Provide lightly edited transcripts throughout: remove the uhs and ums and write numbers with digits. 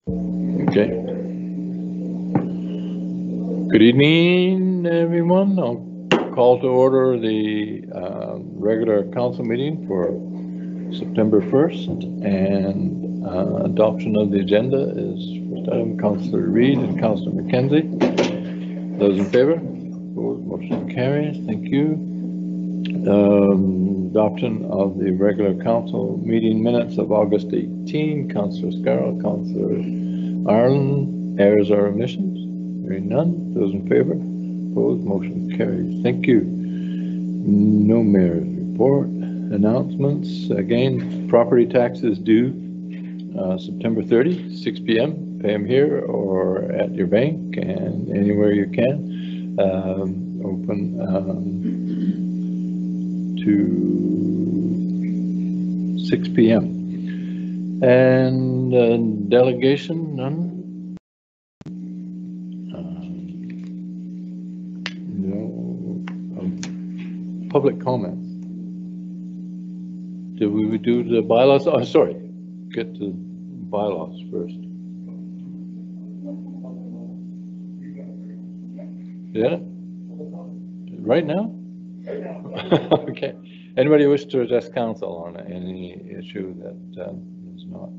Okay. Good evening, everyone. I'll call to order the regular council meeting for September 1st, and adoption of the agenda is first item, Councillor Reid and Councillor McKenzie. Those in favor? Opposed? Motion carries. Thank you. Adoption of the regular council meeting minutes of August 18. Councillor Scarrow, Councillor Ireland. Errors or omissions? Hearing none. Those in favor? Opposed? Motion carries. Thank you. No mayor's report. Announcements. Again, property taxes due September 30, 6 p.m. Pay them here or at your bank and anywhere you can. Open to 6 p.m. And delegation, none. No. Public comments. Did we do the bylaws? Oh, sorry. Get to bylaws first. Yeah? Right now? Okay. Anybody wish to address council on any issue that is not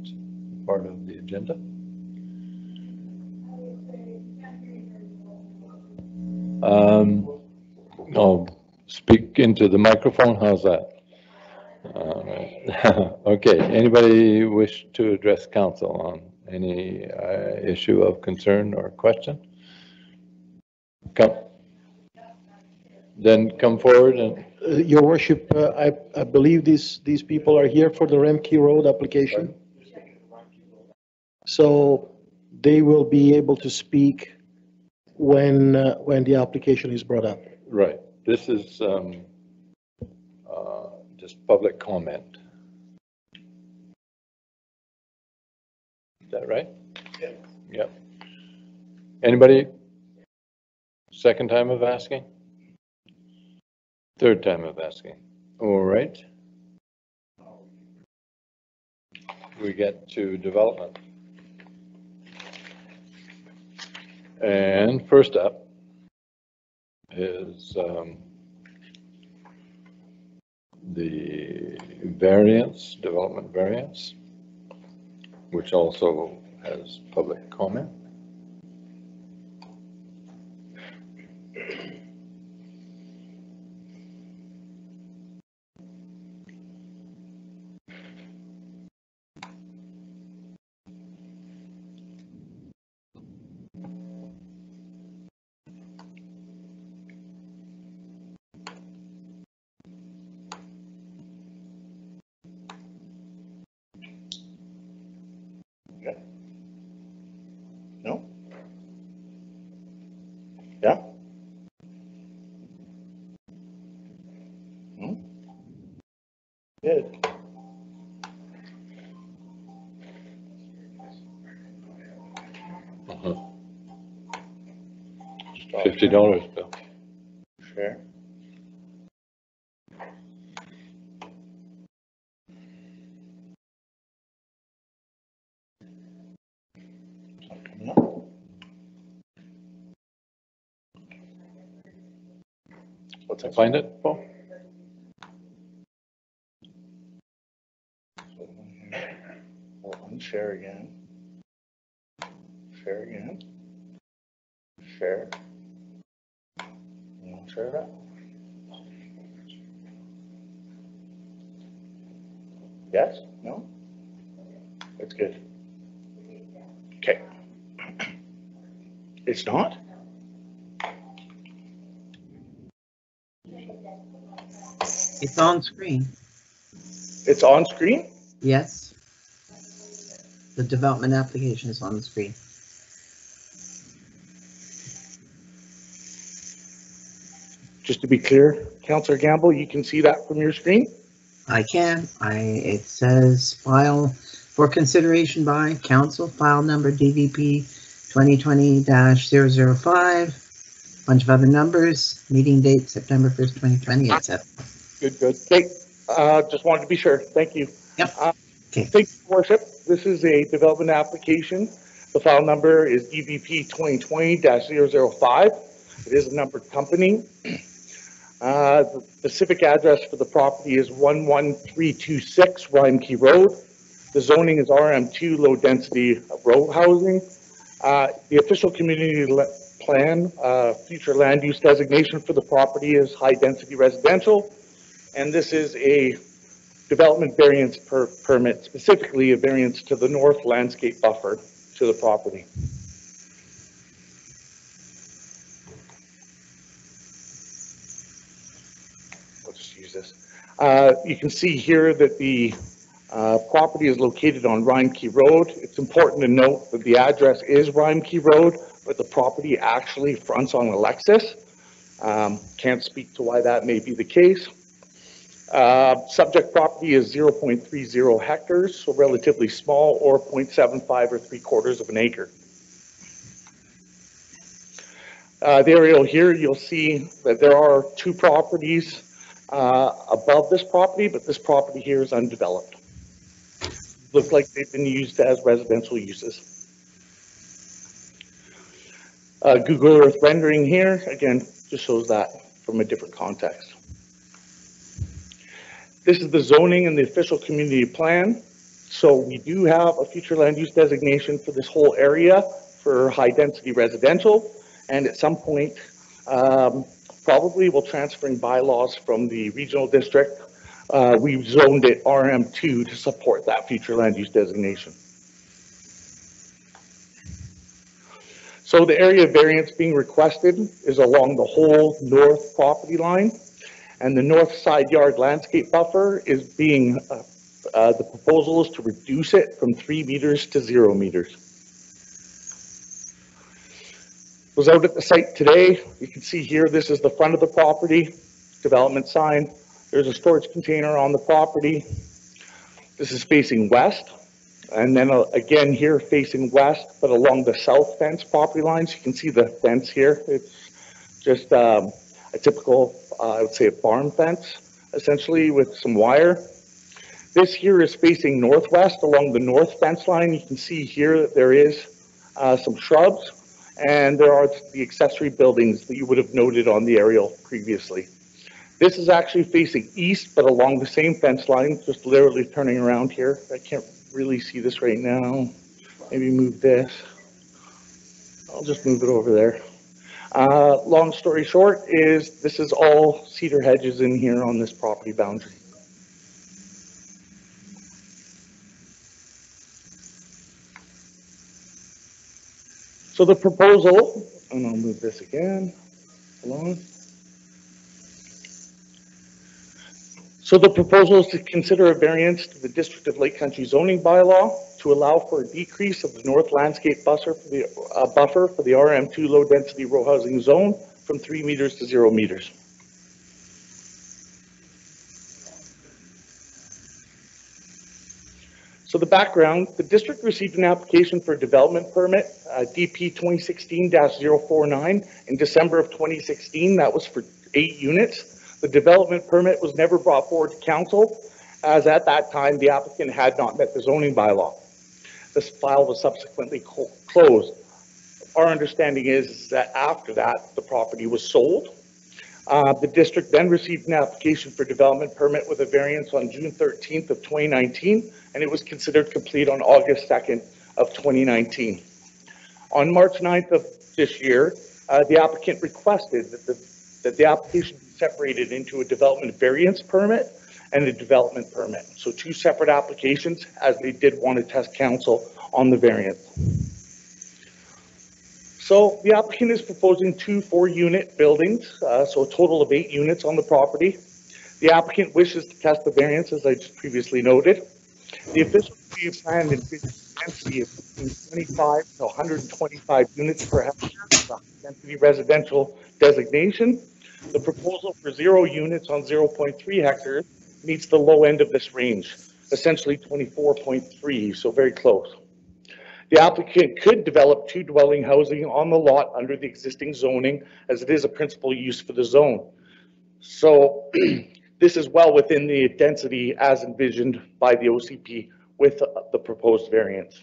part of the agenda? I'll speak into the microphone. How's that? All right. Okay. Anybody wish to address council on any issue of concern or question? Then come forward and. Your Worship, I believe these people are here for the Remke Road application. So they will be able to speak when the application is brought up. Right. This is just public comment. Is that right? Yeah. Yep. Anybody? Second time of asking? Third time of asking. All right. We get to development. And first up is the variance, development variance, which also has public comment. No? Yeah? No? Good. $50, Bill. Sure. What's that? Find it, Paul? We'll unshare again. Share again. Share. And share that. Yes? No? That's good. Okay. It's not? It's on screen. It's on screen? Yes. The development application is on the screen. Just to be clear, Councillor Gamble, you can see that from your screen? I can. It says file for consideration by council, file number DVP 2020-005, bunch of other numbers, meeting date September 1st, 2020, etc. Good, good. Okay, just wanted to be sure. Thank you. Yep. Okay. Thank you, Worship. This is a development application The file number is DBP 2020-005. It is a numbered company. The specific address for the property is 11326 Rymkey Road. The zoning is RM2 low density row housing. The official community plan, future land use designation for the property is high density residential. And this is a development variance permit, specifically a variance to the north landscape buffer to the property. Let's just use this. You can see here that the property is located on Rymkey Road. It's important to note that the address is Rymkey Road, but the property actually fronts on Alexis. Can't speak to why that may be the case. Subject property is 0.30 hectares, so relatively small, or 0.75 or 3/4 of an acre. The aerial here, you'll see that there are two properties above this property, but this property here is undeveloped. Looks like they've been used as residential uses. Google Earth rendering here, again, just shows that from a different context. This is the zoning and the official community plan. So we do have a future land use designation for this whole area for high density residential. And at some point, probably we'll transferring bylaws from the regional district. We've zoned it RM2 to support that future land use designation. So the area variance being requested is along the whole north property line. And the north side yard landscape buffer is being, the proposal is to reduce it from 3 meters to 0 meters. Was out at the site today. You can see here, this is the front of the property, development sign. There's a storage container on the property. This is facing west. And then again here facing west, but along the south fence property lines. You can see the fence here. It's just a typical, I would say a farm fence, essentially with some wire. This here is facing northwest along the north fence line. You can see here that there is some shrubs, and there are the accessory buildings that you would have noted on the aerial previously. This is actually facing east, but along the same fence line, just literally turning around here. I can't really see this right now. Maybe move this. I'll just move it over there. Long story short is this is all cedar hedges in here on this property boundary. So the proposal, and I'll move this again, hold on. So the proposal is to consider a variance to the District of Lake Country zoning bylaw to allow for a decrease of the north landscape buffer for the RM2 low density row housing zone from 3 meters to 0 meters. So the background, the district received an application for a development permit, DP 2016-049 in December of 2016. That was for 8 units. The development permit was never brought forward to council, as at that time the applicant had not met the zoning bylaw. This file was subsequently closed. Our understanding is that after that, the property was sold. The district then received an application for development permit with a variance on June 13th of 2019, and it was considered complete on August 2nd of 2019. On March 9th of this year, the applicant requested that the application be separated into a development variance permit and a development permit. So 2 separate applications, as they did want to test council on the variance. So the applicant is proposing 2 4-unit buildings, so a total of 8 units on the property. The applicant wishes to test the variance, as I just previously noted. The official community plan envisions density of between 25 to 125 units per hectare for the density residential designation. The proposal for 0 units on 0.3 hectares meets the low end of this range, essentially 24.3, so very close. The applicant could develop 2 dwelling housing on the lot under the existing zoning, as it is a principal use for the zone. So this is well within the density as envisioned by the OCP with the proposed variance.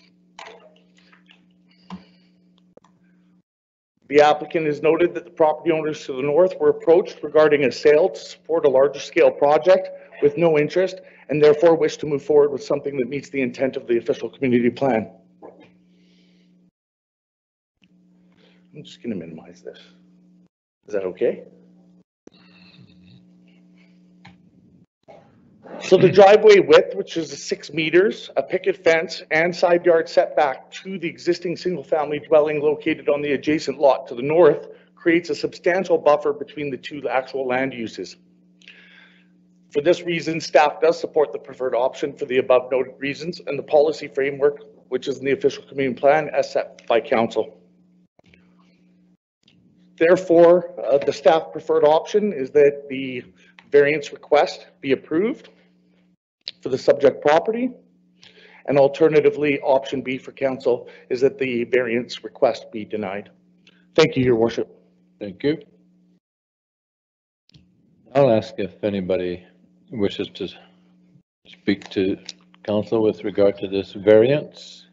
The applicant has noted that the property owners to the north were approached regarding a sale to support a larger scale project with no interest, and therefore wish to move forward with something that meets the intent of the official community plan. I'm just going to minimize this. Is that okay? So the driveway width, which is 6 meters, a picket fence, and side yard setback to the existing single-family dwelling located on the adjacent lot to the north, creates a substantial buffer between the two actual land uses. For this reason, staff does support the preferred option for the above noted reasons and the policy framework, which is in the official community plan as set by council. Therefore, the staff preferred option is that the variance request be approved for the subject property. And alternatively, option B for council is that the variance request be denied. Thank you, Your Worship. Thank you. I'll ask if anybody wishes to speak to council with regard to this variance.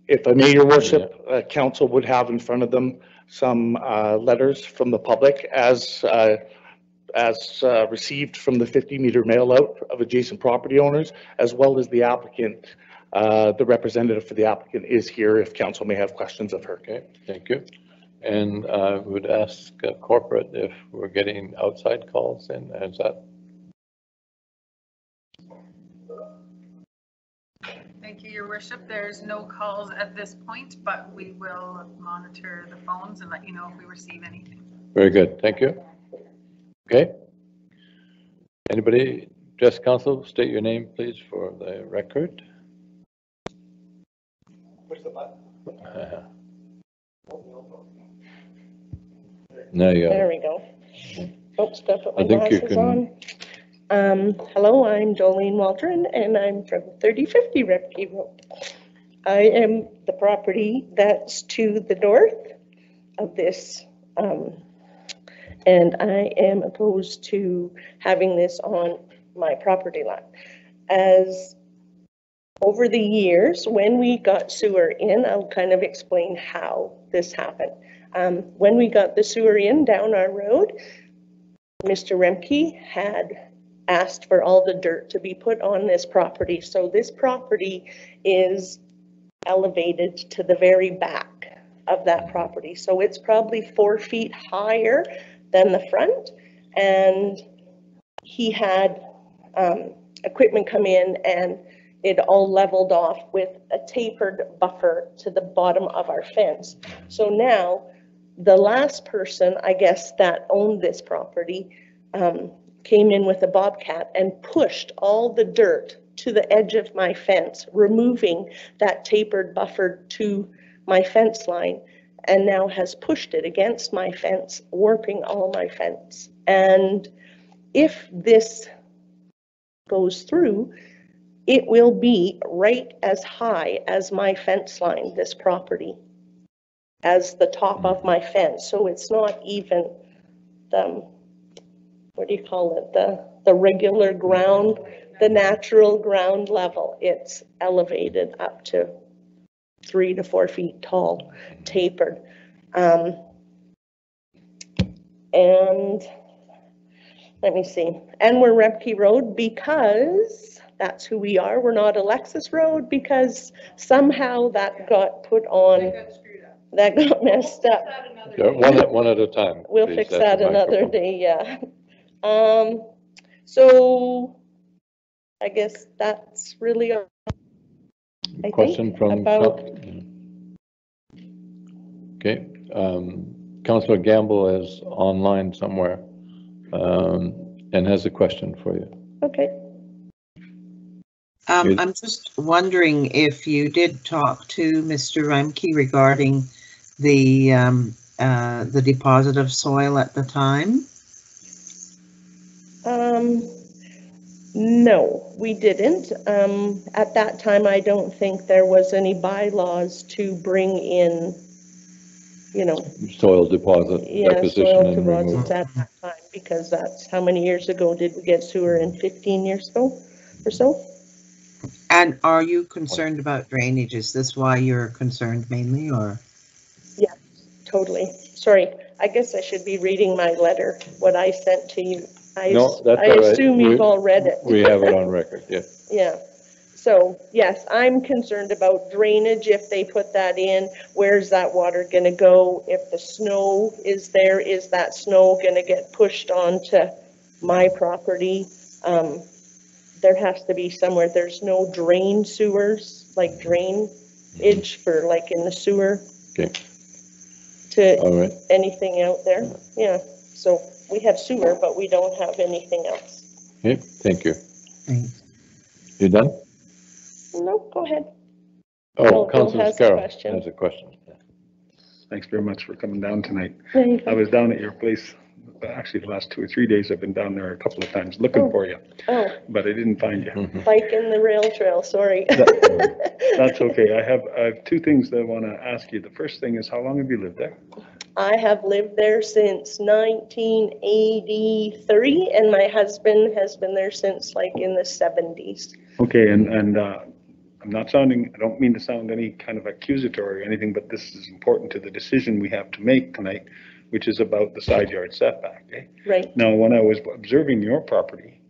If I may, Your Worship, council would have in front of them some letters from the public as received from the 50-meter mail out of adjacent property owners, as well as the applicant. The representative for the applicant is here if council may have questions of her. Okay, thank you. And I would ask corporate if we're getting outside calls in. Is that? Thank you, Your Worship. There's no calls at this point, but we will monitor the phones and let you know if we receive anything. Very good, thank you. Okay. Anybody address council? State your name, please, for the record. Push the button. There you There go. we go. Oops, gotta put my I think you glasses can- on. Hello, I'm Jolene Waldron, and I'm from 3050 Repke Road. I am the property that's to the north of this, and I am opposed to having this on my property line. As over the years, when we got sewer in, I'll kind of explain how this happened. When we got the sewer in down our road, Mr. Remke had asked for all the dirt to be put on this property. So this property is elevated to the very back of that property. So it's probably 4 feet higher than the front. And he had equipment come in and it all leveled off with a tapered buffer to the bottom of our fence. So now the last person, I guess, that owned this property came in with a bobcat and pushed all the dirt to the edge of my fence, removing that tapered buffer to my fence line, and now has pushed it against my fence, warping all my fence. And if this goes through, it will be right as high as my fence line, this property, as the top of my fence. So it's not even the, what do you call it, the regular ground, the natural ground level. It's elevated up to 3 to 4 feet tall, tapered. And let me see, and we're Repke Road because that's who we are. We're not Alexis Road because somehow that got put on, that got messed up. Yeah, one at a time. We'll please, fix at that the another microphone. day, yeah. So I guess that's really all. I think, Question from. about- Okay, Councillor Gamble is online somewhere and has a question for you. Okay. I'm just wondering if you did talk to Mr. Remke regarding the deposit of soil at the time? No, we didn't. At that time, I don't think there was any bylaws to bring in, you know, Soil deposit, yeah, deposition soil and removal. deposits at that time, because that's how many years ago did we get sewer in? 15 years ago or so? And are you concerned about drainage? Is this why you're concerned mainly, or? Yeah, totally. Sorry, I guess I should be reading my letter, what I sent to you. No, that's I all right. assume you've all read it. We have it on record, yeah. Yeah. So, yes, I'm concerned about drainage. If they put that in, where's that water gonna go? If the snow is there, is that snow gonna get pushed onto my property? There has to be somewhere, there's no drain sewers, like drainage for like in the sewer Okay, to all right. anything out there. Yeah, so we have sewer, but we don't have anything else. Okay, thank you. Thanks. You done? No, go ahead. Oh, Bill Councillor has a Scarrow question. has a question. Thanks very much for coming down tonight. There I was down at your place, actually the last 2 or 3 days, I've been down there a couple of times looking Oh. for you, Oh, but I didn't find you. bike in the rail trail, sorry. That's okay. I have 2 things that I want to ask you. The first thing is, how long have you lived there? I have lived there since 1983, and my husband has been there since like in the 70s. Okay, and I don't mean to sound any kind of accusatory or anything, but this is important to the decision we have to make tonight, which is about the side yard setback, eh? Right, Now, when I was observing your property,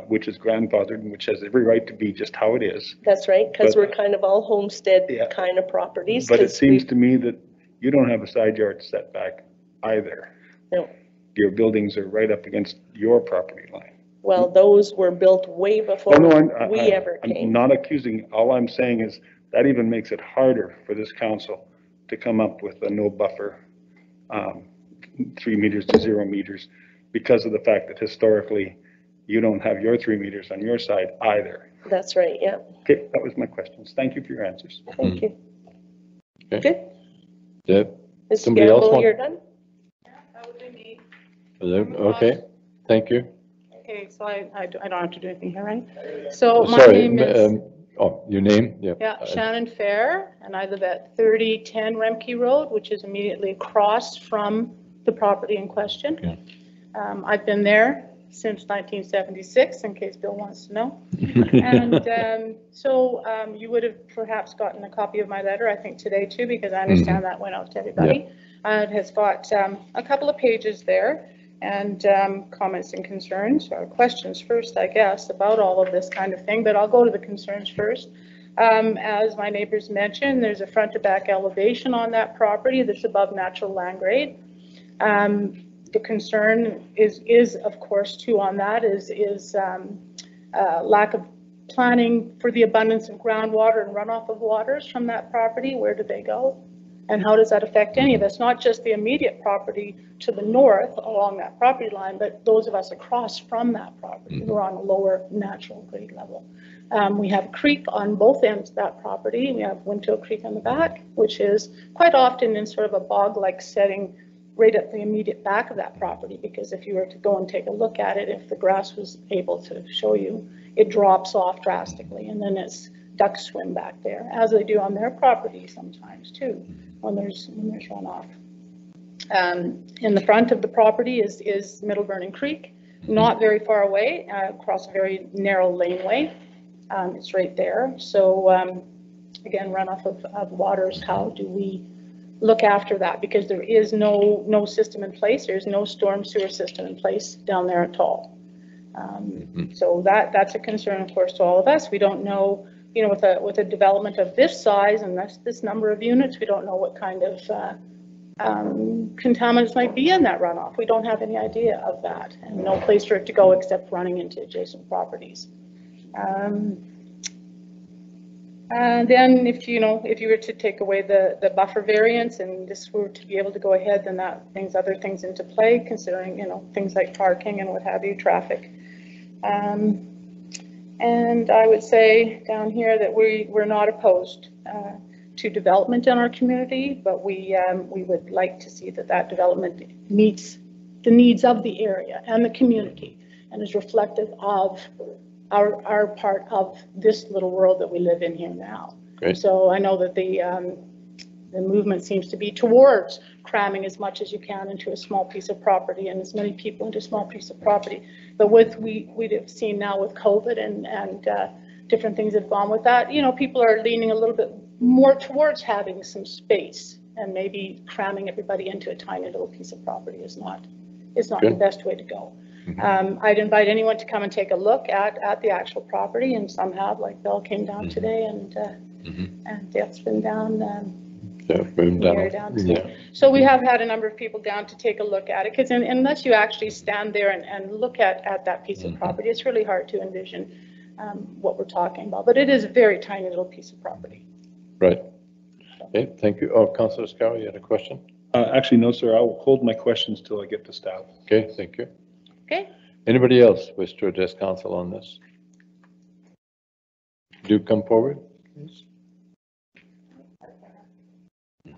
which is grandfathered and which has every right to be just how it is, that's right, because But- we're kind of all homestead Yeah. kind of properties. but it 'cause seems we- to me that you don't have a side yard setback either. No. Your buildings are right up against your property line. Well, those were built way before Oh, no, we ever I'm came. not accusing, all I'm saying is that even makes it harder for this council to come up with a no buffer, 3 meters to 0 meters, because of the fact that historically, you don't have your 3 meters on your side either. That's right, yeah, Okay, that was my questions. Thank you for your answers. thank you. Okay. Good. Deb, Mr. Somebody else Gamble, want- you're done? That would be me. okay, thank you. Okay, so I don't have to do anything here, right? So my Sorry, name is, your name? yeah, Shannon Fair, and I live at 3010 Remke Road, which is immediately across from the property in question. Okay. I've been there since 1976, in case Bill wants to know. And so you would have perhaps gotten a copy of my letter, I think today too, because I understand that went out to everybody. It has got a couple of pages there, and comments and concerns, or questions first, I guess, about all of this kind of thing, but I'll go to the concerns first. As my neighbors mentioned, there's a front to back elevation on that property that's above natural land grade. The concern is of course too on that is lack of planning for the abundance of groundwater and runoff of waters from that property. Where do they go? And how does that affect any of us? Not just the immediate property to the north along that property line, but those of us across from that property who are on a lower natural grade level. We have a creek on both ends of that property. We have Windfield Creek on the back, which is quite often in sort of a bog-like setting right at the immediate back of that property, because if you were to go and take a look at it, if the grass was able to show you, it drops off drastically, and then it's ducks swim back there, as they do on their property sometimes too, when there's runoff. In the front of the property is Middle Vernon Creek, not very far away, across a very narrow laneway. It's right there. So again, runoff of waters, how do we look after that? Because there is no system in place. There's no storm sewer system in place down there at all. So that's a concern, of course, to all of us. We don't know, you know, with a development of this size and this number of units, we don't know what kind of contaminants might be in that runoff. We don't have any idea of that, and no place for it to go except running into adjacent properties. And then if you were to take away the buffer variance and this were to be able to go ahead, then that brings other things into play, considering, you know, things like parking and what have you, traffic. And I would say down here that we're not opposed to development in our community, but we would like to see that development meets the needs of the area and the community and is reflective of our part of this little world that we live in here now. Great. So I know that the movement seems to be towards cramming as much as you can into a small piece of property and as many people into a small piece of property. But we'd have seen now with COVID and different things that have gone with that, you know, people are leaning a little bit more towards having some space And maybe cramming everybody into a tiny little piece of property is not the Good. best way to go. Mhm. I'd invite anyone to come and take a look at the actual property, and some have, like Bill came down today, and Dale's been down, Yeah, moving Mary down. down too. Yeah. So we have had a number of people down to take a look at it, because unless you actually stand there and look at that piece of property, it's really hard to envision what we're talking about. But it is a very tiny little piece of property. Right. Okay, thank you. Oh, Councillor Scarrow, you had a question? Actually, no, sir. I will hold my questions till I get to staff. Okay, thank you. Okay. Anybody else wish to address council on this? Do come forward, please.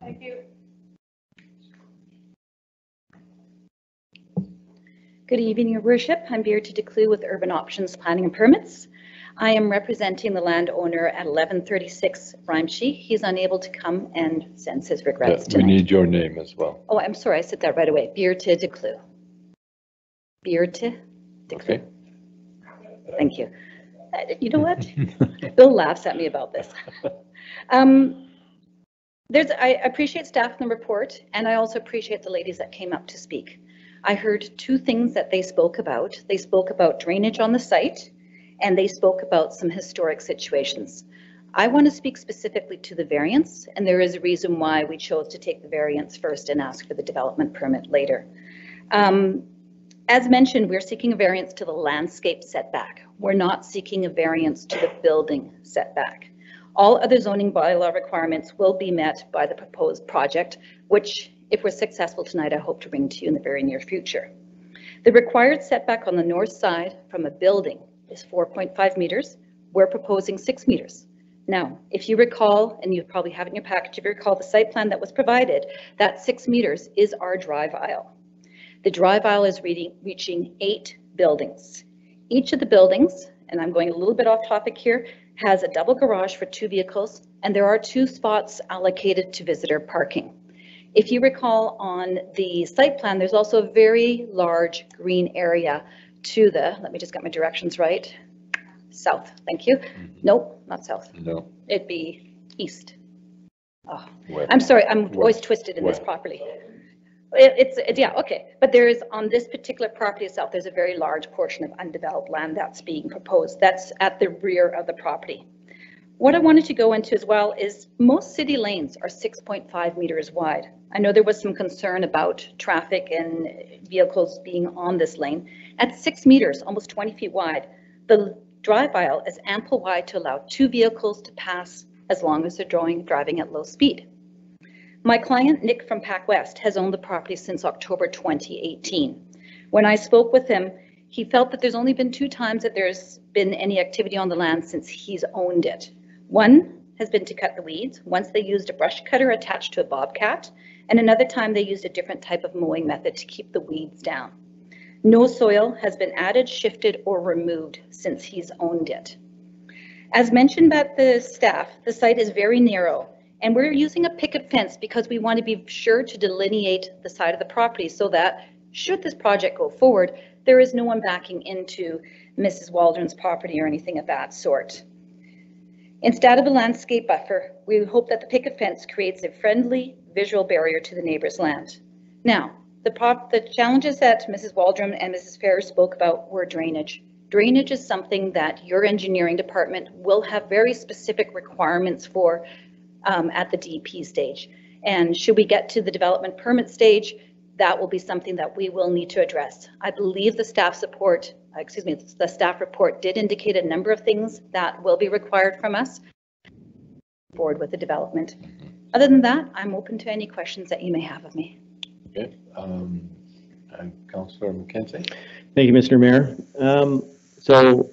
Thank you. Good evening, Your Worship. I'm Bearta DeClue with Urban Options Planning and Permits. I am representing the landowner at 1136 Rimeshee. He's unable to come and sends his regrets Yeah, we tonight. need your name as well. Oh, I'm sorry, I said that right away. Bearta DeClue. Bearta DeClue. Okay. Thank you. You know what? Bill laughs at me about this. I appreciate staff in the report, and I also appreciate the ladies that came up to speak. I heard two things that they spoke about. They spoke about drainage on the site, and they spoke about some historic situations. I want to speak specifically to the variance, and there is a reason why we chose to take the variance first and ask for the development permit later. As mentioned, we're seeking a variance to the landscape setback. We're not seeking a variance to the building setback. All other zoning bylaw requirements will be met by the proposed project, which, if we're successful tonight, I hope to bring to you in the very near future. The required setback on the north side from a building is 4.5 meters. We're proposing 6 meters. Now, if you recall, and you probably have it in your package, if you recall the site plan that was provided, that 6 meters is our drive aisle. The drive aisle is reaching 8 buildings. Each of the buildings, and I'm going a little bit off topic here, has a double garage for 2 vehicles, and there are 2 spots allocated to visitor parking. If you recall on the site plan, there's also a very large green area to the, let me just get my directions right, south, thank you. Nope, not south. No. It'd be east. Oh, West. I'm sorry, I'm always West. twisted in West. this property. Yeah, okay. But there is, on this particular property itself, there's a very large portion of undeveloped land that's being proposed. That's at the rear of the property. What I wanted to go into as well is most city lanes are 6.5 meters wide. I know there was some concern about traffic and vehicles being on this lane. At 6 meters, almost 20 feet wide, the drive aisle is ample wide to allow 2 vehicles to pass as long as they're driving at low speed. My client, Nick from Pac West, has owned the property since October 2018. When I spoke with him, he felt that there's only been 2 times that there's been any activity on the land since he's owned it. One has been to cut the weeds. Once they used a brush cutter attached to a bobcat, and another time they used a different type of mowing method to keep the weeds down. No soil has been added, shifted, or removed since he's owned it. As mentioned by the staff, the site is very narrow, and we're using a picket fence because we want to be sure to delineate the side of the property so that, should this project go forward, there is no one backing into Mrs. Waldron's property or anything of that sort. Instead of a landscape buffer, we hope that the picket fence creates a friendly visual barrier to the neighbor's land. Now, the challenges that Mrs. Waldron and Mrs. Ferrer spoke about were drainage. Drainage is something that your engineering department will have very specific requirements for at the DP stage. And should we get to the development permit stage, that will be something that we will need to address. I believe the staff report did indicate a number of things that will be required from us forward with the development. Other than that, I'm open to any questions that you may have of me. Okay. Councillor McKenzie? Thank you, Mr. Mayor. So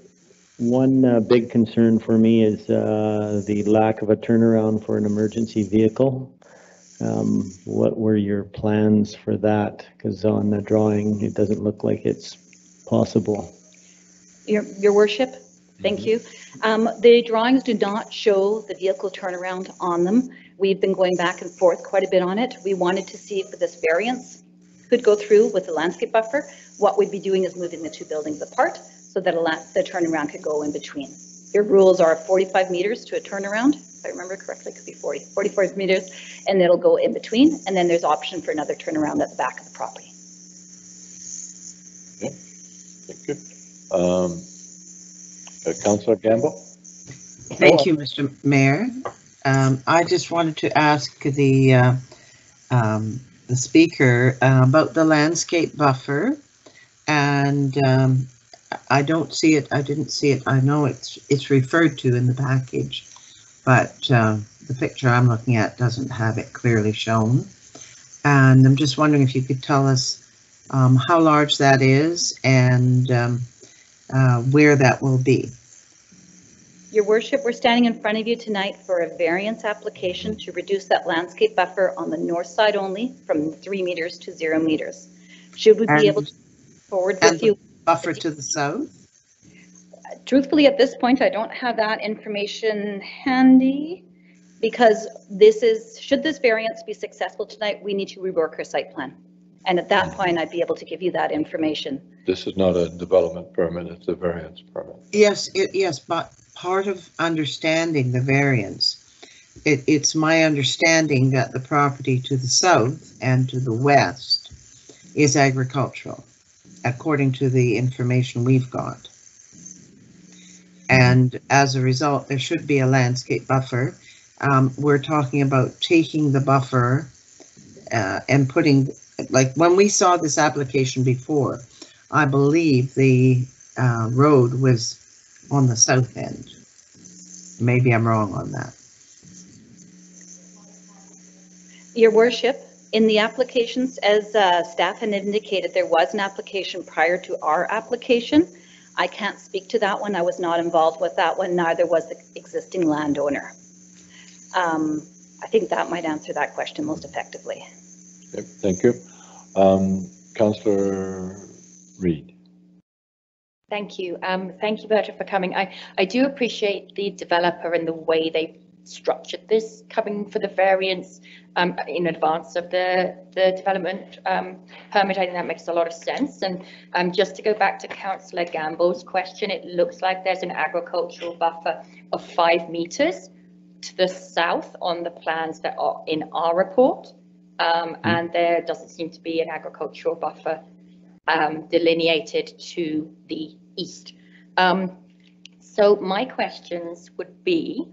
one big concern for me is the lack of a turnaround for an emergency vehicle. What were your plans for that? Because on the drawing, it doesn't look like it's possible. Your worship, thank you. The drawings do not show the vehicle turnaround on them. We've been going back and forth quite a bit on it. We wanted to see if this variance could go through with the landscape buffer. What we'd be doing is moving the 2 buildings apart so that the turnaround could go in between. Your rules are 45 meters to a turnaround, if I remember correctly, it could be 44 meters, and it'll go in between, and then there's option for another turnaround at the back of the property. Thank you. Councillor Gamble? Thank you, Mr. Mayor. I just wanted to ask the speaker about the landscape buffer, and I don't see it. I didn't see it. I know it's referred to in the package, but the picture I'm looking at doesn't have it clearly shown. And I'm just wondering if you could tell us how large that is and where that will be. Your worship, we're standing in front of you tonight for a variance application to reduce that landscape buffer on the north side only from 3 meters to 0 meters. Should we be able to forward with you? Buffer to the south? Truthfully, at this point, I don't have that information handy because should this variance be successful tonight, we need to rework our site plan. And at that point, I'd be able to give you that information. This is not a development permit, it's a variance permit. Yes, yes, but part of understanding the variance, it's my understanding that the property to the south and to the west is agricultural, according to the information we've got. And as a result, there should be a landscape buffer. We're talking about taking the buffer and putting, like when we saw this application before, I believe the road was on the south end. Maybe I'm wrong on that. Your worship, in the applications, as staff had indicated, there was an application prior to our application. I can't speak to that one. I was not involved with that one, neither was the existing landowner. I think that might answer that question most effectively. Okay, thank you. Councillor Reid. Thank you. Thank you, Berta, for coming. I do appreciate the developer and the way they structured this, coming for the variance in advance of the development permit. I think that makes a lot of sense. And just to go back to Councillor Gamble's question, it looks like there's an agricultural buffer of 5 meters to the south on the plans that are in our report. And there doesn't seem to be an agricultural buffer delineated to the east. So my questions would be,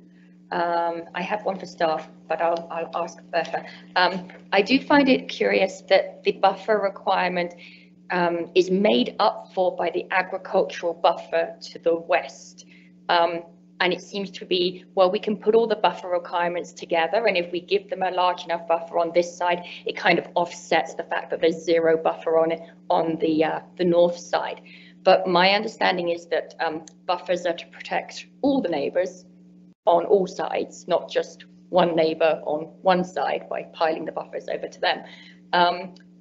I have one for staff, but I'll ask Berta. I do find it curious that the buffer requirement is made up for by the agricultural buffer to the west. And it seems to be, well, we can put all the buffer requirements together, and if we give them a large enough buffer on this side, it kind of offsets the fact that there's 0 buffer on it on the north side. But my understanding is that buffers are to protect all the neighbours on all sides, not just one neighbour on one side by piling the buffers over to them.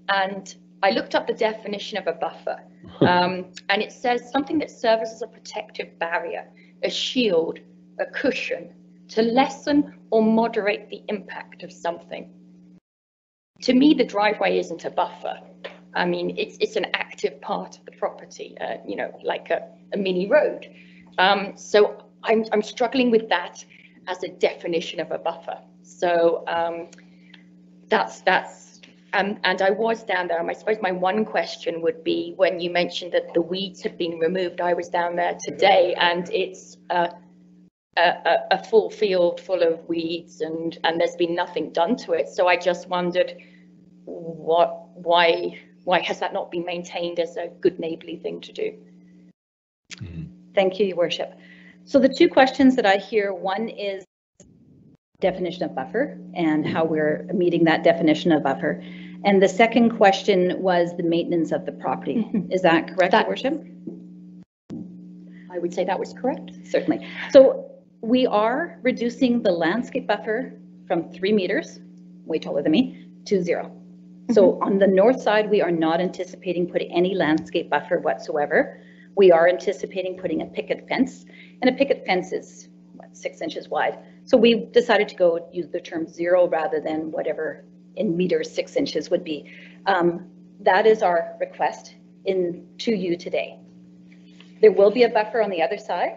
And I looked up the definition of a buffer, and it says something that serves as a protective barrier, a shield, a cushion, to lessen or moderate the impact of something. To me, the driveway isn't a buffer. I mean, it's an active part of the property, you know, like a mini road. So I'm struggling with that as a definition of a buffer. So and I was down there. I suppose my one question would be, when you mentioned that the weeds have been removed, I was down there today, and it's a full field full of weeds, and there's been nothing done to it. So I just wondered, why has that not been maintained as a good neighbourly thing to do? Thank you, Your Worship. So the two questions that I hear, one is definition of buffer and how we're meeting that definition of buffer. And the second question was the maintenance of the property. Is that correct, Your Worship? I would say that was correct. Certainly. So we are reducing the landscape buffer from 3 meters, way taller than me, to 0. So on the north side, we are not anticipating putting any landscape buffer whatsoever. We are anticipating putting a picket fence, and a picket fence is, what, 6 inches wide. So we decided to go use the term 0 rather than whatever in meters 6 inches would be. That is our request to you today. There will be a buffer on the other side,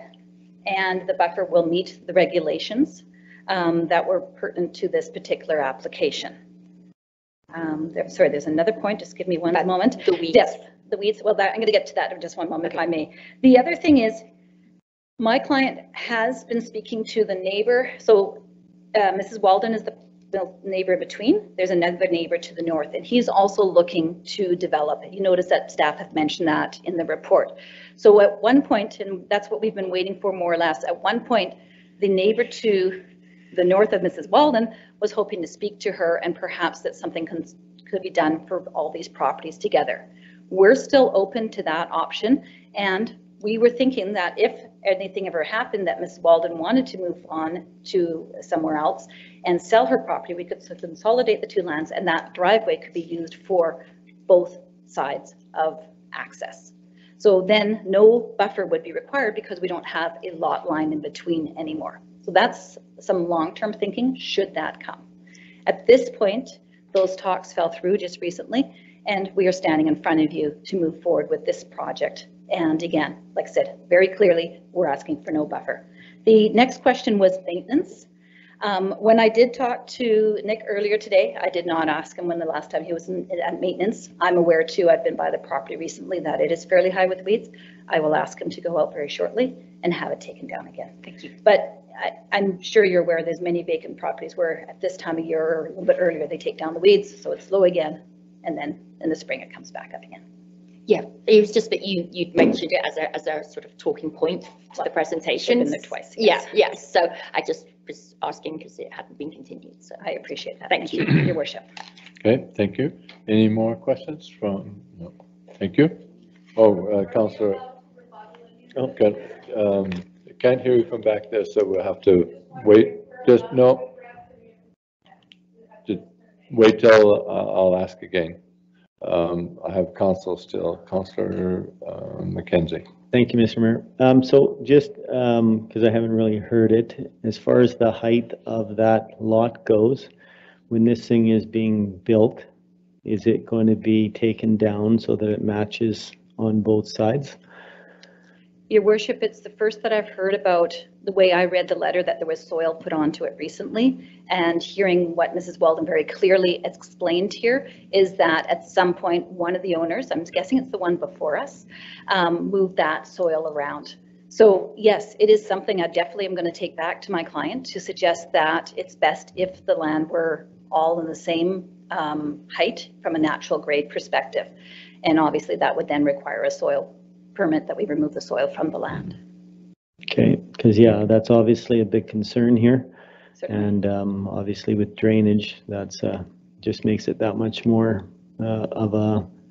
and the buffer will meet the regulations. that were pertinent to this particular application. Sorry, there's another point. Just give me one moment. The weeds. Yes, the weeds. Well, I'm going to get to that in just one moment, if I may. The other thing is, my client has been speaking to the neighbor. So Mrs. Walden is the neighbor between. There's another neighbor to the north, and he's also looking to develop. You notice that staff have mentioned that in the report. So at one point, and that's what we've been waiting for more or less, at one point, the neighbor to the north of Mrs. Walden was hoping to speak to her, and perhaps that something could be done for all these properties together. We're still open to that option, and we were thinking that if anything ever happened that Mrs. Walden wanted to move on to somewhere else and sell her property, we could consolidate the two lands, and that driveway could be used for both sides of access. So then no buffer would be required because we don't have a lot line in between anymore. So that's some long-term thinking should that come. At this point, those talks fell through just recently, and we are standing in front of you to move forward with this project. And again, like I said, very clearly, we're asking for no buffer. The next question was maintenance. When I did talk to Nick earlier today, I did not ask him when the last time he was at maintenance. I'm aware too, I've been by the property recently, that it is fairly high with weeds. I will ask him to go out very shortly and have it taken down again. Thank you. But I'm sure you're aware there's many vacant properties where at this time of year or a little bit earlier, they take down the weeds, so it's low again, and then in the spring it comes back up again. Yeah, it was just that you'd mentioned it as a sort of talking point to the presentation. Been there twice. Yes. Yeah, yes. So I just was asking because it hadn't been continued. So I appreciate that. Thank you. Your worship. Okay, thank you. Any more questions from, no, thank you. Oh, Councillor. Okay, can't hear you from back there, so we'll have to wait. Just, no. Just wait till I'll ask again. I have council still, Councillor Mackenzie. Thank you, Mr. Mayor. So just because I haven't really heard it, as far as the height of that lot goes, when this thing is being built, is it going to be taken down so that it matches on both sides? Your worship, it's the first that I've heard about the way I read the letter that there was soil put onto it recently, and hearing what Mrs. Walden very clearly explained here is that at some point one of the owners, I'm guessing it's the one before us, moved that soil around. So yes, it is something I definitely am going to take back to my client to suggest that it's best if the land were all in the same height from a natural grade perspective. And obviously that would then require a soil permit that we remove the soil from the land. Okay, because yeah, that's obviously a big concern here. Certainly. And obviously with drainage, that's just makes it that much more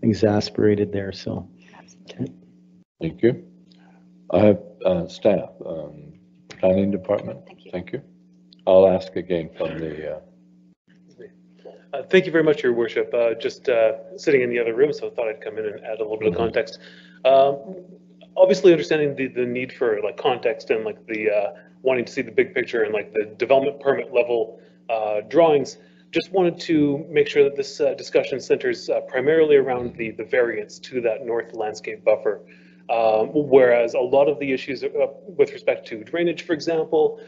exasperated there, so. Okay. Thank you. I have staff, planning department. Thank you. Thank you. I'll ask again from the. Thank you very much, Your Worship. Just sitting in the other room, so I thought I'd come in and add a little bit of context. Obviously, understanding the need for like context and like the wanting to see the big picture and like the development permit level drawings. Just wanted to make sure that this discussion centers primarily around the variance to that north landscape buffer. Whereas a lot of the issues with respect to drainage, for example,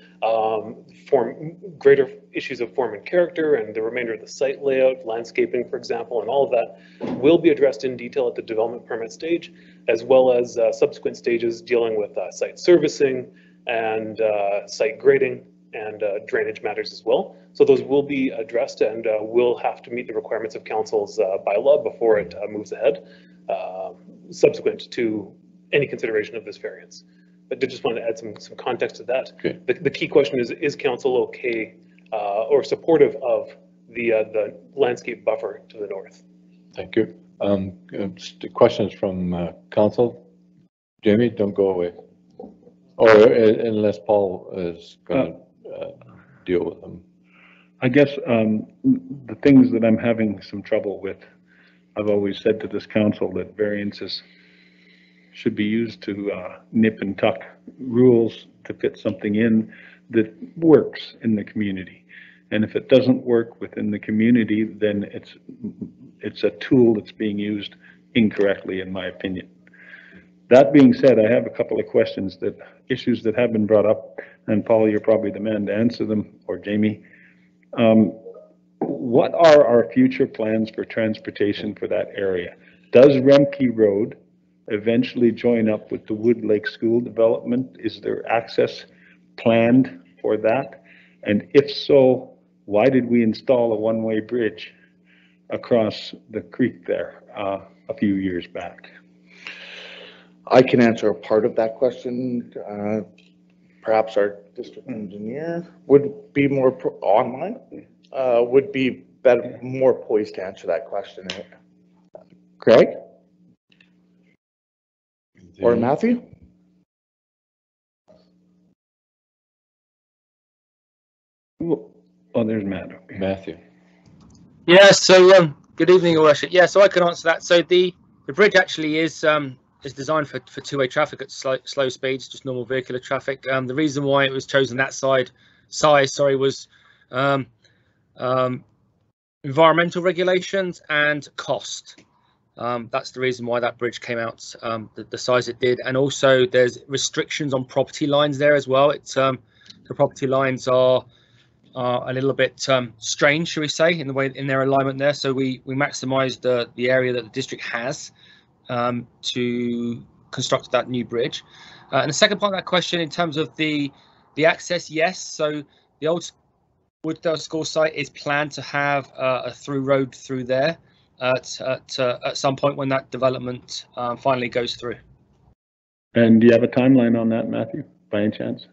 greater issues of form and character and the remainder of the site layout, landscaping, for example, and all of that will be addressed in detail at the development permit stage, as well as subsequent stages dealing with site servicing and site grading and drainage matters as well. So those will be addressed and will have to meet the requirements of council's bylaw before it moves ahead, subsequent to any consideration of this variance. But did just want to add some context to that. Okay. The key question is council okay or supportive of the landscape buffer to the north? Thank you. Questions from council? Jamie, don't go away. Or unless Paul is going to deal with them. I guess the things that I'm having some trouble with, I've always said to this council that variances should be used to nip and tuck rules to fit something in that works in the community. And if it doesn't work within the community, then it's a tool that's being used incorrectly, in my opinion. That being said, I have a couple of questions issues that have been brought up, and Paul, you're probably the man to answer them, or Jamie. What are our future plans for transportation for that area? Does Remke Road eventually join up with the Wood Lake School development? Is there access planned for that? And if so, why did we install a one-way bridge across the creek there a few years back? I can answer a part of that question. Perhaps our district engineer would be more online, would be better, more poised to answer that question. Craig? Or Matthew? Oh, there's Matt. Okay. Matthew. Yeah, so good evening, Your Worship. Yeah, so I can answer that. So the bridge actually is designed for two-way traffic at slow speeds, just normal vehicular traffic. The reason why it was chosen that size, was environmental regulations and cost. That's the reason why that bridge came out the size it did, and also there's restrictions on property lines there as well. It's the property lines are a little bit strange, shall we say, in their alignment there. So we maximised the area that the district has to construct that new bridge. And the second part of that question, in terms of the access, yes. So the old Wooddale School site is planned to have a through road through there at some point when that development finally goes through. And do you have a timeline on that, Matthew, by any chance?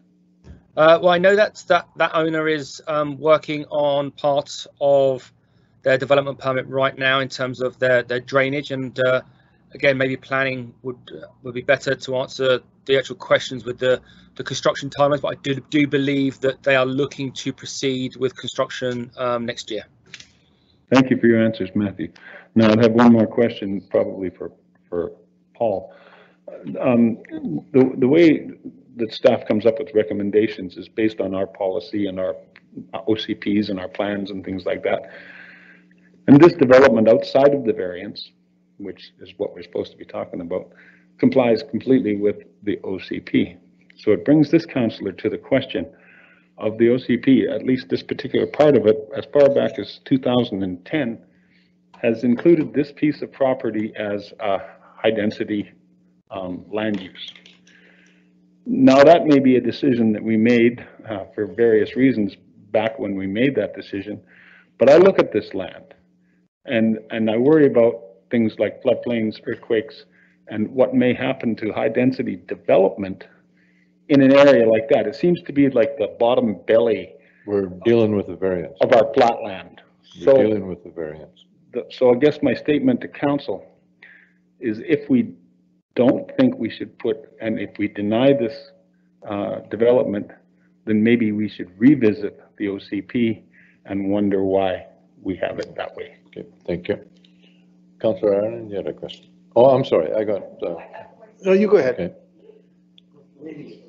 Well, I know that owner is working on parts of their development permit right now in terms of their drainage, and again, maybe planning would be better to answer the actual questions with the construction timelines. But I do believe that they are looking to proceed with construction next year. Thank you for your answers, Matthew. Now I have one more question, probably for Paul. The way that staff comes up with recommendations is based on our policy and our OCPs and our plans and things like that. And this development outside of the variance, which is what we're supposed to be talking about, complies completely with the OCP. So it brings this councillor to the question of the OCP, at least this particular part of it, as far back as 2010, has included this piece of property as a high-density land use. Now, that may be a decision that we made for various reasons back when we made that decision, but I look at this land and I worry about things like floodplains, earthquakes, and what may happen to high-density development in an area like that. It seems to be like the bottom belly. We're dealing with the variance. Of our flatland. We're dealing with the variance. So I guess my statement to council is, if we don't think we should and if we deny this development, then maybe we should revisit the OCP and wonder why we have it that way. Okay, thank you. Councillor Ireland, you had a question. Oh, I'm sorry, I got. No, you go ahead. Okay.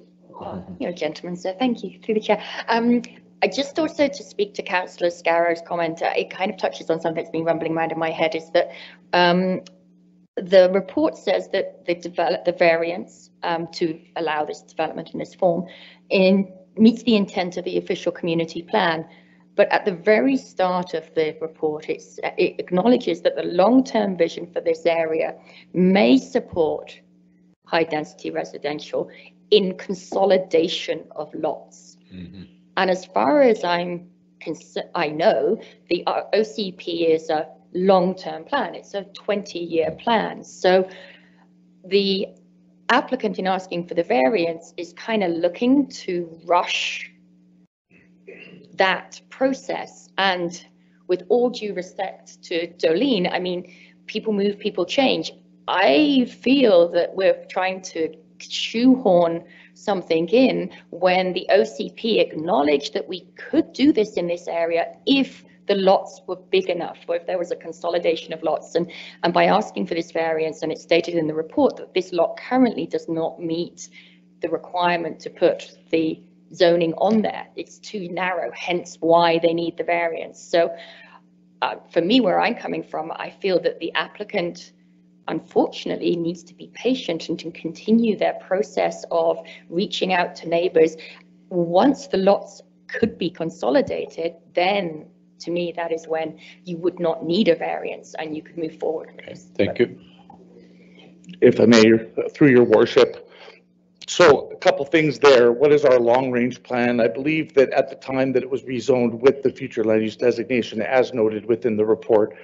You're a gentleman, sir. Thank you. Through the chair. I just also to speak to Councillor Scarrow's comment, it kind of touches on something that's been rumbling around in my head, is that the report says that they developed the variance to allow this development in this form meets the intent of the official community plan. But at the very start of the report, it acknowledges that the long-term vision for this area may support high-density residential in consolidation of lots. Mm-hmm. And as far as I know, the OCP is a long-term plan. It's a 20-year plan. So the applicant, in asking for the variance, is kind of looking to rush that process. And with all due respect to Jolene, I mean, people move, people change. I feel that we're trying to shoehorn something in when the OCP acknowledged that we could do this in this area if the lots were big enough, or if there was a consolidation of lots. And by asking for this variance, and it's stated in the report that this lot currently does not meet the requirement to put the zoning on there. It's too narrow, hence why they need the variance. So for me, where I'm coming from, I feel that the applicant unfortunately needs to be patient and to continue their process of reaching out to neighbors. Once the lots could be consolidated, then to me, that is when you would not need a variance and you could move forward with this. Thank you. If I may, through your worship. So a couple things there. What is our long-range plan? I believe that at the time that it was rezoned with the future land use designation, as noted within the report,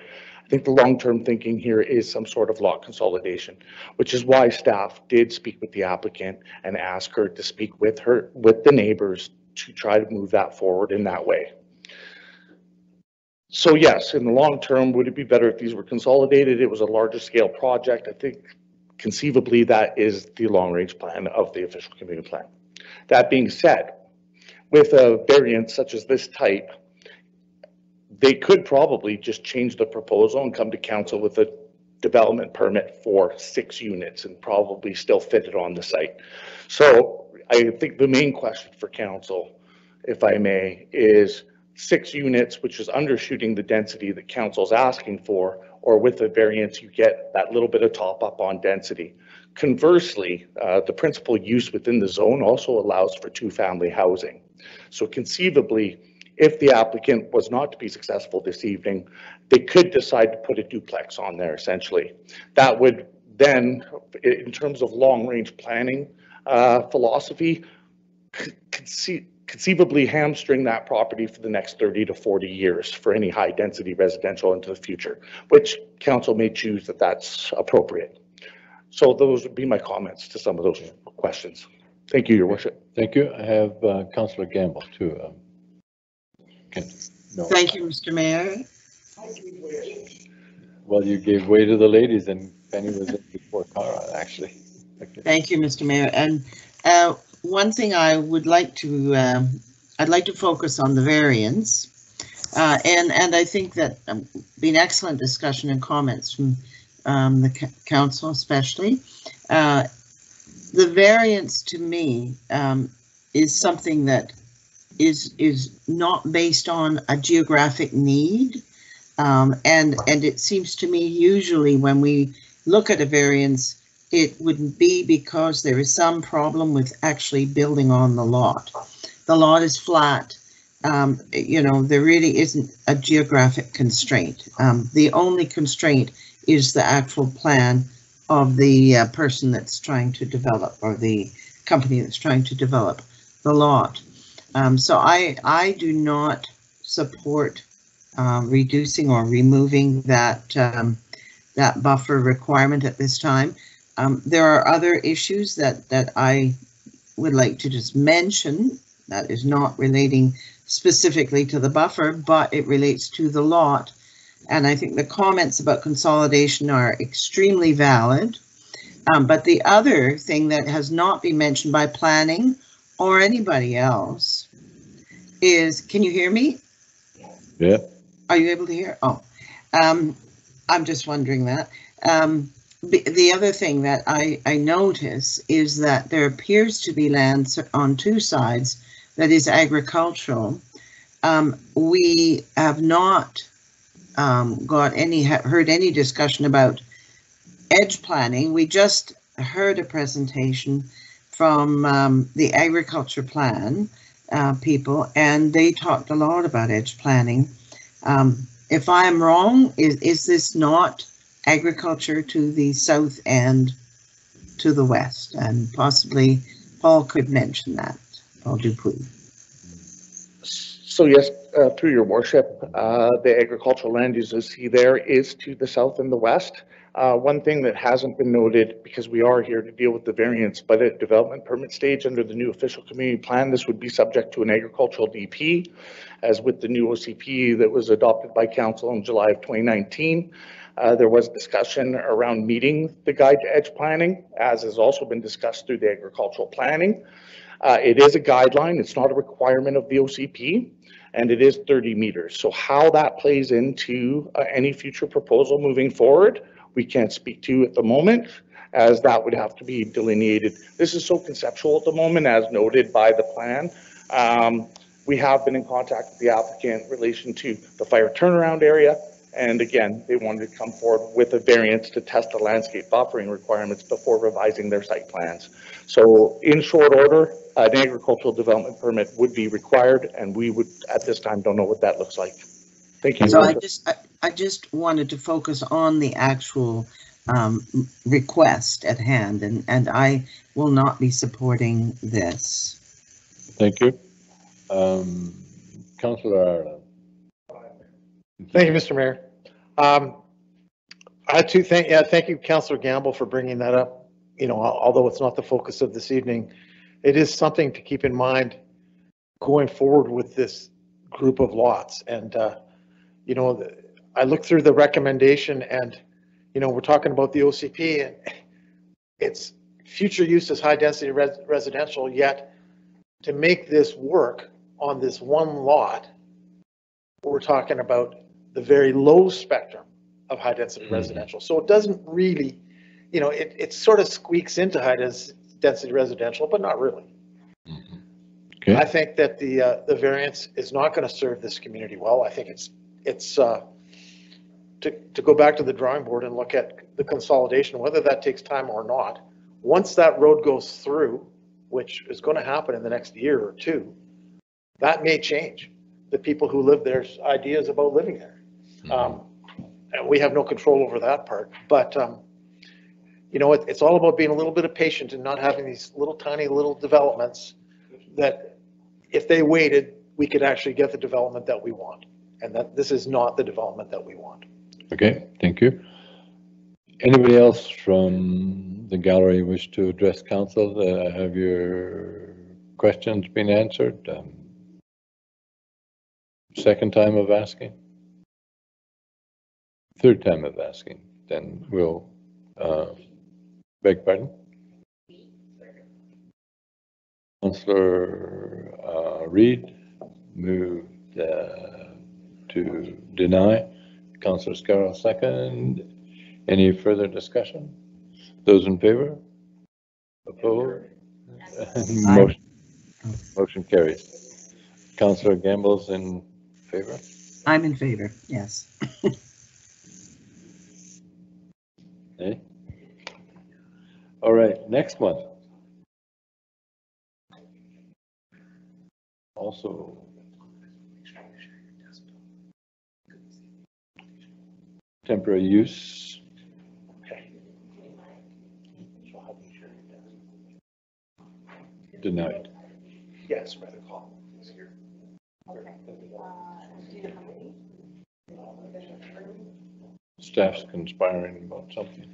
I think the long-term thinking here is some sort of lot consolidation, which is why staff did speak with the applicant and ask her to speak with the neighbors to try to move that forward in that way. So yes, in the long term, would it be better if these were consolidated? It was a larger scale project. I think conceivably that is the long range plan of the official community plan. That being said, with a variant such as this type, they could probably just change the proposal and come to council with a development permit for 6 units and probably still fit it on the site. So I think the main question for council, if I may, is 6 units, which is undershooting the density that council's asking for, or with a variance, you get that little bit of top up on density. Conversely, the principal use within the zone also allows for 2-family housing. So conceivably, if the applicant was not to be successful this evening, they could decide to put a duplex on there essentially. That would then, in terms of long-range planning philosophy, conceivably hamstring that property for the next 30 to 40 years for any high density residential into the future, which council may choose that that's appropriate. So those would be my comments to some of those questions. Thank you, your worship. Thank you. I have Councillor Gamble too. Thank you, Mr. Mayor. Well, you gave way to the ladies and Penny was in before Cara, actually. Okay. Thank you, Mr. Mayor. And one thing I would like to, I'd like to focus on the variance. And I think that been excellent discussion and comments from the council especially. The variance to me is something that is not based on a geographic need. And it seems to me usually when we look at a variance, it wouldn't be because there is some problem with actually building on the lot. The lot is flat. You know, there really isn't a geographic constraint. The only constraint is the actual plan of the person that's trying to develop, or the company that's trying to develop the lot. So I do not support reducing or removing that that buffer requirement at this time. There are other issues that I would like to just mention that is not relating specifically to the buffer, but it relates to the lot. And I think the comments about consolidation are extremely valid. But the other thing that has not been mentioned by planning or anybody else is, can you hear me? Yeah. Are you able to hear? Oh, I'm just wondering that. The other thing that I notice is that there appears to be land on 2 sides that is agricultural. We have not heard any discussion about edge planning. We just heard a presentation from the agriculture plan people, and they talked a lot about edge planning. If I'm wrong, is this not agriculture to the south and to the west? And possibly Paul could mention that. Paul Dupuy. So yes, through your worship, the agricultural land use you see there is to the south and the west. One thing that hasn't been noted, because we are here to deal with the variance, but at development permit stage under the new official community plan, this would be subject to an agricultural DP, as with the new OCP that was adopted by council in July of 2019. There was discussion around meeting the guide to edge planning, as has also been discussed through the agricultural planning. It is a guideline, it's not a requirement of the OCP, and it is 30 meters. So how that plays into any future proposal moving forward, we can't speak to at the moment, as that would have to be delineated. This is so conceptual at the moment, as noted by the plan. We have been in contact with the applicant in relation to the fire turnaround area And again, they wanted to come forward with a variance to test the landscape buffering requirements before revising their site plans. So in short order, an agricultural development permit would be required, and we would, at this time, don't know what that looks like. Thank you. So I just wanted to focus on the actual request at hand, and I will not be supporting this. Thank you. Councillor Ireland. Thank you, Mr. Mayor. I had to thank you, Councillor Gamble, for bringing that up. You know, although it's not the focus of this evening, it is something to keep in mind going forward with this group of lots. And, you know, I looked through the recommendation and, you know, we're talking about the OCP and it's future use as high density residential, yet to make this work on this one lot, we're talking about the very low spectrum of high density residential. So it doesn't really, you know, it sort of squeaks into high density residential, but not really. Okay. I think that the variance is not going to serve this community well. I think it's to go back to the drawing board and look at the consolidation, whether that takes time or not. Once that road goes through, which is going to happen in the next year or two, that may change the people who live there's ideas about living there. And we have no control over that part. But, you know, it's all about being a little bit of patient and not having these little tiny little developments that if they waited, we could actually get the development that we want. And that this is not the development that we want. Okay, thank you. Anybody else from the gallery wish to address council? Have your questions been answered? Second time of asking? Third time of asking? Then we'll beg pardon? Councillor Reid moved to deny. Councillor Scarrow second. Any further discussion? Those in favor? Opposed? Motion carries. Councillor Gamble's in favor? I'm in favor, yes. Okay. All right, next one. Also temporary use. Denied. Yes, by the call. Staff's conspiring about something.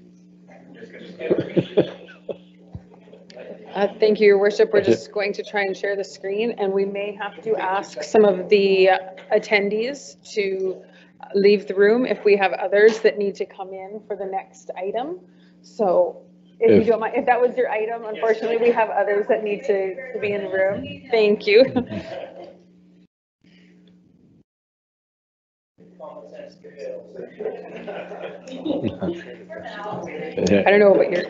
Thank you, Your Worship. We're just going to try and share the screen, and we may have to ask some of the attendees to leave the room if we have others that need to come in for the next item. So if you don't mind, if that was your item, unfortunately, we have others that need to be in the room. Thank you. I don't know what your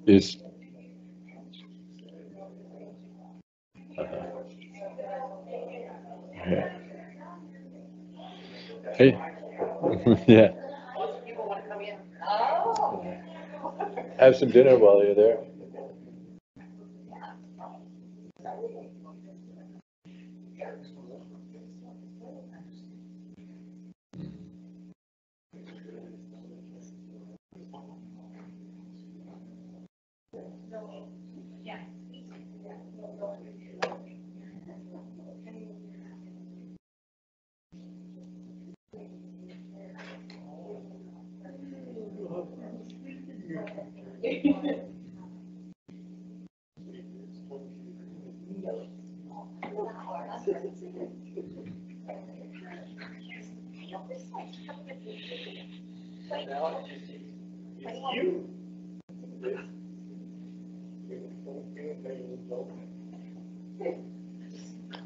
is yeah. Hey. Yeah. Have some dinner while you're there.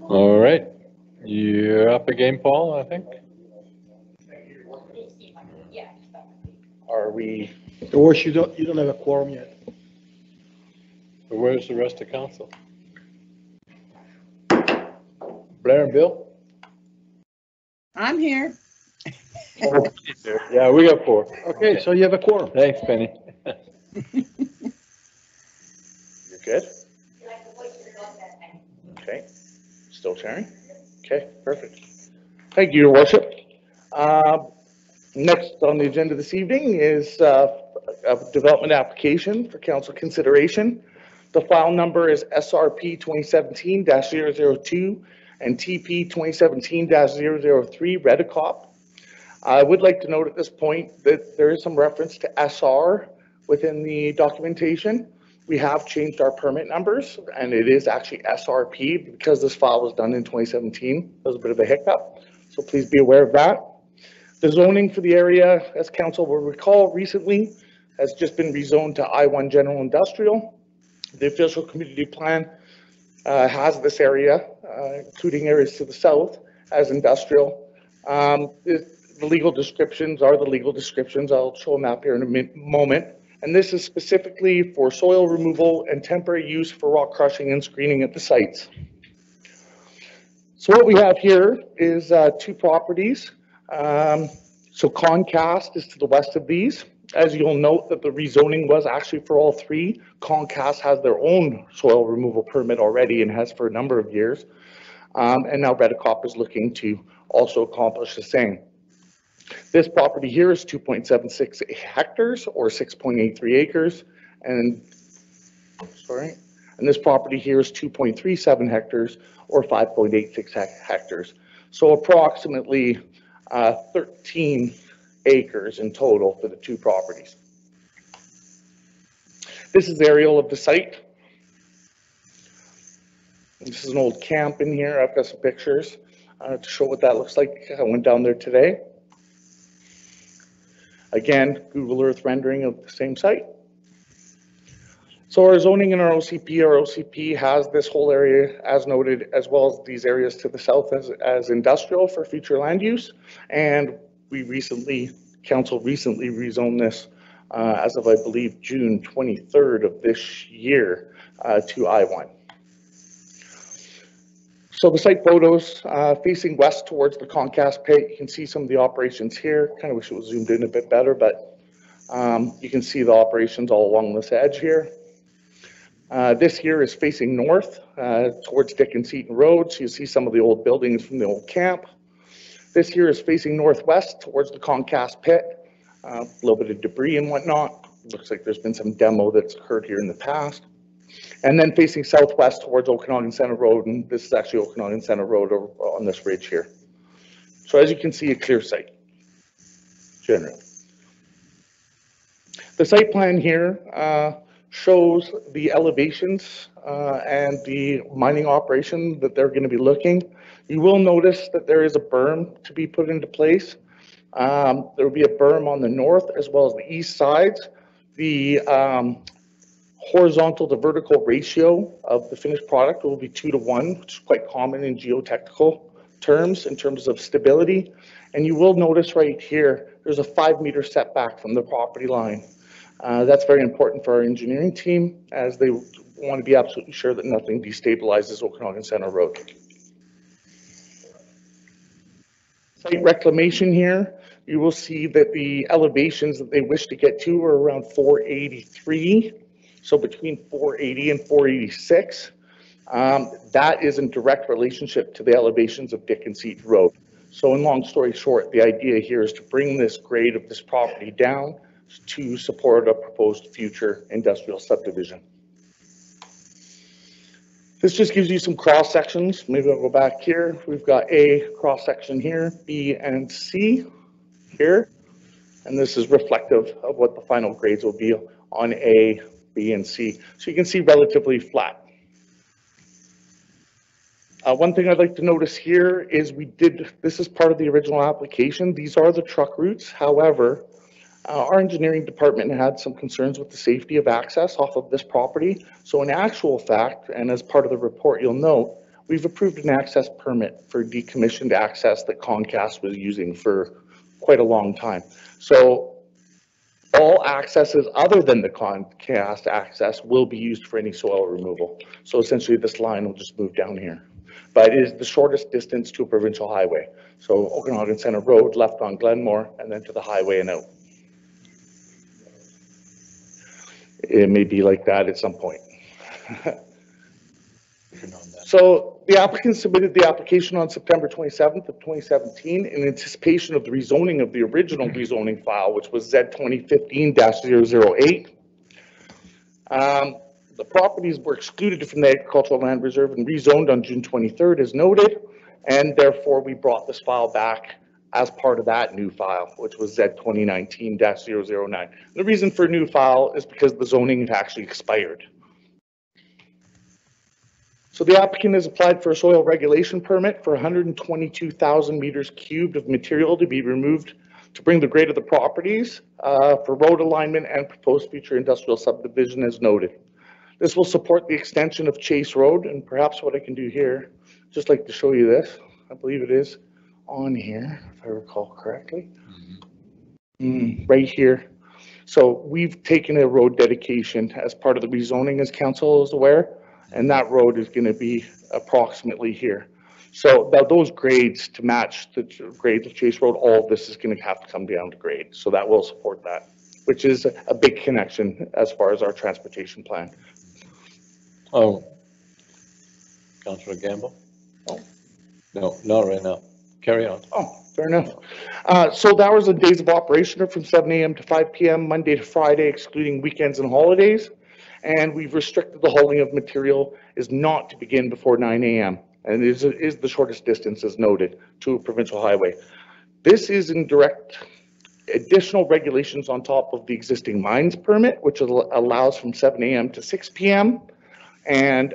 All right, you're up again, Paul, I think. Are we? Your Worship, you don't have a quorum yet. Where's the rest of council? Blair and Bill? I'm here. Yeah, we got 4. Okay, so you have a quorum. Thanks, Penny. You're good? Okay, still sharing? Okay, perfect. Thank you, Your Worship. Next on the agenda this evening is a development application for council consideration. The file number is SRP 2017-002 and TP 2017-003 Redicop. I would like to note at this point that there is some reference to SR within the documentation. We have changed our permit numbers, and it is actually SRP because this file was done in 2017. That was a bit of a hiccup, so please be aware of that. The zoning for the area, as council will recall recently, has just been rezoned to I-1 General Industrial. The official community plan has this area, including areas to the south, as industrial. The legal descriptions are the legal descriptions. I'll show a map here in a moment. And this is specifically for soil removal and temporary use for rock crushing and screening at the sites. So what we have here is 2 properties. So Concast is to the west of these. As you'll note that the rezoning was actually for all 3. Concast has their own soil removal permit already and has for a number of years. And now Redicop is looking to also accomplish the same. This property here is 2.76 hectares or 6.83 acres. And this property here is 2.37 hectares or 5.86 hectares. So approximately 13 acres in total for the 2 properties. This is aerial of the site. This is an old camp in here. I've got some pictures to show what that looks like. I went down there today. Again, Google Earth rendering of the same site. So our zoning in our OCP has this whole area as noted, as well as these areas to the south as industrial for future land use. And council recently rezoned this as of, I believe, June 23rd of this year to I-1. So the site photos facing west towards the Concast pit, you can see some of the operations here. Kind of wish it was zoomed in a bit better, but you can see the operations all along this edge here. This here is facing north towards Dick and Seaton Road, so you see some of the old buildings from the old camp. This here is facing northwest towards the Concast pit, a little bit of debris and whatnot. Looks like there's been some demo that's occurred here in the past. And then facing southwest towards Okanagan Center Road, and this is actually Okanagan Center Road on this ridge here. So as you can see, a clear site, generally. The site plan here shows the elevations and the mining operation that they're going to be looking. You will notice that there is a berm to be put into place. There will be a berm on the north as well as the east sides. The horizontal to vertical ratio of the finished product will be 2:1, which is quite common in geotechnical terms in terms of stability. And you will notice right here, there's a 5-meter setback from the property line. That's very important for our engineering team as they want to be absolutely sure that nothing destabilizes Okanagan Center Road. Site reclamation here, you will see that the elevations that they wish to get to are around 483. So between 480 and 486, that is in direct relationship to the elevations of Dick and Seaton Road. So in long story short, the idea here is to bring this grade of this property down to support a proposed future industrial subdivision. This just gives you some cross sections. Maybe I'll go back here. We've got A cross section here, B and C here. And this is reflective of what the final grades will be on A, B, and C. So you can see relatively flat. One thing I'd like to notice here is this is part of the original application. These are the truck routes. However, our engineering department had some concerns with the safety of access off of this property. So in actual fact, and as part of the report, you'll note, we've approved an access permit for decommissioned access that Concast was using for quite a long time. So all accesses other than the Concast access will be used for any soil removal. So essentially this line will just move down here. but is the shortest distance to a provincial highway. So Okanagan Center Road, left on Glenmore, and then to the highway and out. It may be like that at some point. So the applicant submitted the application on September 27th of 2017 in anticipation of the rezoning of the original rezoning file, which was Z 2015-008. The properties were excluded from the agricultural land reserve and rezoned on June 23rd as noted, and therefore we brought this file back as part of that new file, which was Z 2019-009. The reason for a new file is because the zoning had actually expired. So the applicant has applied for a soil regulation permit for 122,000 meters cubed of material to be removed to bring the grade of the properties for road alignment and proposed future industrial subdivision as noted. This will support the extension of Chase Road, and perhaps what I can do here, just like to show you this, I believe it is on here, if I recall correctly. Right here. So we've taken a road dedication as part of the rezoning, as council is aware, and that road is going to be approximately here. So those grades to match the grades of Chase Road, all of this is going to have to come down to grade. So that will support that, which is a big connection as far as our transportation plan. Oh, Councillor Gamble? Oh, no, not right now. Carry on. Oh, fair enough. So the hours and days of operation are from 7 a.m. to 5 p.m., Monday to Friday, excluding weekends and holidays. And we've restricted the hauling of material is not to begin before 9 a.m. and is the shortest distance as noted to a provincial highway. This is in direct additional regulations on top of the existing mines permit, which allows from 7 a.m. to 6 p.m. and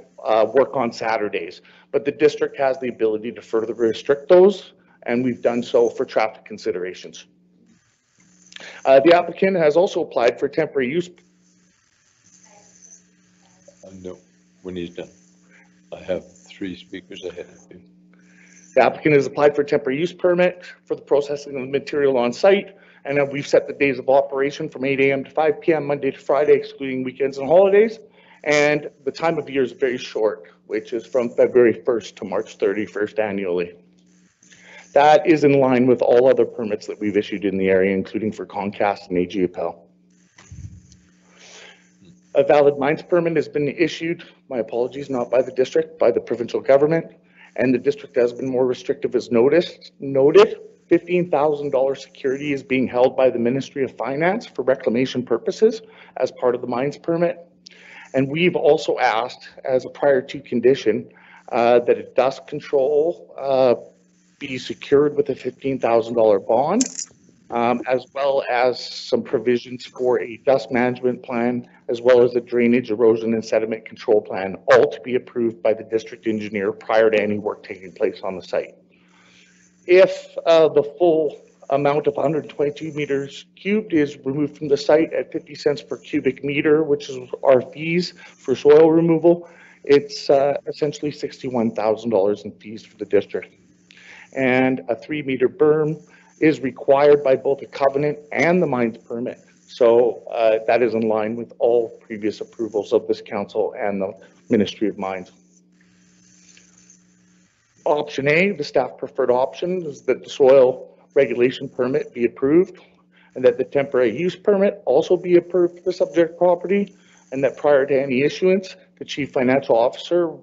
work on Saturdays. But the district has the ability to further restrict those, and we've done so for traffic considerations. The applicant has also applied for temporary use. No, when he's done. I have 3 speakers ahead of you. The applicant has applied for a temporary use permit for the processing of material on site, and we've set the days of operation from 8 a.m. to 5 p.m. Monday to Friday, excluding weekends and holidays. And the time of year is very short, which is from February 1st to March 31st annually. That is in line with all other permits that we've issued in the area, including for Comcast and AG Appel. A valid mines permit has been issued, my apologies, not by the district, by the provincial government, and the district has been more restrictive as noted. $15,000 security is being held by the Ministry of Finance for reclamation purposes as part of the mines permit. And we've also asked, as a prior to condition, that a dust control be secured with a $15,000 bond, as well as some provisions for a dust management plan, as well as a drainage, erosion, and sediment control plan, all to be approved by the district engineer prior to any work taking place on the site. If the full amount of 122 meters cubed is removed from the site at 50 cents per cubic meter, which is our fees for soil removal, it's essentially $61,000 in fees for the district. And a 3-meter berm is required by both the covenant and the mines permit. So that is in line with all previous approvals of this council and the Ministry of Mines. Option A, the staff preferred option, is that the soil regulation permit be approved and that the temporary use permit also be approved for the subject property, and that prior to any issuance, the chief financial officer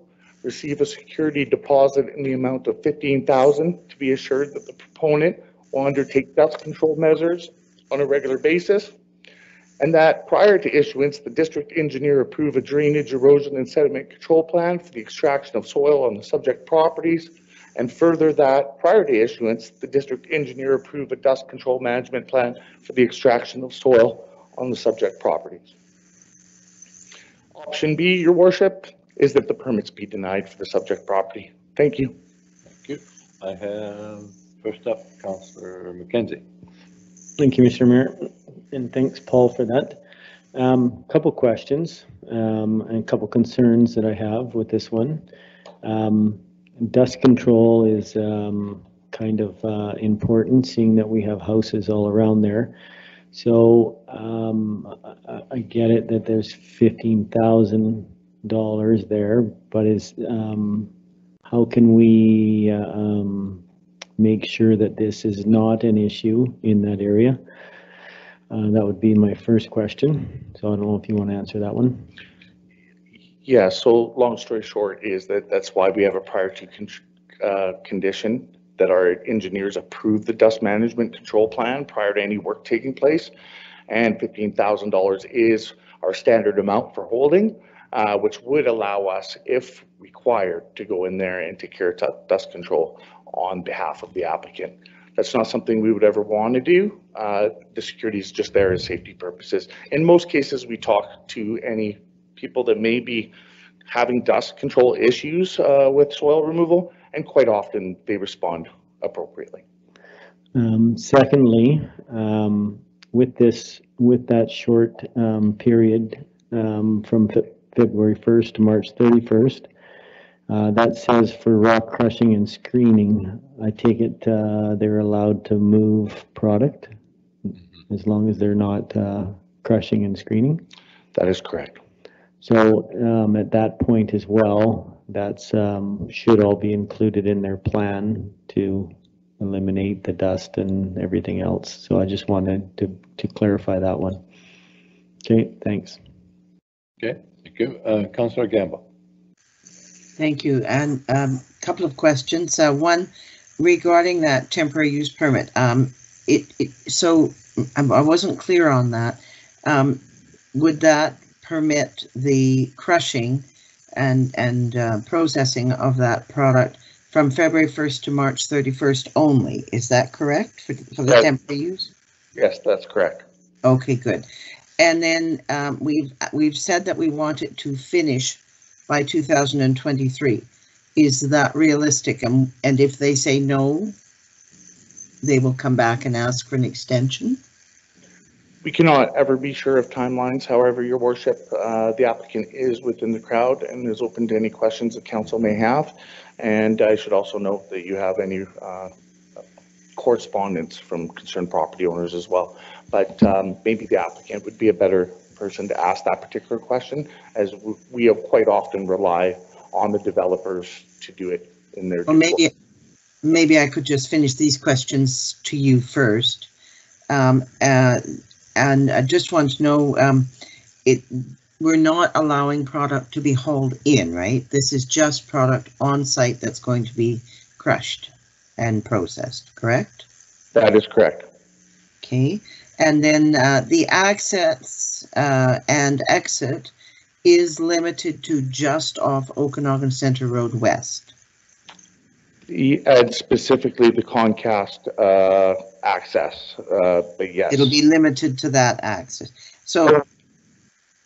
receive a security deposit in the amount of $15,000 to be assured that the proponent will undertake dust control measures on a regular basis, and that prior to issuance, the district engineer approve a drainage, erosion, and sediment control plan for the extraction of soil on the subject properties, and further that prior to issuance, the district engineer approve a dust control management plan for the extraction of soil on the subject properties. Option B, your worship, is that the permits be denied for the subject property. Thank you. Thank you. I have first up, Councillor McKenzie. Thank you, Mr. Mayor, and thanks, Paul, for that. Couple questions and a couple concerns that I have with this one. Dust control is kind of important, seeing that we have houses all around there. So I get it that there's $15,000 there, but is how can we make sure that this is not an issue in that area? That would be my first question. So I don't know if you want to answer that one. Yeah, so long story short is that's why we have a priority condition that our engineers approve the dust management control plan prior to any work taking place. And $15,000 is our standard amount for holding, which would allow us, if required, to go in there and take care of dust control on behalf of the applicant. That's not something we would ever want to do. The security is just there as safety purposes. In most cases, we talk to any people that may be having dust control issues with soil removal, and quite often they respond appropriately. Secondly, with that short period from February 1st to March 31st, that says for rock crushing and screening, I take it they're allowed to move product as long as they're not crushing and screening? That is correct. So at that point as well, that's should all be included in their plan to eliminate the dust and everything else. So I just wanted to clarify that one. Okay, thanks. Okay, thank you. Councillor Gamble. Thank you. And a couple of questions. One regarding that temporary use permit. So I wasn't clear on that. Would that permit the crushing and processing of that product from February 1st to March 31st only? Is that correct for the temporary use? Yes, that's correct. Okay, good. And then we've said that we want it to finish by 2023. Is that realistic? And if they say no, they will come back and ask for an extension? We cannot ever be sure of timelines. However, Your Worship, the applicant is within the crowd and is open to any questions the council may have. And I should also note that you have any correspondence from concerned property owners as well. But maybe the applicant would be a better person to ask that particular question, as we quite often rely on the developers to do it in their. Well, maybe I could just finish these questions to you first. And I just want to know, we're not allowing product to be hauled in, right? This is just product on site that's going to be crushed and processed, correct? That is correct. Okay, and then the access and exit is limited to just off Okanagan Centre Road West. And specifically the Concast access, but yes. It'll be limited to that access. So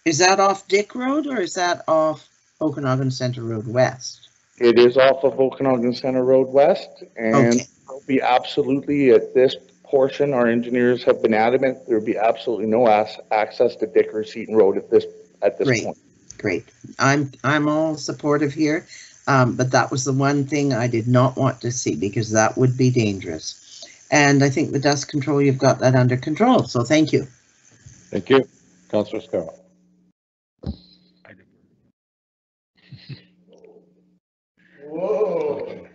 is that off Dick Road or is that off Okanagan Centre Road West? It is off of Okanagan Centre Road West, and there'll be absolutely at this portion, our engineers have been adamant, there'll be absolutely no access to Dick or Seaton Road at this point. Great. I'm all supportive here, but that was the one thing I did not want to see because that would be dangerous. And I think the dust control, you've got that under control. So thank you. Thank you. Councillor Scarrow. Whoa.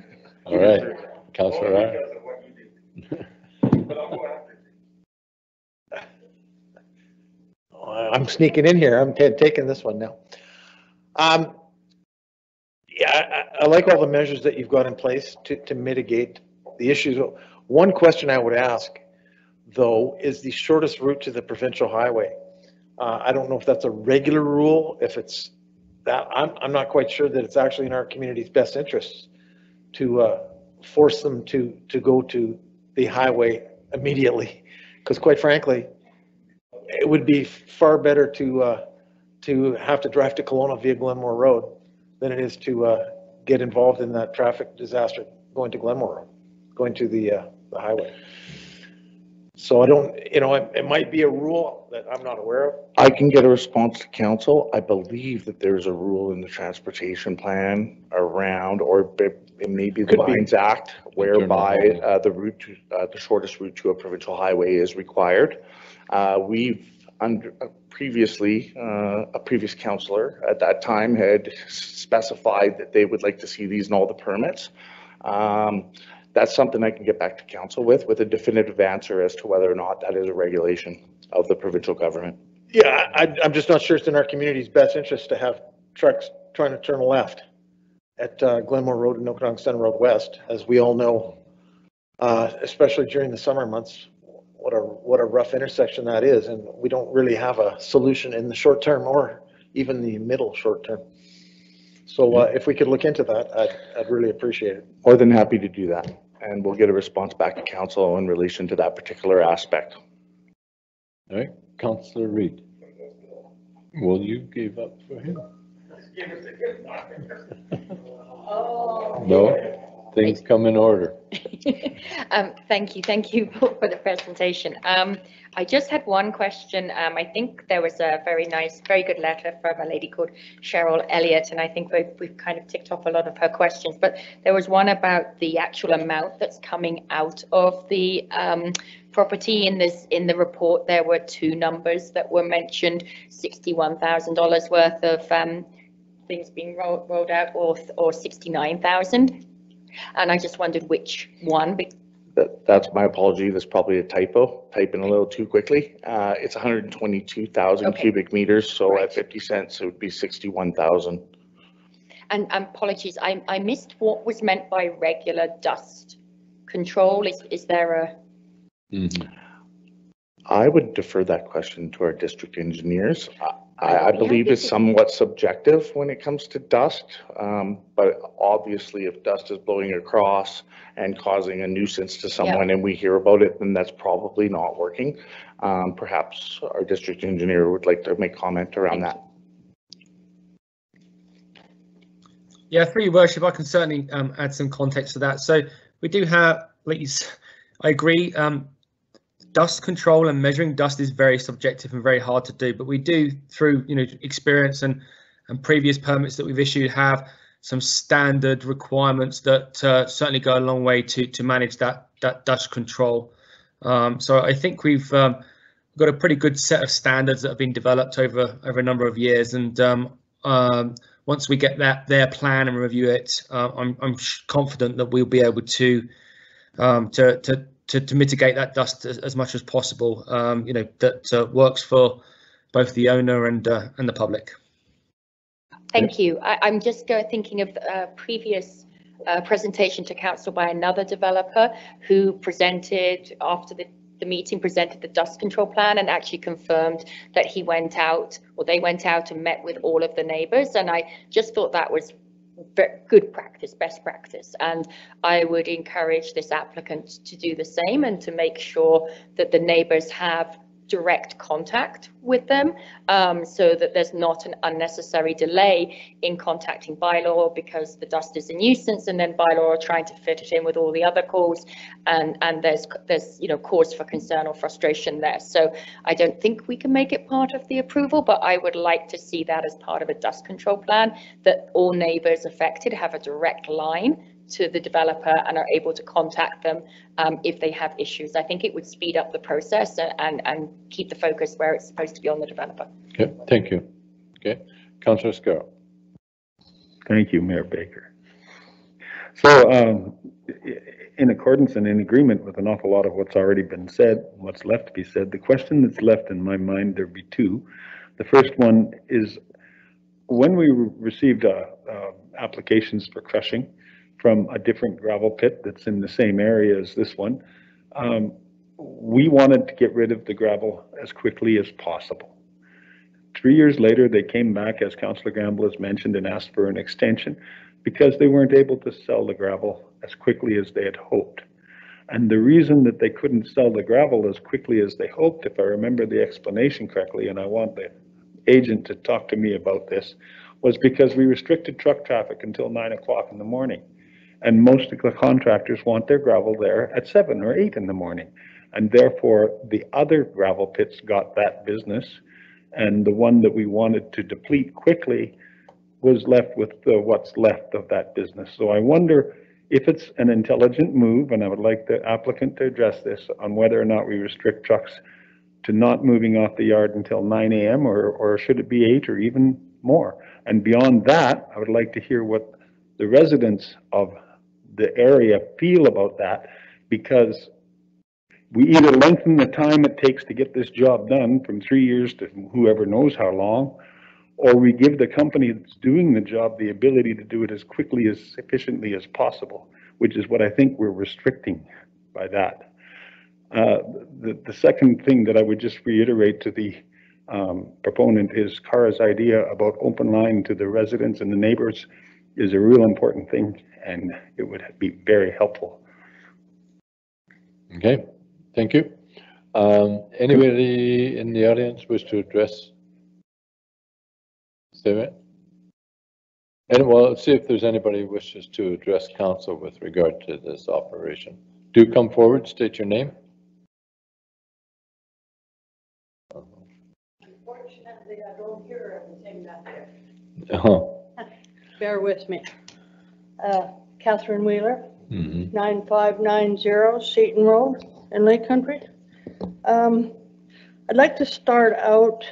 All right, Councillor. I'm sneaking in here. I'm taking this one now. Yeah, I like all the measures that you've got in place to mitigate the issues. One question I would ask, though, is the shortest route to the provincial highway. I don't know if that's a regular rule, if it's that, I'm not quite sure that it's actually in our community's best interests to force them to go to the highway immediately. Because quite frankly, it would be far better to have to drive to Kelowna via Glenmore Road than it is to get involved in that traffic disaster going to Glenmore Road, going to the highway. So I don't, it might be a rule that I'm not aware of. I can get a response to council. I believe that there's a rule in the transportation plan around, or it may be the Mines Act, whereby the shortest route to a provincial highway is required. We've previously, a previous councillor at that time had specified that they would like to see these in all the permits. That's something I can get back to council with a definitive answer as to whether or not that is a regulation of the provincial government. Yeah, I'm just not sure it's in our community's best interest to have trucks trying to turn left at Glenmore Road and Okanagan Center Road West, as we all know, especially during the summer months, what a rough intersection that is, and we don't really have a solution in the short term or even the middle short term. So if we could look into that, I'd really appreciate it. More than happy to do that, and we'll get a response back to council in relation to that particular aspect. All right, Councillor Reid. Well, you gave up for him. No, things come in order. Thank you for the presentation. I just had one question. I think there was a very good letter from a lady called Cheryl Elliott, and I think we've kind of ticked off a lot of her questions, but there was one about the actual amount that's coming out of the property. In the report, there were two numbers that were mentioned: $61,000 worth of things being rolled out, or $69,000. And I just wondered which one. That's my apology. There's probably a typo. Typing a little too quickly. It's 122,000 cubic meters. So right. At 50 cents, it would be 61,000. And apologies, I missed what was meant by regular dust control. Is there a? Mm-hmm. I would defer that question to our district engineers. I believe it's somewhat subjective when it comes to dust, but obviously if dust is blowing across and causing a nuisance to someone and we hear about it, then that's probably not working. Perhaps our district engineer would like to make comment around that. Yeah, through your worship, I can certainly add some context to that. So we do have, I agree, dust control and measuring dust is very subjective and very hard to do, but we do, through experience and previous permits that we've issued, have some standard requirements that certainly go a long way to manage that dust control. So I think we've got a pretty good set of standards that have been developed over a number of years, and once we get their plan and review it, I'm confident that we'll be able to mitigate that dust as much as possible, that works for both the owner and the public. Thank you. I'm just thinking of a previous presentation to council by another developer who presented after the meeting, presented the dust control plan and actually confirmed that they went out and met with all of the neighbours, and I just thought that was good practice, best practice, and I would encourage this applicant to do the same and to make sure that the neighbours have direct contact with them, so that there's not an unnecessary delay in contacting bylaw because the dust is a nuisance, and then bylaw are trying to fit it in with all the other calls, and there's cause for concern or frustration there. So I don't think we can make it part of the approval, but I would like to see that as part of a dust control plan, that all neighbours affected have a direct line to the developer and are able to contact them if they have issues. I think it would speed up the process and keep the focus where it's supposed to be, on the developer. Okay, thank you. Okay, Councillor Scarrow. Thank you, Mayor Baker. So in accordance and in agreement with an awful lot of what's already been said, what's left to be said, the question that's left in my mind, there'd be two. The first one is, when we received applications for crushing from a different gravel pit that's in the same area as this one, we wanted to get rid of the gravel as quickly as possible. 3 years later, they came back, as Councillor Gamble has mentioned, and asked for an extension because they weren't able to sell the gravel as quickly as they had hoped. And the reason that they couldn't sell the gravel as quickly as they hoped, if I remember the explanation correctly, and I want the agent to talk to me about this, was because we restricted truck traffic until 9 o'clock in the morning. And most of the contractors want their gravel there at 7 or 8 in the morning. And therefore, the other gravel pits got that business. And the one that we wanted to deplete quickly was left with what's left of that business. So I wonder if it's an intelligent move, and I would like the applicant to address this, on whether or not we restrict trucks to not moving off the yard until 9 a.m. or should it be 8 or even more? And beyond that, I would like to hear what the residents of the area feel about that, because we either lengthen the time it takes to get this job done from 3 years to whoever knows how long, or we give the company that's doing the job the ability to do it as quickly, as efficiently as possible, which is what I think we're restricting by that. The second thing that I would just reiterate to the proponent is Cara's idea about open line to the residents and the neighbors is a real important thing, and it would be very helpful. Okay, thank you. Anybody in the audience wish to address Sarah? And well, let's see if there's anybody who wishes to address council with regard to this operation. Do come forward, state your name. Unfortunately, I don't hear everything back there. Bear with me. Catherine Wheeler, 9590 9590 Seaton Road in Lake Country. I'd like to start out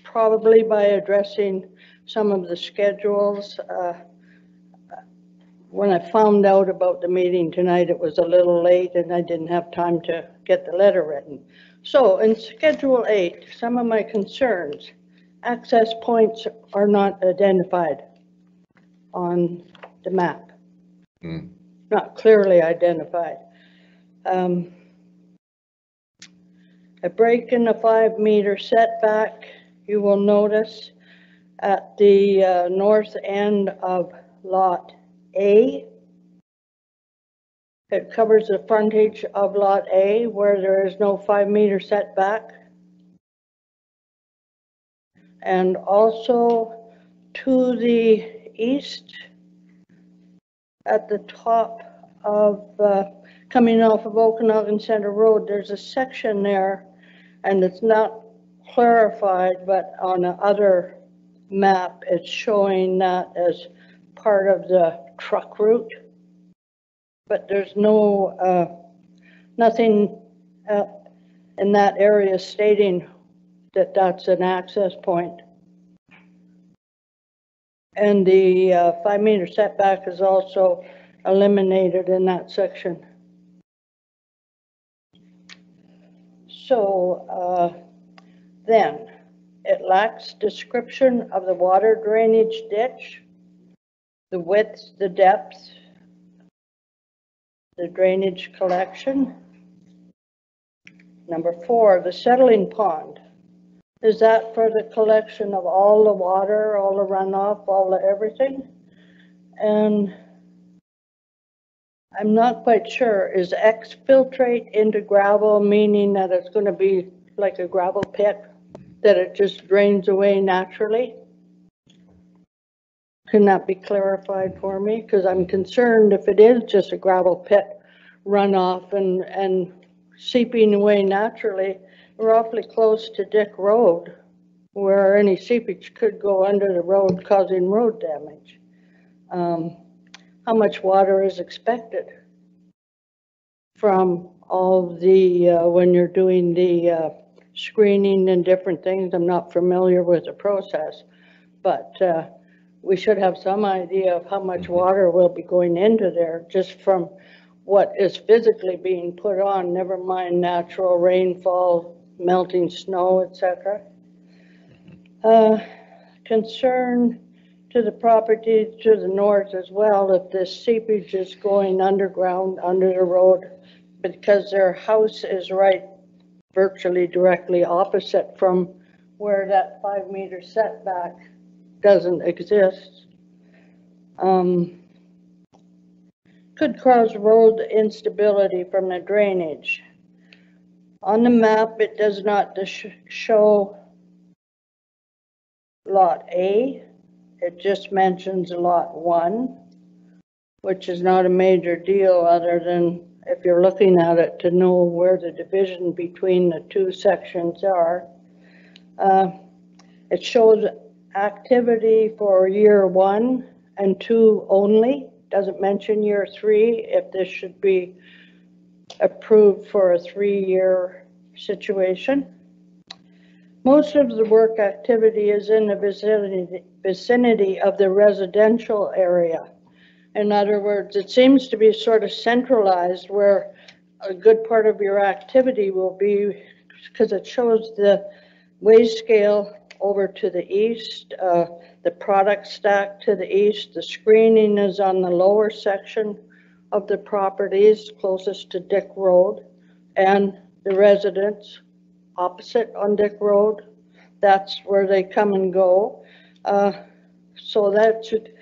probably by addressing some of the schedules. When I found out about the meeting tonight, it was a little late and I didn't have time to get the letter written. So in Schedule 8, some of my concerns, access points are not identified on the map. Not clearly identified. A break in the 5-meter setback, you will notice at the north end of Lot A. It covers the frontage of Lot A where there is no 5-meter setback. And also to the east at the top of coming off of Okanagan Center Road, there's a section there, and it's not clarified, but on the other map, it's showing that as part of the truck route. But there's no, nothing in that area stating that that's an access point. And the 5-meter setback is also eliminated in that section. So then it lacks description of the water drainage ditch, the width, the depth, the drainage collection. Number 4, the settling pond. Is that for the collection of all the water, all the runoff, all the everything? And I'm not quite sure, is exfiltrate into gravel meaning that it's going to be like a gravel pit, that it just drains away naturally? Can that be clarified for me? Because I'm concerned if it is just a gravel pit runoff and seeping away naturally, we're awfully close to Dick Road, where any seepage could go under the road, causing road damage. How much water is expected from all the, when you're doing the screening and different things? I'm not familiar with the process, but we should have some idea of how much water will be going into there just from what is physically being put on, never mind natural rainfall, melting snow, etc. Concern to the property to the north as well, if this seepage is going underground under the road, because their house is right virtually directly opposite from where that 5-meter setback doesn't exist. Could cause road instability from the drainage. On the map, it does not show Lot A. It just mentions Lot 1, which is not a major deal other than if you're looking at it to know where the division between the two sections are. It shows activity for year 1 and 2 only. Doesn't mention year 3, if this should be approved for a 3-year situation. Most of the work activity is in the vicinity of the residential area. In other words, it seems to be sort of centralized where a good part of your activity will be, because it shows the weigh scale over to the east, the product stack to the east. The screening is on the lower section of the properties closest to Dick Road, and the residents opposite on Dick Road. That's where they come and go. So that should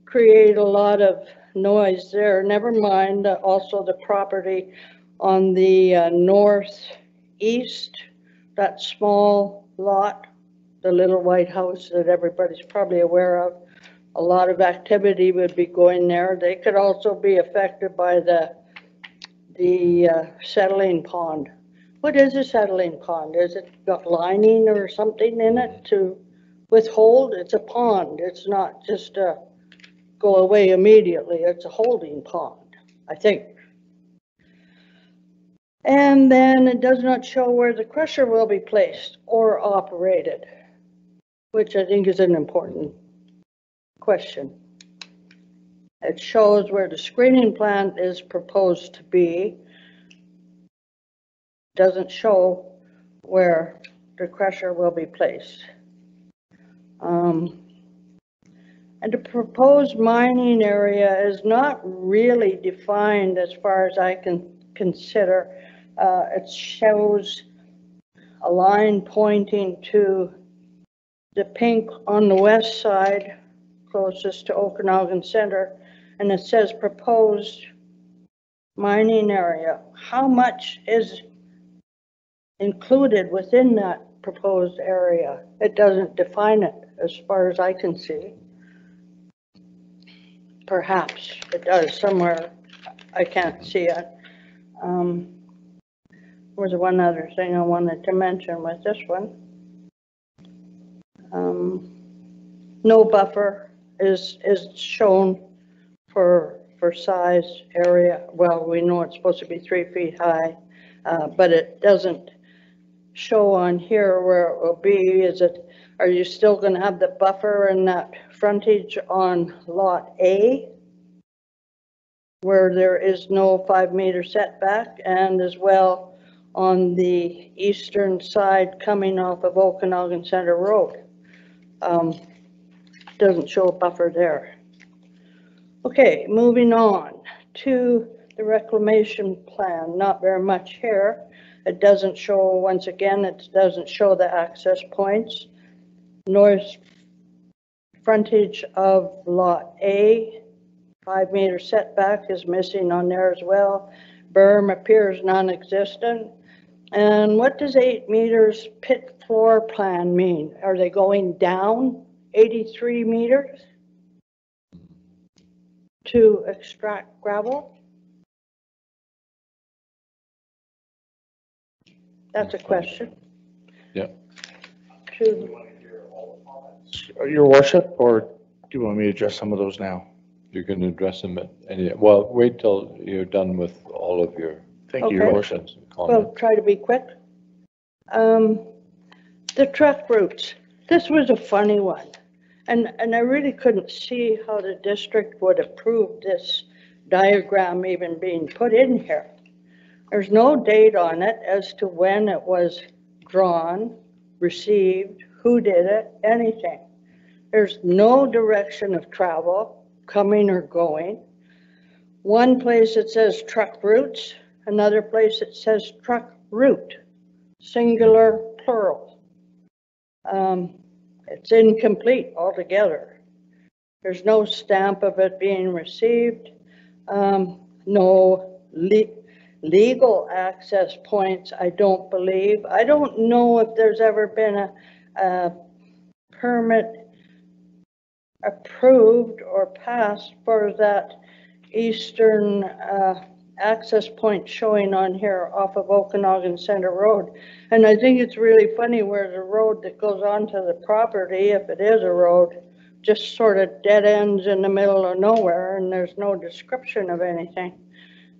create a lot of noise there. Never mind also the property on the northeast, that small lot, the little white house that everybody's probably aware of. A lot of activity would be going there. They could also be affected by the settling pond. What is a settling pond? Is it got lining or something in it to withhold? It's a pond. It's not just a go away immediately. It's a holding pond, I think. And then it does not show where the crusher will be placed or operated, which I think is an important question. It shows where the screening plant is proposed to be. Doesn't show where the crusher will be placed. And the proposed mining area is not really defined as far as I can consider. It shows a line pointing to the pink on the west side, closest to Okanagan Center, and it says proposed mining area. How much is included within that proposed area? It doesn't define it as far as I can see. Perhaps it does somewhere. I can't see it. There's one other thing I wanted to mention with this one. No buffer is shown for size area. Well, we know it's supposed to be 3 feet high, but it doesn't show on here where it will be. Are you still going to have the buffer and that frontage on lot A, where there is no 5-meter setback, and as well on the eastern side coming off of Okanagan Center Road? Doesn't show a buffer there. Okay, moving on to the reclamation plan. Not very much here. It doesn't show, once again, it doesn't show the access points. North frontage of lot A, 5-meter setback is missing on there as well. Berm appears non-existent. And what does 8 meters pit floor plan mean? Are they going down 83 meters to extract gravel? That's a question. Yeah. Your worship, or do you want me to address some of those now? You can address them at any, well, wait till you're done with all of your Thank you, your Okay. worship. questions and comments. We'll try to be quick. The truck routes. This was a funny one. And I really couldn't see how the district would approve this diagram even being put in here. There's no date on it as to when it was drawn, received, who did it, anything. There's no direction of travel, coming or going. One place it says truck routes, another place it says truck route, singular, plural. It's incomplete altogether. There's no stamp of it being received, no legal access points, I don't believe. I don't know if there's ever been a permit approved or passed for that eastern access point showing on here off of Okanagan Center Road. And I think it's really funny where the road that goes onto the property, if it is a road, just sort of dead ends in the middle of nowhere, and there's no description of anything.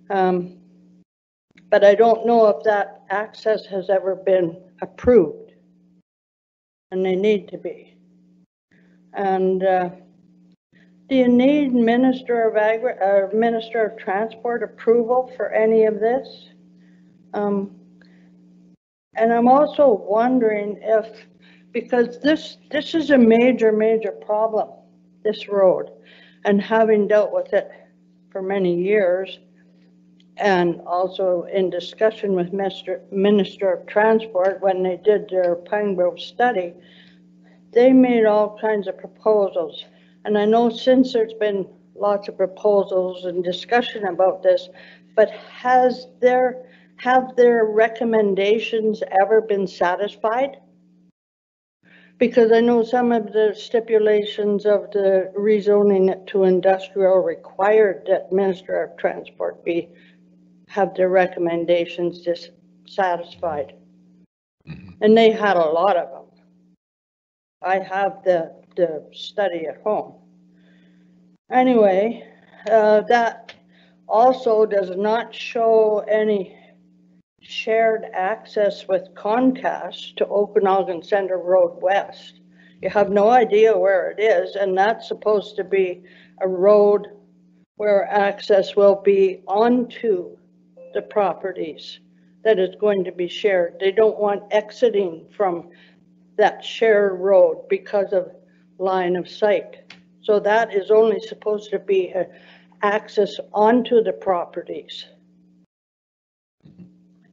But I don't know if that access has ever been approved. and they need to be. And do you need Minister of Transport approval for any of this? And I'm also wondering if, because this is a major problem, this road, and having dealt with it for many years, and also in discussion with Minister of Transport when they did their Pine Grove study, they made all kinds of proposals. And I know since there's been lots of proposals and discussion about this, but have their recommendations ever been satisfied? Because I know some of the stipulations of the rezoning it to industrial required that Minister of Transport have their recommendations just satisfied. And they had a lot of them. I have the study at home. Anyway, that also does not show any shared access with Comcast to Okanagan Center Road West. You have no idea where it is, and that's supposed to be a road where access will be onto the properties that is going to be shared. They don't want exiting from that shared road because of line of sight. So that is only supposed to be access onto the properties.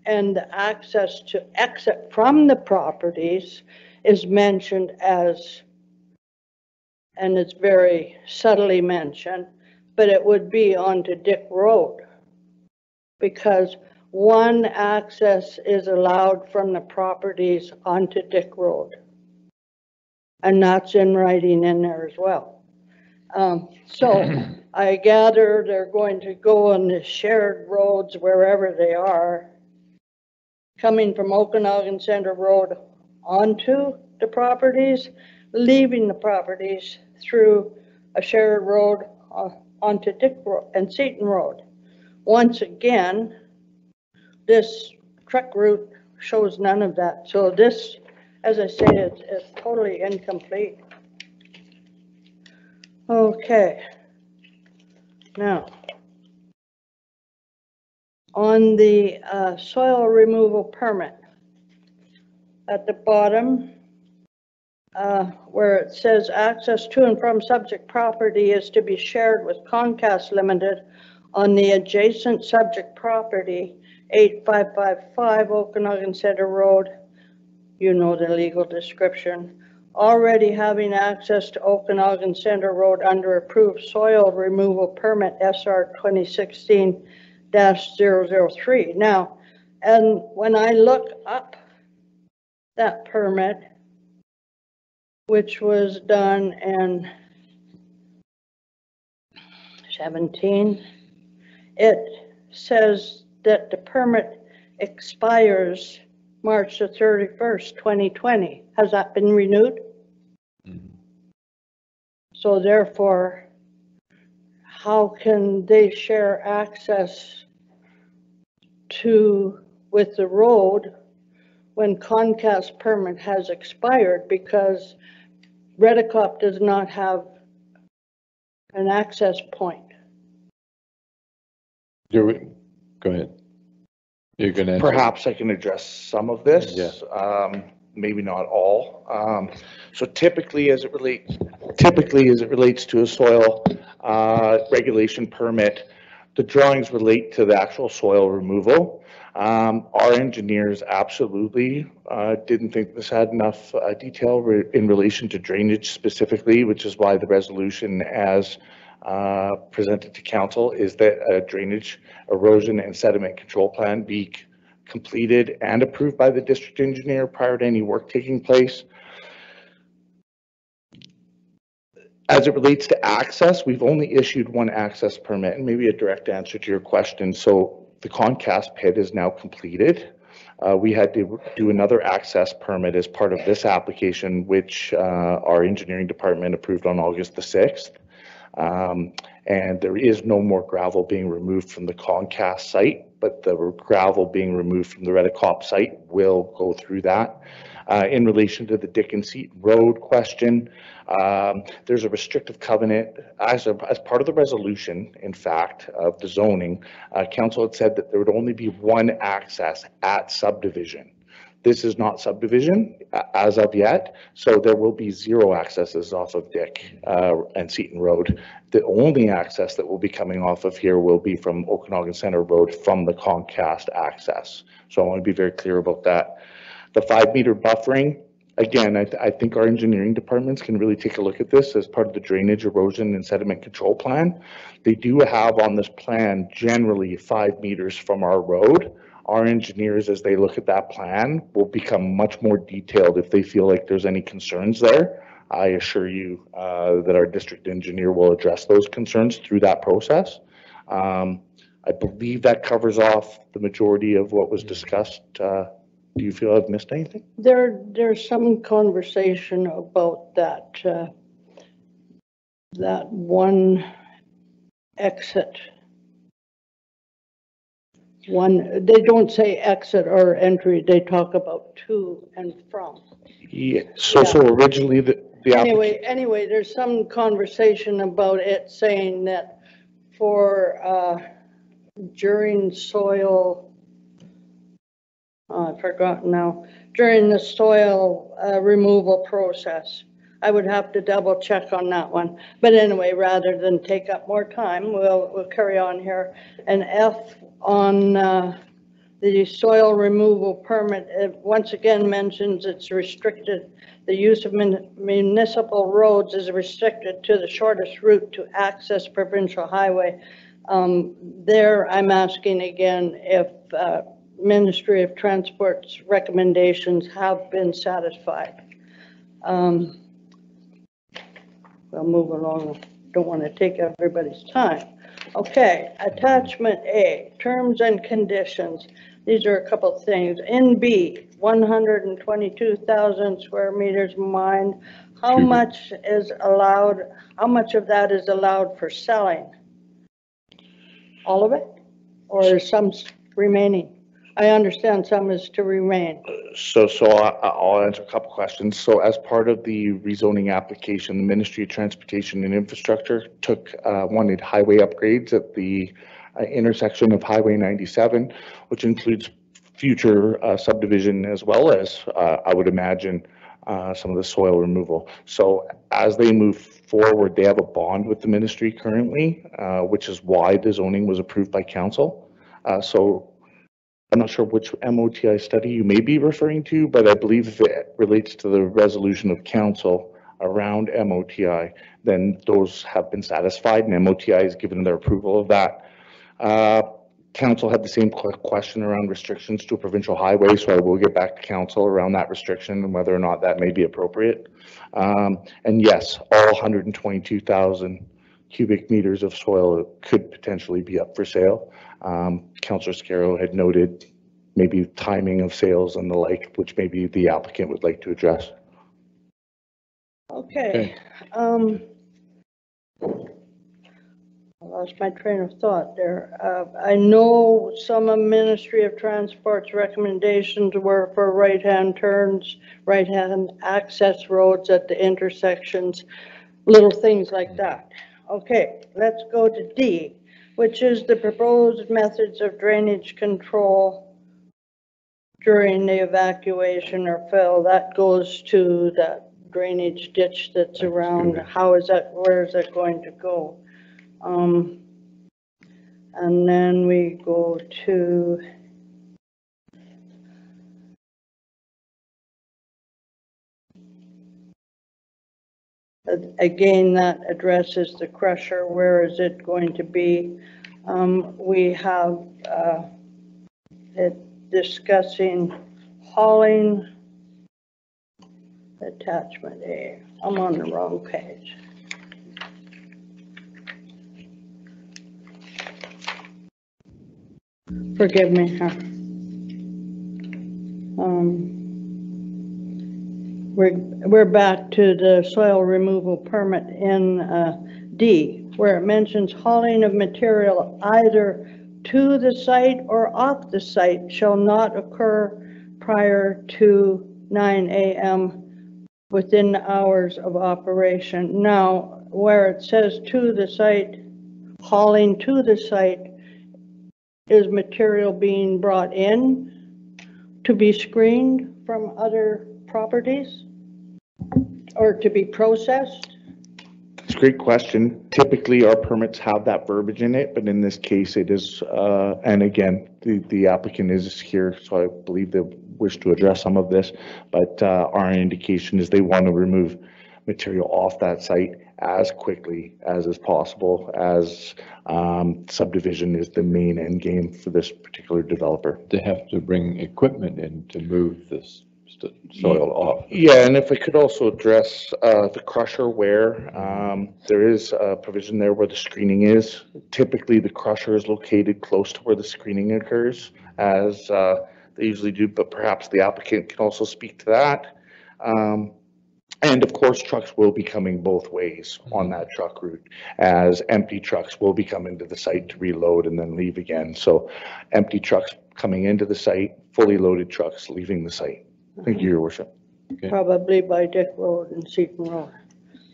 And the access to exit from the properties is mentioned as, and it's very subtly mentioned, but it would be onto Dick Road, because one access is allowed from the properties onto Dick Road. And that's in writing in there as well. So I gather they're going to go on the shared roads wherever they are, coming from Okanagan Center Road onto the properties, leaving the properties through a shared road onto Dick Road and Seton Road. Once again, this truck route shows none of that. So this, as I say, it's totally incomplete. Okay. Now, on the soil removal permit, at the bottom, where it says access to and from subject property is to be shared with Comcast Limited on the adjacent subject property, 8555 Okanagan Center Road. You know the legal description. Already having access to Okanagan Center Road under approved soil removal permit SR 2016-003. Now, and when I look up that permit, which was done in 17, it says that the permit expires March the 31st, 2020. Has that been renewed? So therefore, how can they share access with the road when Comcast permit has expired, because Redicop does not have an access point? Go ahead. You can answer. Perhaps I can address some of this. Yeah. Maybe not all. So typically as it relates to a soil regulation permit, the drawings relate to the actual soil removal. Our engineers absolutely didn't think this had enough detail in relation to drainage specifically, which is why the resolution as presented to council is that a drainage, erosion and sediment control plan be completed and approved by the district engineer prior to any work taking place. As it relates to access, we've only issued one access permit, and maybe a direct answer to your question. So the Comcast pit is now completed. We had to do another access permit as part of this application, which our engineering department approved on August the 6th. And there is no more gravel being removed from the Comcast site. but the gravel being removed from the Redicop site will go through that. In relation to the Dick and Seaton Road question, there's a restrictive covenant as part of the resolution, in fact, of the zoning. Council had said that there would only be one access at subdivision. This is not subdivision as of yet, so there will be 0 accesses off of Dick and Seaton Road. The only access that will be coming off of here will be from Okanagan Center Road from the Comcast access. So I want to be very clear about that. The 5-meter buffering, again, I think our engineering departments can really take a look at this as part of the drainage, erosion, and sediment control plan. They do have on this plan generally 5 meters from our road. Our engineers, as they look at that plan, will become much more detailed if they feel like there's any concerns there. I assure you that our district engineer will address those concerns through that process. I believe that covers off the majority of what was discussed. Do you feel I've missed anything? There's some conversation about that, that one exit. They don't say exit or entry, they talk about to and from. Yeah, so originally Anyway, there's some conversation about it saying that for, during soil, I've forgotten now, during the soil removal process. I would have to double check on that one. But anyway, rather than take up more time, we'll carry on here. And F on the soil removal permit, it once again mentions it's restricted. The use of municipal roads is restricted to the shortest route to access provincial highway. There, I'm asking again if Ministry of Transport's recommendations have been satisfied. We'll move along. Don't want to take everybody's time. Okay, attachment A, terms and conditions. These are a couple of things. In B, 122,000 square meters mined. How much is allowed? How much of that is allowed for selling? All of it, or is some remaining? I understand some is to remain. So I'll answer a couple questions. So as part of the rezoning application, the Ministry of Transportation and Infrastructure wanted highway upgrades at the intersection of Highway 97, which includes future subdivision as well as, I would imagine, some of the soil removal. So as they move forward, they have a bond with the ministry currently, which is why the zoning was approved by council. So I'm not sure which MOTI study you may be referring to, but I believe if it relates to the resolution of council around MOTI, then those have been satisfied and MOTI has given their approval of that. Council had the same question around restrictions to a provincial highway, so I will get back to council around that restriction and whether or not that may be appropriate. And yes, all 122,000 cubic meters of soil could potentially be up for sale. Councillor Scarrow had noted maybe timing of sales and the like, which maybe the applicant would like to address. Okay. I lost my train of thought there. I know some of Ministry of Transport's recommendations were for right-hand turns, right-hand access roads at the intersections, little things like that. Okay, let's go to D, which is the proposed methods of drainage control during the evacuation or fill. That goes to that drainage ditch that's around. How is that, where is that going to go? And then we go to again, that addresses the crusher. Where is it going to be? We have it discussing hauling. Attachment A. I'm on the wrong page. Forgive me. We're back to the soil removal permit in D, where it mentions hauling of material either to the site or off the site shall not occur prior to 9 a.m. within the hours of operation. Now, where it says to the site, hauling to the site, is material being brought in to be screened from other properties or to be processed? It's a great question. Typically, our permits have that verbiage in it, but in this case, it is, and again, the applicant is here, so I believe they wish to address some of this, but our indication is they want to remove material off that site as quickly as is possible, as subdivision is the main end game for this particular developer. They have to bring equipment in to move this soil off. Yeah, and if I could also address the crusher where there is a provision there where the screening is. Typically, the crusher is located close to where the screening occurs, as they usually do, but perhaps the applicant can also speak to that. And of course, trucks will be coming both ways on that truck route, as empty trucks will be coming to the site to reload and then leave again. So empty trucks coming into the site, fully loaded trucks leaving the site. Thank you, Your Worship. Okay. Probably by Dick Road and Seaton Road.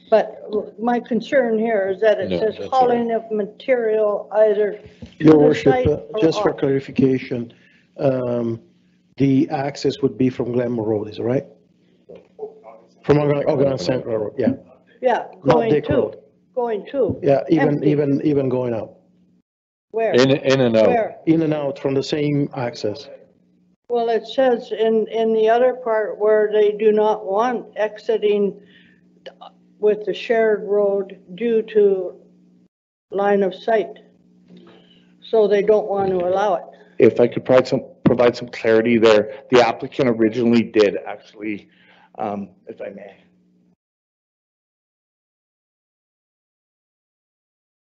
But my concern here is that it No, says that's hauling of material either to Your the Worship, site or just for off. clarification, the access would be from Glenmore Road, is it right? From Ogan Central Road, yeah. Yeah, Not going Dick to, Road. going to. Yeah, Empty. even going out. Where? In and out. Where? In and out from the same access. Well, it says in the other part where they do not want exiting with the shared road due to line of sight. So they don't want to allow it. If I could provide some clarity there, the applicant originally did actually, if I may.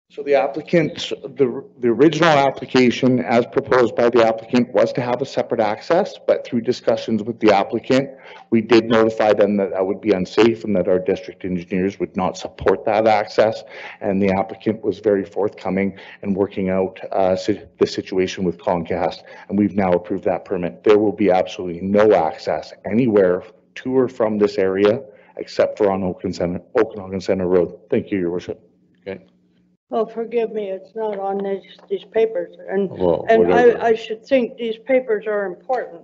So the applicant, the original application as proposed by the applicant was to have a separate access, but through discussions with the applicant, we did notify them that that would be unsafe and that our district engineers would not support that access. And the applicant was very forthcoming in working out the situation with Comcast, and we've now approved that permit. There will be absolutely no access anywhere to or from this area except for on Okanagan Center Road. Thank you, Your Worship. Okay. Oh, forgive me, it's not on these papers, and Well, and whatever. I should think these papers are important.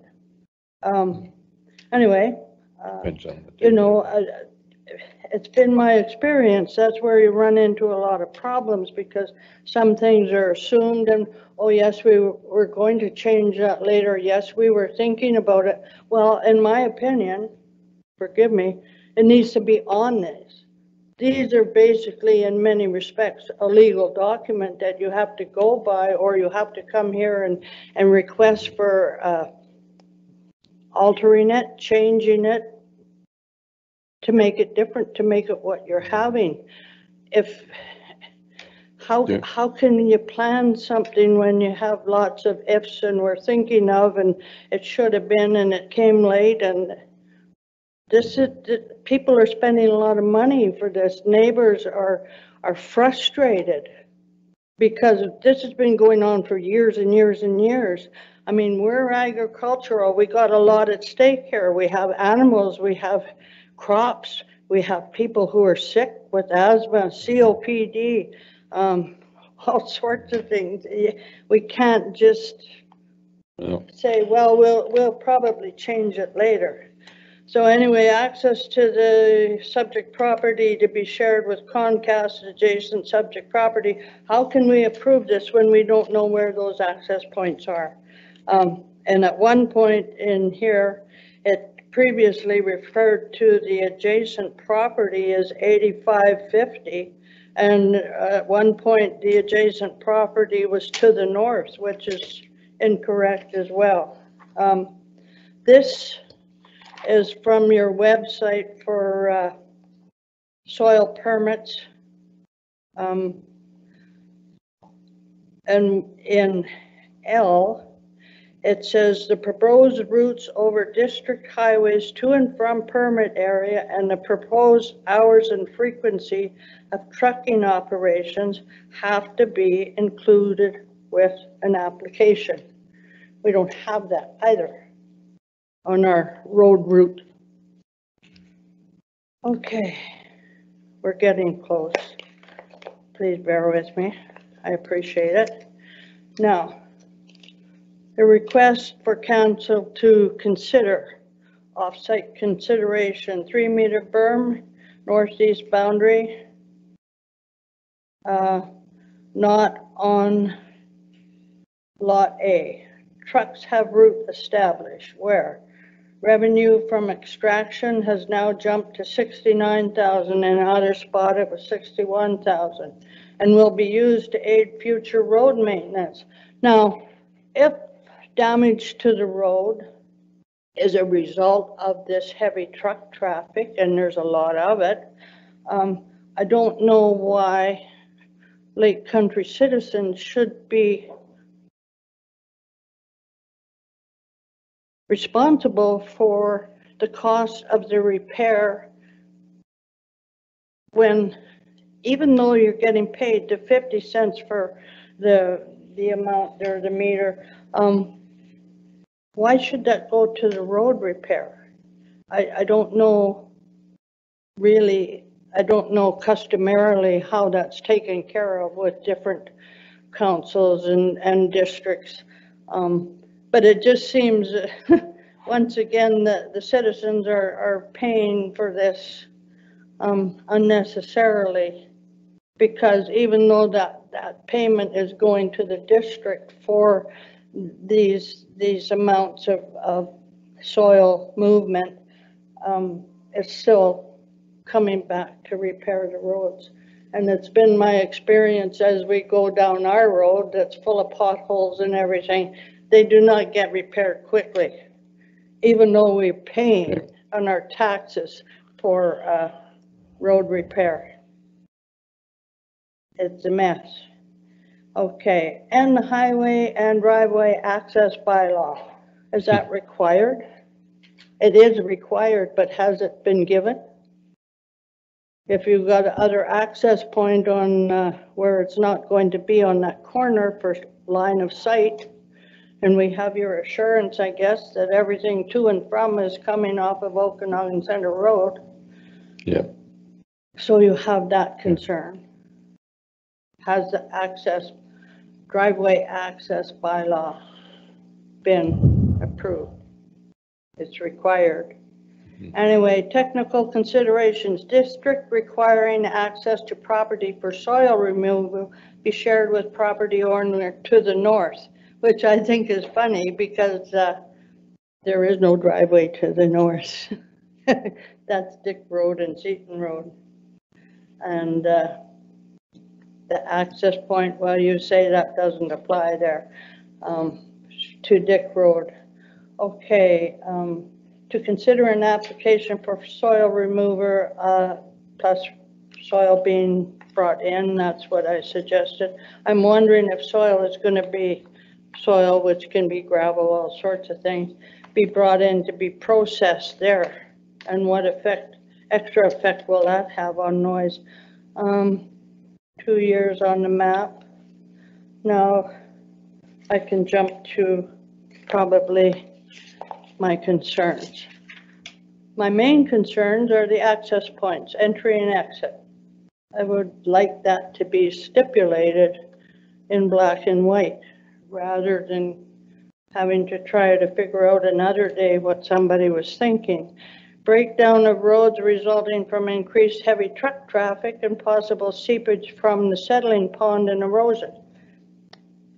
Anyway, Depends on the you date. know, it's been my experience, that's where you run into a lot of problems, because some things are assumed, and, oh, yes, we're going to change that later, yes, we were thinking about it. Well, in my opinion, forgive me, it needs to be on this. These are basically, in many respects, a legal document that you have to go by, or you have to come here and request for altering it, changing it, to make it different, to make it what you're having. How can you plan something when you have lots of ifs and we're thinking of, and it should have been, and it came late, and people are spending a lot of money for this. Neighbors are frustrated because this has been going on for years and years and years. I mean, we're agricultural. We got a lot at stake here. We have animals, we have crops, we have people who are sick with asthma, COPD, all sorts of things. We can't just say, well, we'll probably change it later. So anyway, access to the subject property to be shared with Comcast adjacent subject property. How can we approve this when we don't know where those access points are? And at one point in here, it previously referred to the adjacent property as 8550. And at one point, the adjacent property was to the north, which is incorrect as well. This is from your website for soil permits. And in L, it says the proposed routes over district highways to and from permit area and the proposed hours and frequency of trucking operations have to be included with an application. We don't have that either on our road route. Okay, we're getting close. Please bear with me. I appreciate it. Now, the request for council to consider off-site consideration, 3-meter berm, northeast boundary, not on Lot A. Trucks have route established where revenue from extraction has now jumped to 69,000 and another spot it was 61,000 and will be used to aid future road maintenance. Now, if damage to the road is a result of this heavy truck traffic, and there's a lot of it, I don't know why Lake Country citizens should be responsible for the cost of the repair when, even though you're getting paid the 50 cents for the amount there, the meter, why should that go to the road repair? I don't know really, I don't know customarily how that's taken care of with different councils and districts. But it just seems, once again, that the citizens are paying for this unnecessarily, because even though that payment is going to the district for these amounts of soil movement, it's still coming back to repair the roads. And it's been my experience as we go down our road that's full of potholes and everything, they do not get repaired quickly, even though we're paying on our taxes for road repair. It's a mess. Okay, and the highway and driveway access bylaw, is that required? It is required, but has it been given? If you've got other access point on where it's not going to be on that corner for line of sight, and we have your assurance, I guess, that everything to and from is coming off of Okanagan Center Road. Yep. So you have that concern. Has the driveway access bylaw been approved? It's required. Anyway, technical considerations, district requiring access to property for soil removal be shared with property owner to the north, which I think is funny because there is no driveway to the north. That's Dick Road and Seaton Road. And the access point, well, you say that doesn't apply there, to Dick Road. Okay, to consider an application for soil remover plus soil being brought in, that's what I suggested. I'm wondering if soil is going to be soil, which can be gravel, all sorts of things, be brought in to be processed there, and what extra effect will that have on noise? 2 years on the map. Now I can jump to probably my concerns. My main concerns are the access points, entry and exit. I would like that to be stipulated in black and white rather than having to try to figure out another day what somebody was thinking. Breakdown of roads resulting from increased heavy truck traffic and possible seepage from the settling pond and erosion.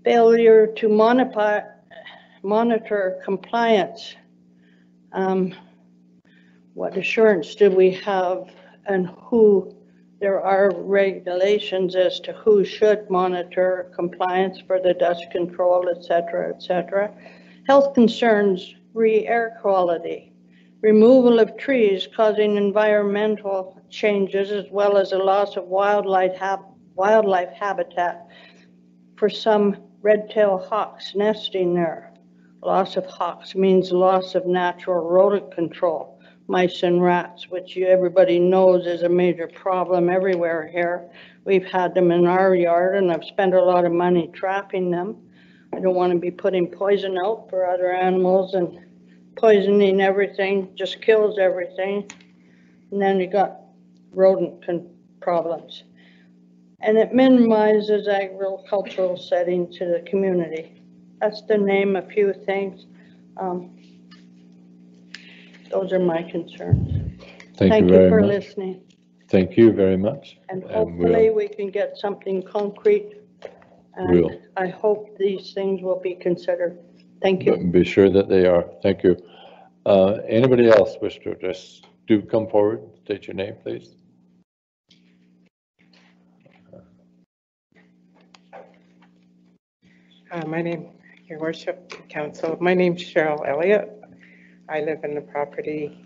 Failure to monitor compliance. What assurance do we have, and who? There are regulations as to who should monitor compliance for the dust control, etc., etc. Health concerns, air quality. Removal of trees causing environmental changes as well as a loss of wildlife habitat for some red-tailed hawks nesting there. Loss of hawks means loss of natural rodent control, mice and rats, which everybody knows is a major problem everywhere here. We've had them in our yard and I've spent a lot of money trapping them. I don't want to be putting poison out for other animals and poisoning everything, just kills everything. And then you got rodent problems. And it minimizes agricultural setting to the community. That's to name a few things. Those are my concerns. Thank you very for much. listening. Thank you very much. And we'll- hopefully we can get something concrete. We'll. And I hope these things will be considered. Thank you. Be sure that they are. Thank you. Anybody else wish to address? Do come forward. State your name, please. My name, Your Worship, Council. My name's Cheryl Elliott. I live in the property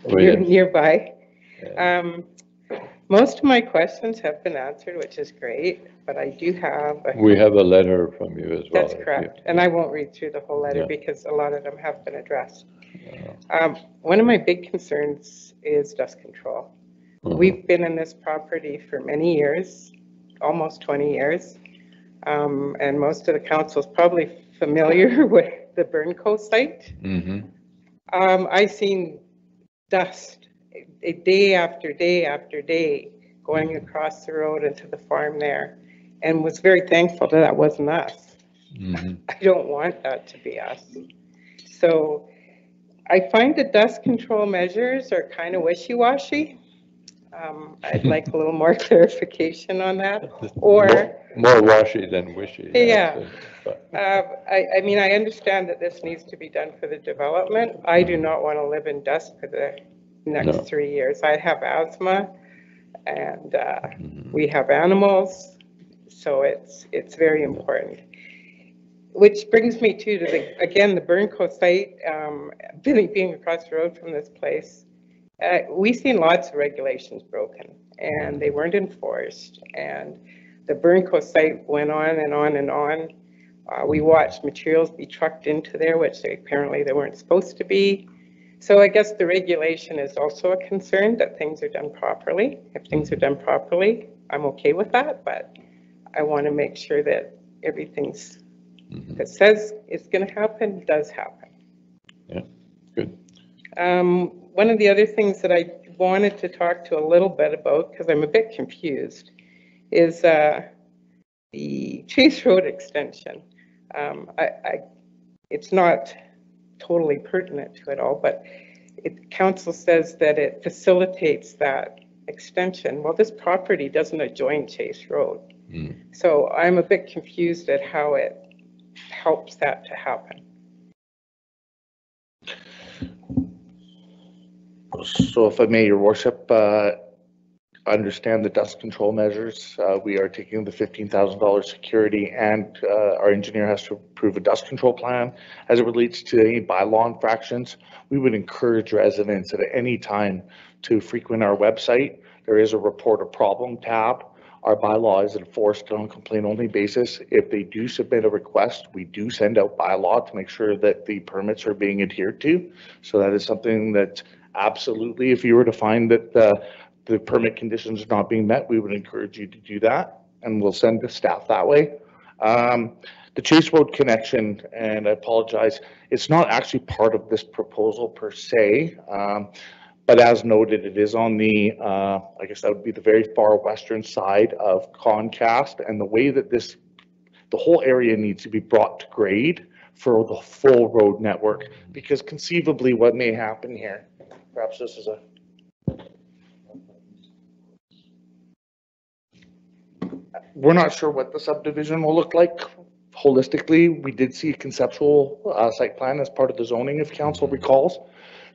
nearby. Most of my questions have been answered, which is great, but I do have. We have a letter from you as well. That's correct. And I won't read through the whole letter because a lot of them have been addressed. One of my big concerns is dust control. We've been in this property for many years, almost 20 years. And most of the council is probably familiar with the Burnco site. I've seen dust day after day after day going across the road into the farm there, and was very thankful that wasn't us. I don't want that to be us. So I find the dust control measures are kind of wishy-washy. I'd like a little more clarification on that, or more washy than wishy. Yeah. I mean, I understand that this needs to be done for the development. I do not want to live in dust for the next 3 years. I have asthma, and we have animals, so it's very important. Which brings me to the Burnco site, being across the road from this place. We've seen lots of regulations broken, and they weren't enforced, and the Burnco site went on and on and on. We watched materials be trucked into there, which apparently they weren't supposed to be. So I guess the regulation is also a concern, that things are done properly. If things are done properly, I'm okay with that, but I want to make sure that everything's that says it's going to happen does happen. Yeah, good. One of the other things that I wanted to talk to a little bit about, because I'm a bit confused, is the Chase Road extension. It's not totally pertinent to it all, but council says that it facilitates that extension. Well, this property doesn't adjoin Chase Road. So I'm a bit confused at how it helps that to happen. So if I may, Your Worship, understand the dust control measures. We are taking the $15,000 security, and our engineer has to approve a dust control plan. As it relates to any bylaw infractions, we would encourage residents at any time to frequent our website. There is a report a problem tab. Our bylaw is enforced on a complaint-only basis. If they do submit a request, we do send out bylaw to make sure that the permits are being adhered to. So that is something that absolutely, if you were to find that the permit conditions are not being met, we would encourage you to do that, and we'll send the staff that way. The Chase Road connection, and I apologize, it's not actually part of this proposal per se, but as noted, it is on the, I guess that would be the very far western side of Concast, and the way that the whole area needs to be brought to grade for the full road network, because conceivably what may happen here, perhaps this is a, we're not sure what the subdivision will look like holistically. We did see a conceptual site plan as part of the zoning, if council recalls.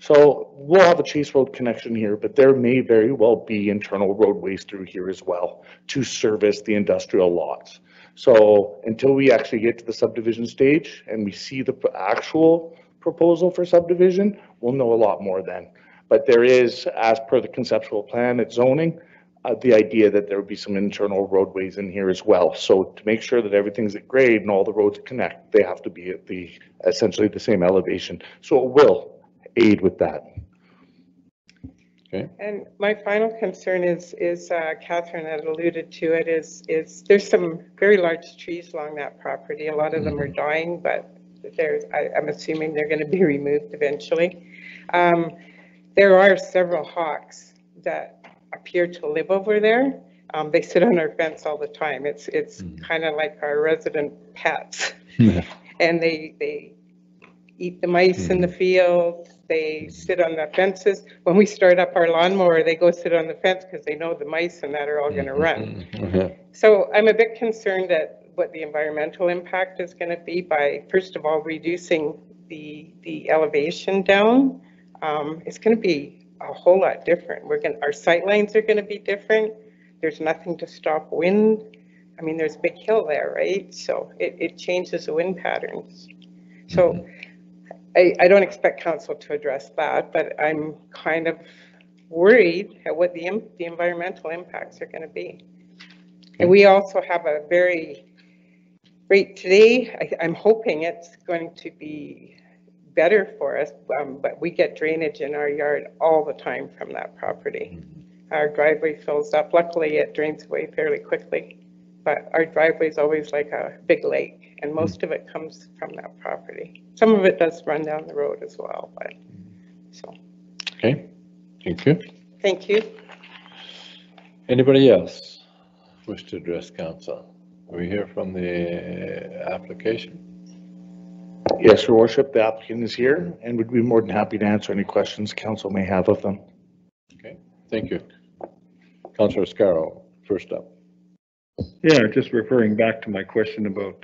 So we'll have a Chase Road connection here, but there may very well be internal roadways through here as well to service the industrial lots. So until we actually get to the subdivision stage and we see the actual proposal for subdivision, we'll know a lot more then. But there is, as per the conceptual plan at zoning, the idea that there would be some internal roadways in here as well. So to make sure that everything's at grade and all the roads connect, they have to be at essentially the same elevation. So it will aid with that. Okay. And my final concern is Catherine had alluded to it, is there's some very large trees along that property. A lot of them are dying, but I'm assuming they're going to be removed eventually. There are several hawks that appear to live over there. They sit on our fence all the time. It's kind of like our resident pets. And they eat the mice in the field. They sit on the fences. When we start up our lawnmower, they go sit on the fence because they know the mice and that are all going to run. So I'm a bit concerned at what the environmental impact is going to be by, first of all, reducing the elevation down. It's going to be a whole lot different. Our sight lines are going to be different. There's nothing to stop wind. I mean, there's a big hill there, right? So it changes the wind patterns. So I don't expect council to address that, but I'm kind of worried at what the environmental impacts are going to be. And we also have a right today, I'm hoping it's going to be better for us, but we get drainage in our yard all the time from that property. Our driveway fills up. Luckily, it drains away fairly quickly, but our driveway is always like a big lake, and most of it comes from that property. Some of it does run down the road as well, but so. Okay, thank you. Thank you. Anybody else wish to address council? We hear from the application. Yes, Your Worship, the applicant is here and would be more than happy to answer any questions council may have of them. Okay, thank you. Councillor Scarrow, first up. Yeah, just referring back to my question about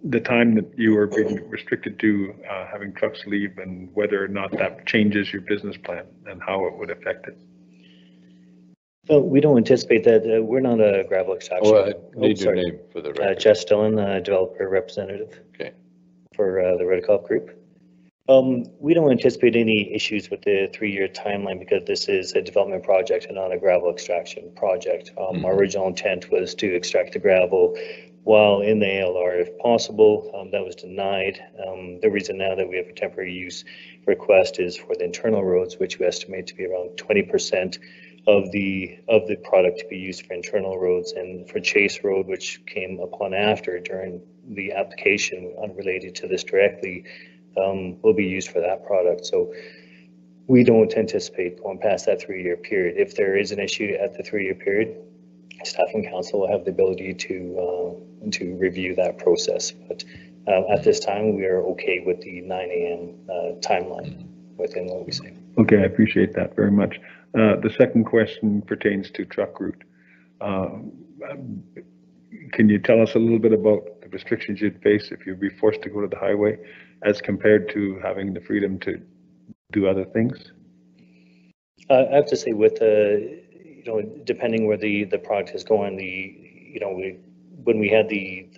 the time that you are being restricted to having trucks leave and whether or not that changes your business plan and how it would affect it. Well, we don't anticipate that. We're not a gravel extraction. Oh, I need your name for the record. Jeff Stillen, developer representative. Okay. For the Red Cop Group. We don't anticipate any issues with the 3-year timeline because this is a development project and not a gravel extraction project. Our original intent was to extract the gravel while in the ALR if possible. That was denied. The reason now that we have a temporary use request is for the internal roads, which we estimate to be around 20% of the product to be used for internal roads, and for Chase Road, which came upon after during the application unrelated to this directly, will be used for that product. So we don't anticipate going past that 3-year period. If there is an issue at the 3-year period, staff and council will have the ability to review that process. But at this time, we are okay with the 9 a.m. timeline within what we say. Okay, I appreciate that very much. The second question pertains to truck route. Can you tell us a little bit about the restrictions you'd face if you'd be forced to go to the highway as compared to having the freedom to do other things? I have to say with depending where the product is going, when we had the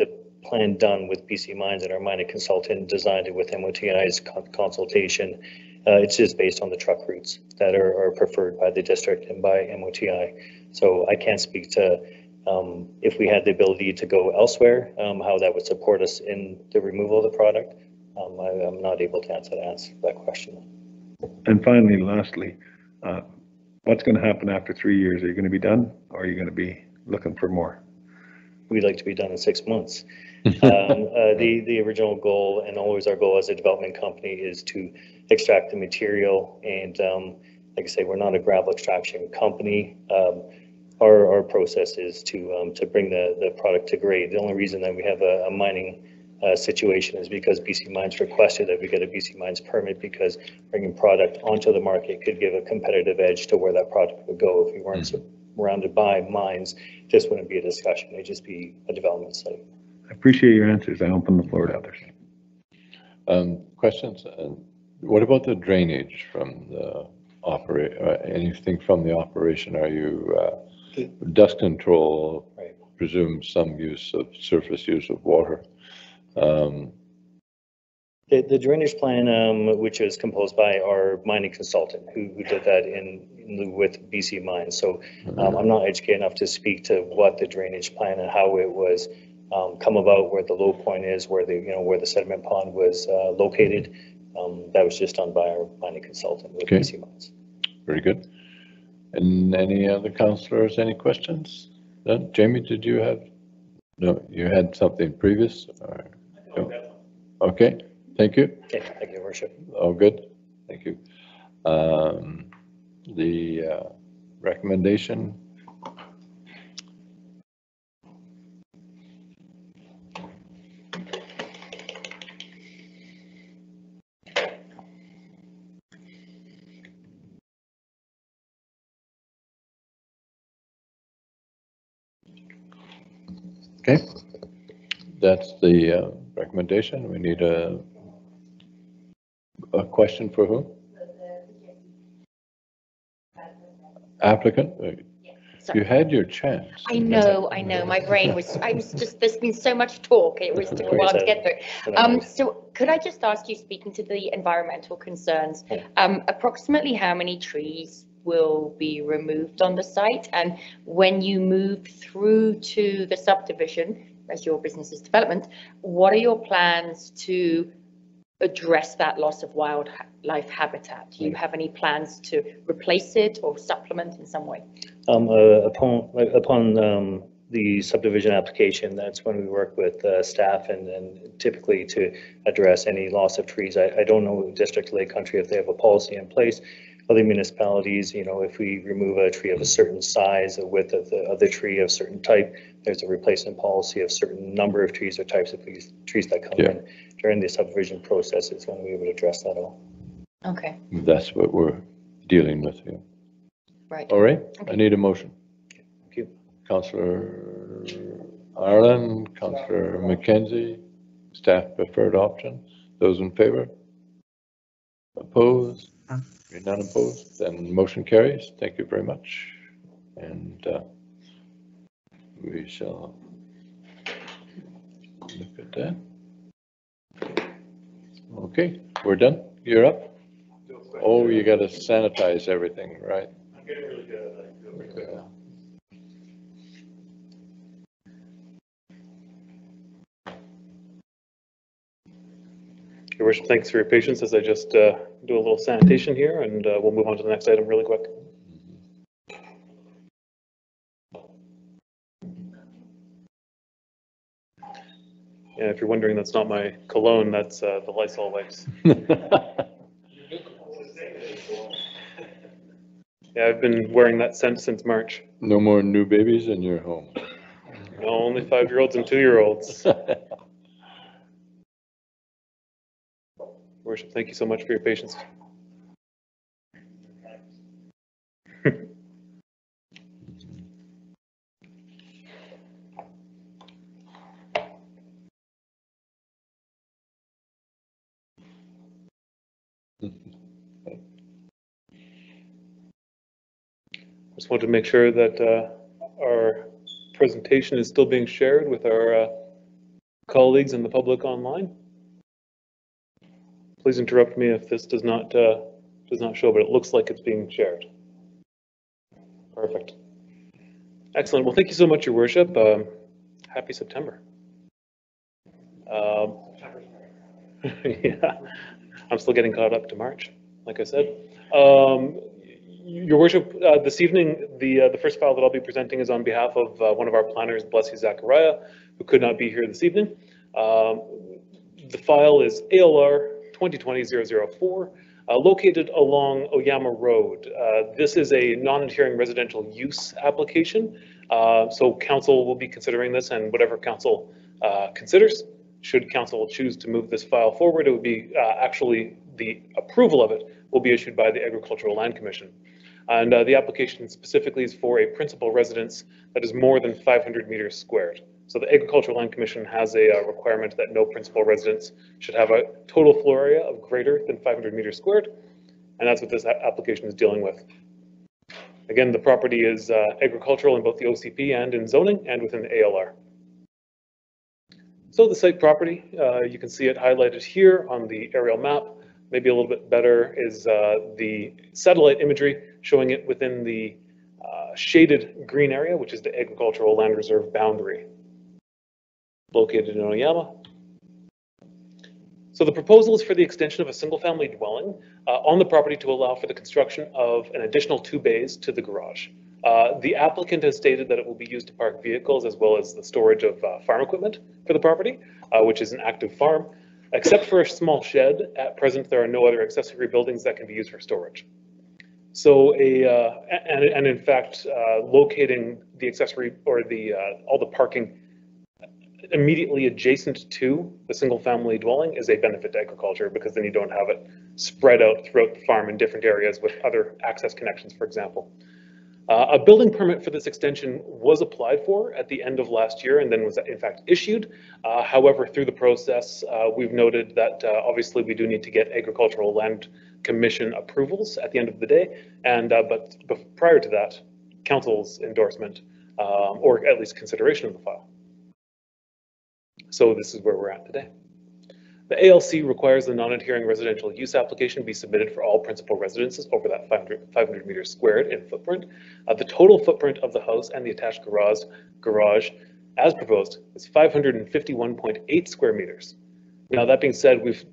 plan done with BC Mines and our mining consultant designed it with MOTI's consultation, it's just based on the truck routes that are preferred by the district and by MOTI. So I can't speak to if we had the ability to go elsewhere, how that would support us in the removal of the product. I'm not able to answer that question. And finally, lastly, what's going to happen after 3 years? Are you going to be done, or are you going to be looking for more? We'd like to be done in 6 months. The original goal, and always our goal as a development company, is to extract the material. And like I say, we're not a gravel extraction company. Our process is to bring the product to grade. The only reason that we have a mining situation is because BC Mines requested that we get a BC Mines permit, because bringing product onto the market could give a competitive edge to where that product would go. If we weren't surrounded by mines, this wouldn't be a discussion. It'd just be a development site. I appreciate your answers. I open the floor to others. Questions? What about the drainage from the anything from the operation? Are you dust control? Right. Presume some use of surface use of water. The drainage plan, which was composed by our mining consultant, who did that with BC Mines. So I'm not educated enough to speak to what the drainage plan and how it was come about, where the low point is, where the sediment pond was located. That was just done by our mining consultant with BC Mines. very good. And any other councillors, any questions? None? Jamie, did you have? No, you had something previous? Or, no? Okay, thank you. Okay, thank you, Your Worship. All good, thank you. The recommendation. Okay, that's the recommendation. We need a question for whom? Applicant? You had your chance. I know. My brain was, there's been so much talk. It was took a while to get through. So could I just ask you, speaking to the environmental concerns, approximately how many trees will be removed on the site? And when you move through to the subdivision, as your business is development, what are your plans to address that loss of wildlife habitat? Do you have any plans to replace it or supplement in some way? Upon the subdivision application, that's when we work with staff and typically to address any loss of trees. I don't know District Lake Country if they have a policy in place. Other municipalities, you know, if we remove a tree of a certain size, a width of the tree of a certain type, there's a replacement policy of certain number of trees or types of trees that come in during the subdivision process is when we would address that all. Okay. That's what we're dealing with here. Right. All right, Okay. I need a motion. Thank you. Councillor Ireland, Councillor McKenzie, staff preferred option. Those in favor? Opposed? You're none opposed, then motion carries. Thank you very much. And we shall look at that. Okay, we're done. You're up. Oh, you got to sanitize everything, right? I'm getting really good at that. Your Worship, thanks for your patience as I just do a little sanitation here, and we'll move on to the next item really quick. Yeah, if you're wondering, that's not my cologne, that's the Lysol wipes. Yeah, I've been wearing that scent since March. No more new babies in your home. No, only 5-year-olds and 2-year-olds. Worship, thank you so much for your patience. Just want to make sure that our presentation is still being shared with our colleagues and the public online. Please interrupt me if this does not show, but it looks like it's being shared. Perfect. Excellent. Well, thank you so much, Your Worship. Happy September. Yeah, I'm still getting caught up to March, like I said. Your Worship, this evening, the first file that I'll be presenting is on behalf of one of our planners, Blessy Zachariah, who could not be here this evening. The file is ALR 2020-004, located along Oyama Road. This is a non-adhering residential use application, so council will be considering this, and whatever council considers, should council choose to move this file forward, it would be actually the approval of it will be issued by the Agricultural Land Commission. And the application specifically is for a principal residence that is more than 500 meters squared. So the Agricultural Land Commission has a requirement that no principal residence should have a total floor area of greater than 500 meters squared, and that's what this application is dealing with. Again, the property is agricultural in both the OCP and in zoning and within the ALR. So the site property, you can see it highlighted here on the aerial map. Maybe a little bit better is the satellite imagery showing it within the shaded green area, which is the Agricultural Land Reserve boundary, located in Oyama. So the proposal is for the extension of a single-family dwelling on the property to allow for the construction of an additional 2 bays to the garage. The applicant has stated that it will be used to park vehicles as well as the storage of farm equipment for the property, which is an active farm. Except for a small shed, at present there are no other accessory buildings that can be used for storage. So and in fact, locating the accessory or all the parking immediately adjacent to the single-family dwelling is a benefit to agriculture, because then you don't have it spread out throughout the farm in different areas with other access connections, for example. A building permit for this extension was applied for at the end of last year and then was in fact issued. However, through the process, we've noted that obviously we do need to get Agricultural Land Commission approvals at the end of the day, and but prior to that, council's endorsement or at least consideration of the file. So this is where we're at today. The ALC requires the non-adhering residential use application be submitted for all principal residences over that 500 meters squared in footprint. The total footprint of the house and the attached garage, as proposed, is 551.8 square meters. Now, that being said, we've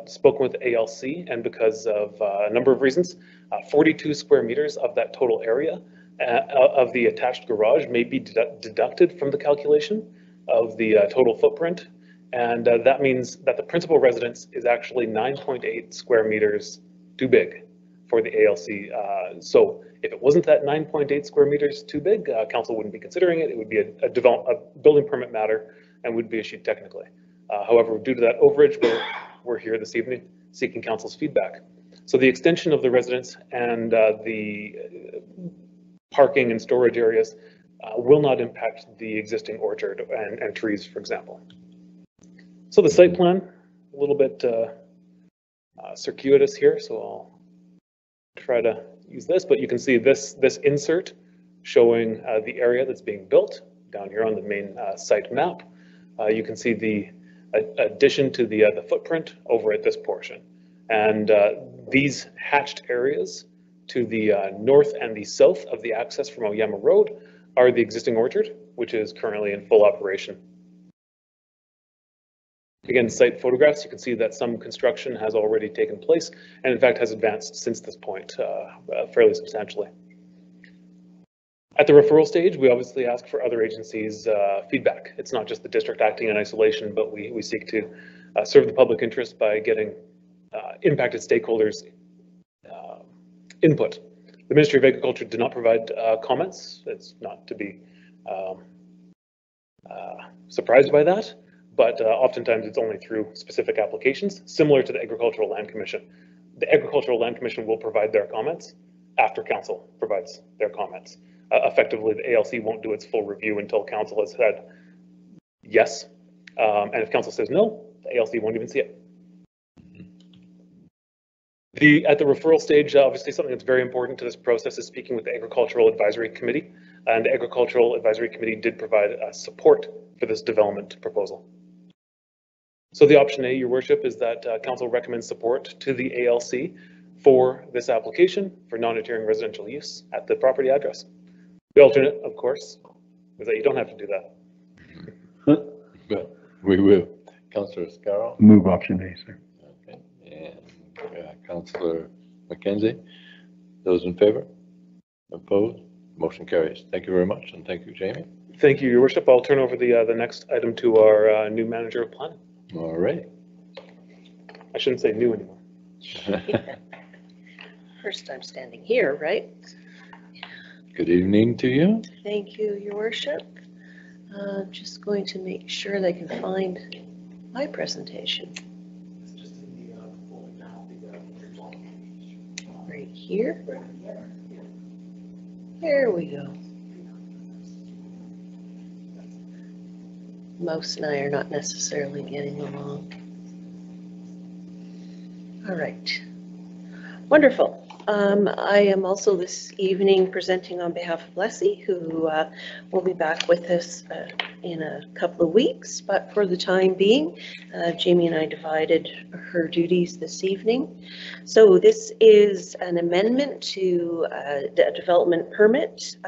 spoken with the ALC, and because of a number of reasons, 42 square meters of that total area of the attached garage may be deducted from the calculation of the total footprint. And that means that the principal residence is actually 9.8 square meters too big for the ALC. So if it wasn't that 9.8 square meters too big, council wouldn't be considering it. It would be a building permit matter and would be issued technically. However, due to that overage, we're here this evening seeking council's feedback. So the extension of the residence and the parking and storage areas will not impact the existing orchard and trees, for example. So the site plan, a little bit circuitous here, so I'll try to use this, but you can see this insert showing the area that's being built down here on the main site map. You can see the addition to the footprint over at this portion. And these hatched areas to the north and the south of the access from Oyama Road are the existing orchard, which is currently in full operation. Again, site photographs, you can see that some construction has already taken place and in fact has advanced since this point fairly substantially. At the referral stage, we obviously ask for other agencies' feedback. It's not just the district acting in isolation, but we seek to serve the public interest by getting impacted stakeholders' input. The Ministry of Agriculture did not provide comments. It's not to be surprised by that. But oftentimes it's only through specific applications, similar to the Agricultural Land Commission. The Agricultural Land Commission will provide their comments after council provides their comments. Effectively, the ALC won't do its full review until council has said yes. And if council says no, the ALC won't even see it. At the referral stage, obviously something that's very important to this process is speaking with the Agricultural Advisory Committee. And the Agricultural Advisory Committee did provide support for this development proposal. So the option A, your worship, is that council recommends support to the ALC for this application for non-adhering residential use at the property address. The alternate, of course, is that you don't have to do that. But we will. Councillor Scarrow? Move option A, sir. Okay, and Councillor McKenzie? Those in favor? Opposed? Motion carries. Thank you very much, and thank you, Jamie. Thank you, your worship. I'll turn over the next item to our new manager of planning. All right. I shouldn't say new anymore. First time standing here, right? Good evening to you. Thank you, your worship. I'm just going to make sure they can find my presentation. Right here. There we go. Mouse and I are not necessarily getting along. All right. Wonderful. I am also this evening presenting on behalf of Leslie, who will be back with us in a couple of weeks. But for the time being, Jamie and I divided her duties this evening. So this is an amendment to a development permit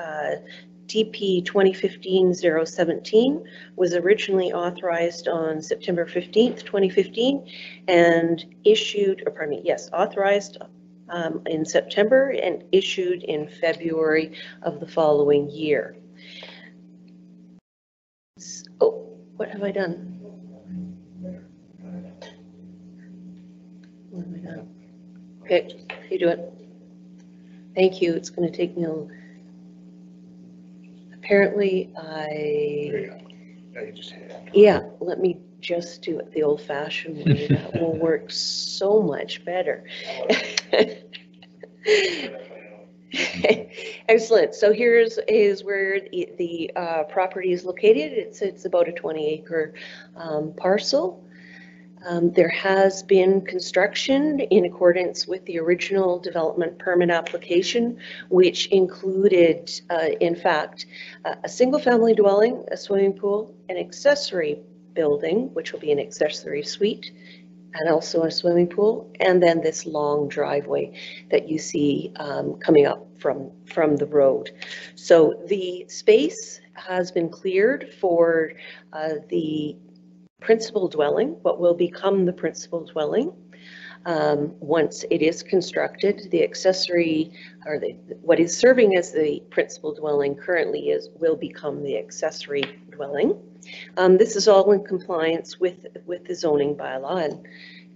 DP 2015-017 was originally authorized on September 15th, 2015, and issued, or pardon me, yes, authorized in September and issued in February of the following year. Oh, what have I done? What have I done? Okay, you do it. Thank you. It's going to take me a... Apparently, yeah, let me just do it the old-fashioned way. That will work so much better. Excellent. So here's where the property is located. It's about a 20-acre parcel. There has been construction in accordance with the original development permit application, which included, in fact, a single-family dwelling, a swimming pool, an accessory building, which will be an accessory suite, and also a swimming pool, and then this long driveway that you see coming up from the road. So the space has been cleared for the principal dwelling, what will become the principal dwelling. Once it is constructed, the accessory, or what is serving as the principal dwelling currently will become the accessory dwelling. This is all in compliance with the zoning bylaw,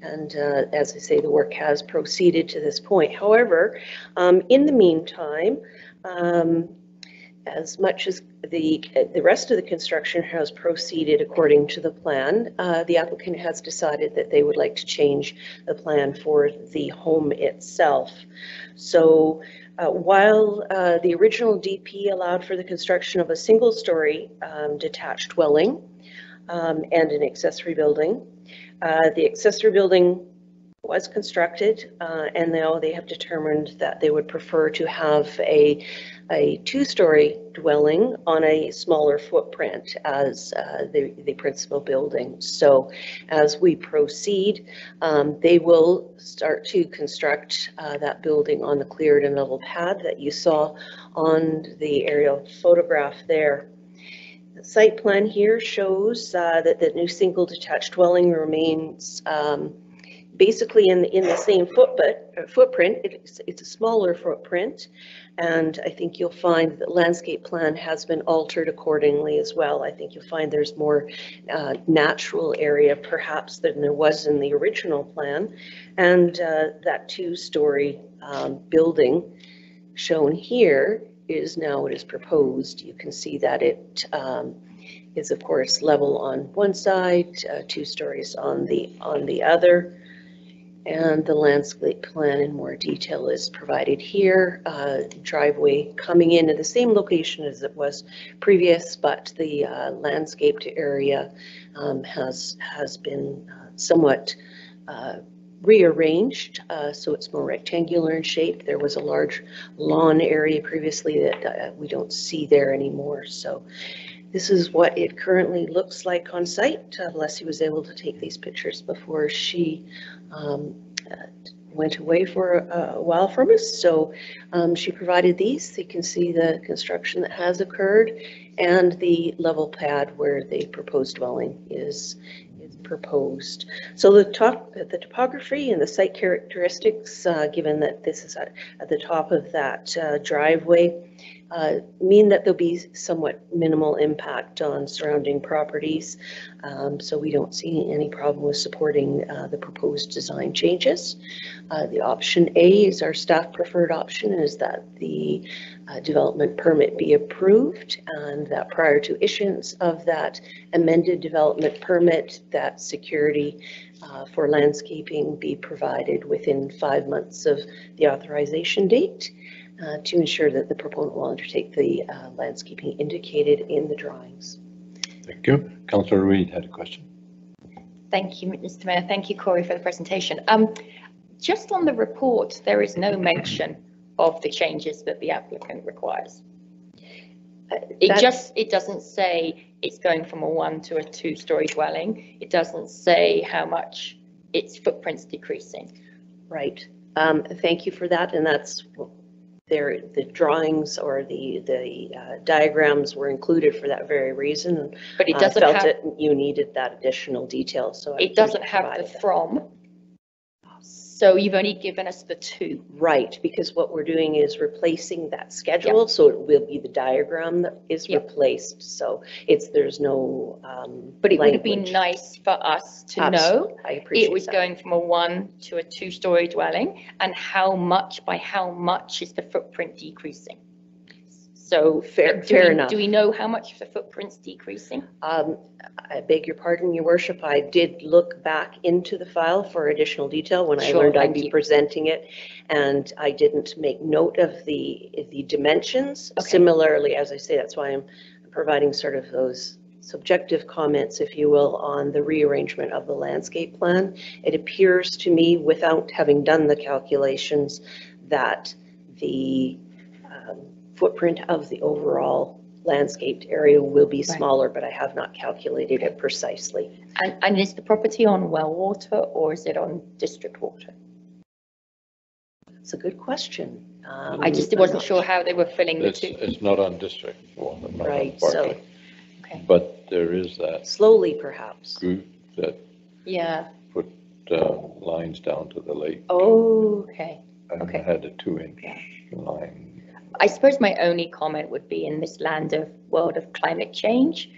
and as I say, the work has proceeded to this point. However, in the meantime, as much as the rest of the construction has proceeded according to the plan, the applicant has decided that they would like to change the plan for the home itself. So while the original DP allowed for the construction of a single-story detached dwelling and an accessory building, the accessory building was constructed, and now they have determined that they would prefer to have a two-story dwelling on a smaller footprint as the principal building. So as we proceed, they will start to construct that building on the cleared and level pad that you saw on the aerial photograph there. The site plan here shows that the new single detached dwelling remains basically in the same footprint. It's a smaller footprint, and I think you'll find that the landscape plan has been altered accordingly as well. I think you'll find there's more natural area perhaps than there was in the original plan, and that two-story building shown here is now what is proposed. You can see that it is of course level on one side, 2 stories on the other. And the landscape plan in more detail is provided here. Driveway coming in at the same location as it was previous, but the landscaped area has been somewhat rearranged, so it's more rectangular in shape. There was a large lawn area previously that we don't see there anymore. So this is what it currently looks like on site. Leslie was able to take these pictures before she went away for a while from us. So she provided these. So you can see the construction that has occurred and the level pad where the proposed dwelling is proposed. So the topography and the site characteristics, given that this is at the top of that driveway, mean that there'll be somewhat minimal impact on surrounding properties. So we don't see any problem with supporting the proposed design changes. The option A is our staff preferred option, is that the development permit be approved, and that prior to issuance of that amended development permit, that security for landscaping be provided within 5 months of the authorization date, to ensure that the proponent will undertake the landscaping indicated in the drawings. Thank you. Councillor Reid had a question. Thank you, Mr. Mayor. Thank you, Corey, for the presentation. Just on the report, there is no mention of the changes that the applicant requires. It doesn't say it's going from a 1 to a 2-story dwelling. It doesn't say how much its footprint's decreasing. Right. Thank you for that, and that's the drawings or the diagrams were included for that very reason. But it I doesn't felt have, that you needed that additional detail, so. it doesn't have the from. So you've only given us the two. Right, because what we're doing is replacing that schedule, so it will be the diagram that is replaced, so there's no But it would have been language. nice for us to Absolutely. know I appreciate it was that. going from a 1 to a 2-story dwelling, and by how much is the footprint decreasing? So fair enough. Do we know how much the footprint's decreasing? I beg your pardon, Your Worship. I did look back into the file for additional detail when I Sure, learned I'd thank be you. presenting it, and I didn't make note of the dimensions. Okay. Similarly, as I say, that's why I'm providing sort of those subjective comments, if you will, on the rearrangement of the landscape plan. It appears to me, without having done the calculations, that the footprint of the overall landscaped area will be smaller, but I have not calculated it precisely. And is the property on well water or is it on district water? It's a good question. I just wasn't sure how they were filling the two. It's not on district water, not on Right, so parking. But there is that slowly perhaps. group that Yeah. put lines down to the lake Oh, okay. and Okay. had a 2-inch line. I suppose my only comment would be in this world of climate change,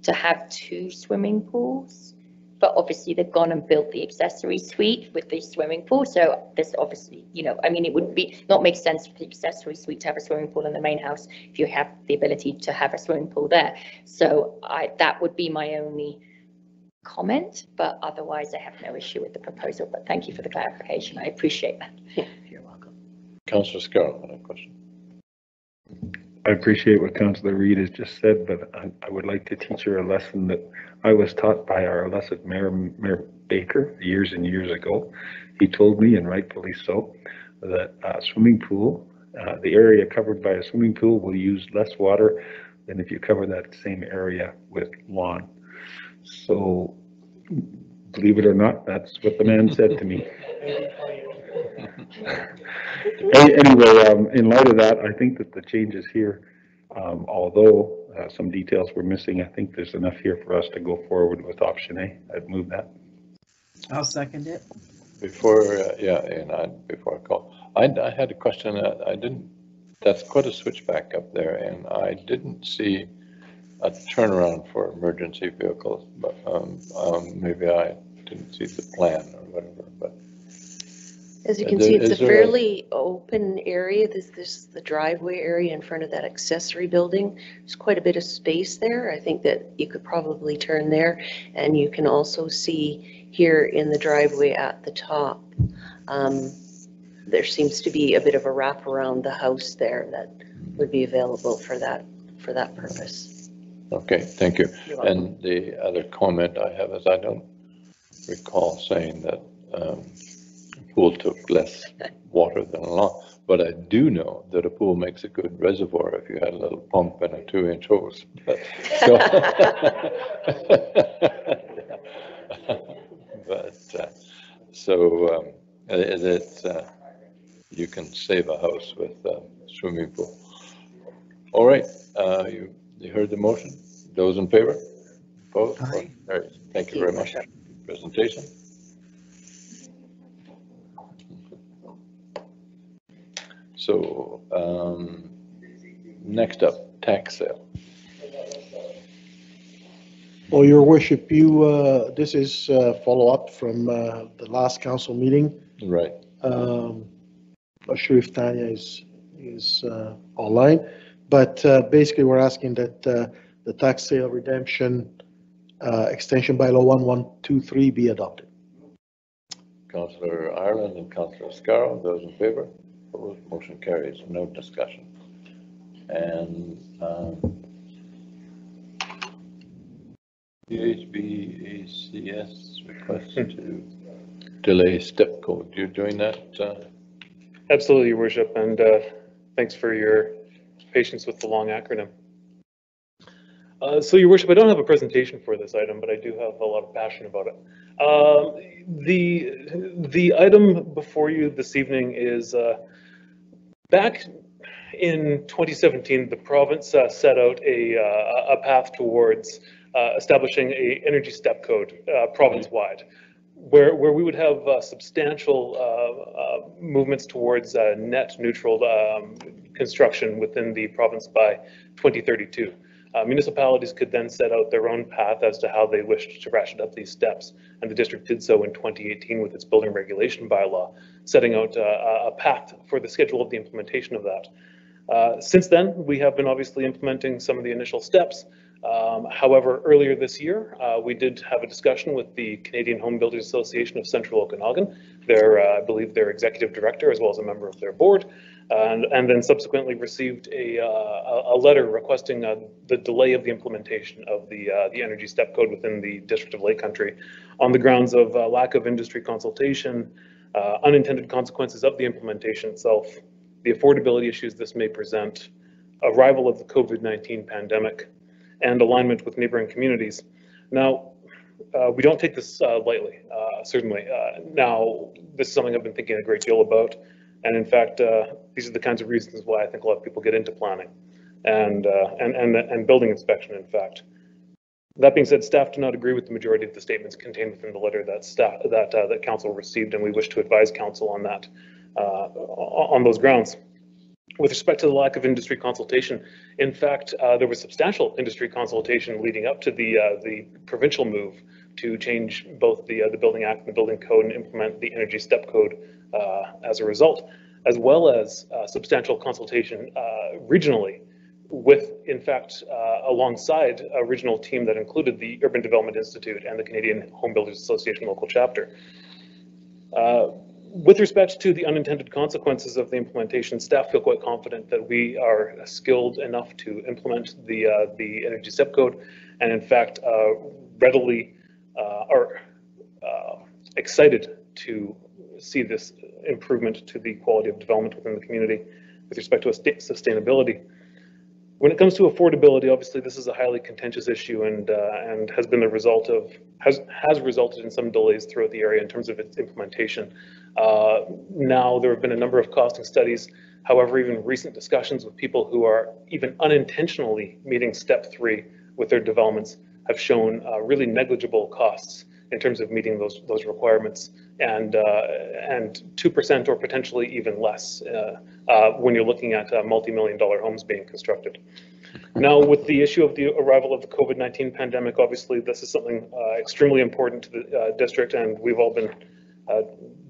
to have 2 swimming pools. But obviously they've gone and built the accessory suite with the swimming pool. So this obviously, I mean, it would not make sense for the accessory suite to have a swimming pool in the main house if you have the ability to have a swimming pool there. So that would be my only comment, but otherwise I have no issue with the proposal. But thank you for the clarification. I appreciate that. Yeah, you're welcome. Councillor Scarrow had a question. I appreciate what Councillor Reid has just said, but I would like to teach her a lesson that I was taught by our illicit Mayor Baker years and years ago. He told me, and rightfully so, that a swimming pool, the area covered by a swimming pool will use less water than if you cover that same area with lawn. So, believe it or not, that's what the man said to me. Anyway, in light of that, I think that the changes here, although some details were missing, I think there's enough here for us to go forward with option A. I'd move that. I'll second it. Before I call, I had a question that that's quite a switchback up there, and I didn't see a turnaround for emergency vehicles, but maybe I didn't see the plan or whatever, but. As you can see, it's a fairly open area. This is the driveway area in front of that accessory building. There's quite a bit of space there. I think that you could probably turn there. And you can also see here in the driveway at the top, there seems to be a bit of a wrap around the house there that would be available for that purpose. Okay, thank you. And the other comment I have is I don't recall saying that pool took less water than a lawn, but I do know that a pool makes a good reservoir if you had a little pump and a 2-inch hose. You can save a house with a swimming pool. All right, you heard the motion. Those in favor? Opposed? Aye. All right, thank you very much. Presentation. So, next up, tax sale. Oh, Your Worship, this is follow-up from the last council meeting. Right. Not sure if Tanya is online, but basically we're asking that the tax sale redemption extension bylaw 1123 be adopted. Councillor Ireland and Councillor Scarrow, those in favor? Opposed? Motion carries. No discussion. And PHBACS request to delay step code. You're doing that? Absolutely, Your Worship, and thanks for your patience with the long acronym. So, Your Worship, I don't have a presentation for this item, but I do have a lot of passion about it. The item before you this evening is back in 2017, the province set out a path towards establishing a energy step code province-wide, where we would have substantial movements towards net neutral construction within the province by 2032. Municipalities could then set out their own path as to how they wished to ratchet up these steps, and the district did so in 2018 with its building regulation bylaw, setting out a path for the schedule of the implementation of that. Since then, we have been obviously implementing some of the initial steps. However, earlier this year, we did have a discussion with the Canadian Home Builders Association of Central Okanagan, I believe their executive director, as well as a member of their board, and then subsequently received a letter requesting the delay of the implementation of the energy step code within the District of Lake Country on the grounds of lack of industry consultation, unintended consequences of the implementation itself, the affordability issues this may present, arrival of the COVID-19 pandemic, and alignment with neighboring communities. Now, we don't take this lightly, certainly. Now, this is something I've been thinking a great deal about, and in fact, these are the kinds of reasons why I think a lot of people get into planning and building inspection, in fact. That being said, staff do not agree with the majority of the statements contained within the letter that council received, and we wish to advise council on that, on those grounds. With respect to the lack of industry consultation, in fact, there was substantial industry consultation leading up to the provincial move to change both the Building Act and the Building Code and implement the Energy Step Code as a result, as well as substantial consultation regionally with, in fact, alongside a regional team that included the Urban Development Institute and the Canadian Home Builders Association local chapter. With respect to the unintended consequences of the implementation, staff feel quite confident that we are skilled enough to implement the Energy Step Code, and in fact, readily are excited to see this improvement to the quality of development within the community with respect to sustainability. When it comes to affordability, obviously this is a highly contentious issue and has been the result of, has resulted in some delays throughout the area in terms of its implementation. Now there have been a number of costing studies. However, even recent discussions with people who are even unintentionally meeting step 3 with their developments have shown really negligible costs in terms of meeting those requirements, and 2% or potentially even less when you're looking at multi-million-dollar homes being constructed. Now, with the issue of the arrival of the COVID-19 pandemic, obviously this is something extremely important to the district, and we've all been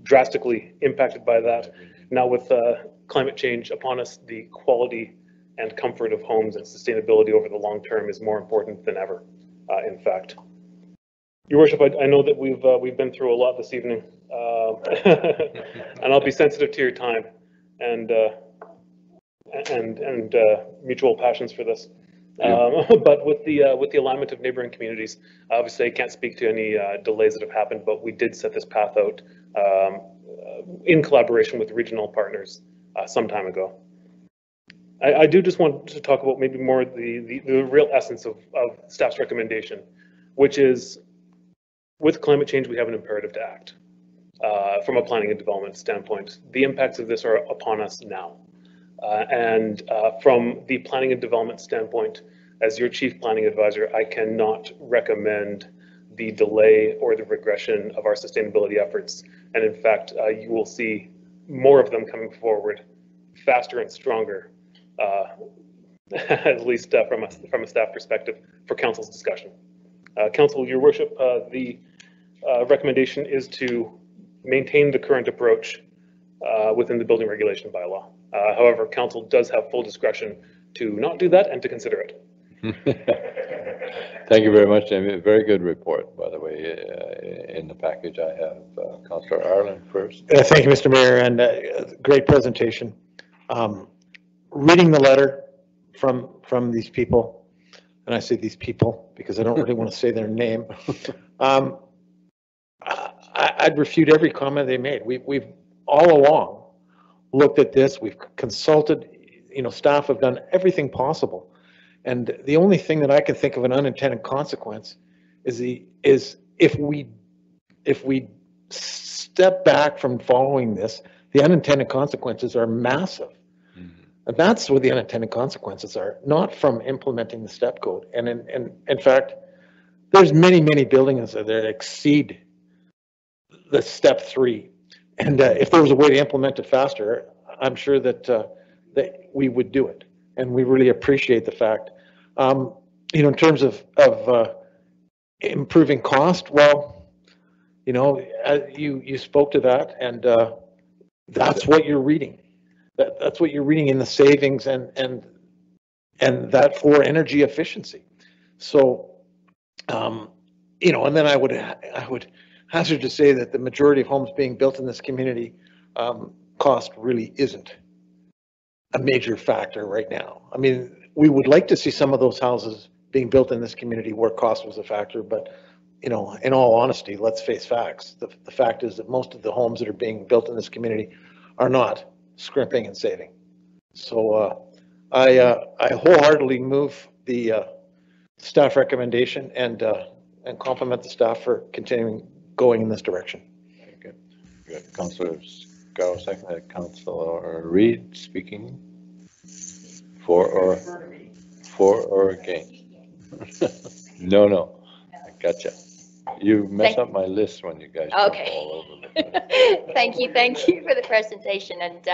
drastically impacted by that. Now, with climate change upon us, the quality and comfort of homes and sustainability over the long term is more important than ever, in fact. Your Worship, I know that we've been through a lot this evening, and I'll be sensitive to your time and mutual passions for this. But with the alignment of neighboring communities, obviously I can't speak to any delays that have happened, but we did set this path out in collaboration with regional partners some time ago. I do just want to talk about maybe more the real essence of staff's recommendation, which is, with climate change, we have an imperative to act from a planning and development standpoint. The impacts of this are upon us now. And from the planning and development standpoint, as your chief planning advisor, I cannot recommend the delay or the regression of our sustainability efforts. And in fact, you will see more of them coming forward faster and stronger, at least from a staff perspective, for council's discussion. Council, your worship, the recommendation is to maintain the current approach within the building regulation bylaw. However, council does have full discretion to not do that and to consider it. Thank you very much, Jamie. A very good report, by the way. In the package, I have Councillor Ireland first. Thank you, Mr. Mayor, and great presentation. Reading the letter from these people, and I say these people because I don't really want to say their name, I'd refute every comment they made. We've all along looked at this, we've consulted, staff have done everything possible. And the only thing that I can think of an unintended consequence is if we step back from following this, the unintended consequences are massive. And that's where the unintended consequences are, not from implementing the step code. And in fact, there's many, many buildings that exceed the step 3. And if there was a way to implement it faster, I'm sure that that we would do it. And we really appreciate the fact. You know, in terms of improving cost, well, you know, you spoke to that, and that's what you're reading. That's what you're reading in the savings and that for energy efficiency. So, you know, and then I would hazard to say that the majority of homes being built in this community, cost really isn't a major factor right now. I mean, we would like to see some of those houses being built in this community where cost was a factor, but you know, in all honesty, let's face facts. The fact is that most of the homes that are being built in this community are not scrimping and saving. So I wholeheartedly move the staff recommendation and compliment the staff for continuing going in this direction. Okay. We got Councillor Scarrow, second, Councillor Reid speaking for or against. No, I gotcha. You mess up my list when you guys jump all over me. Thank you for the presentation, and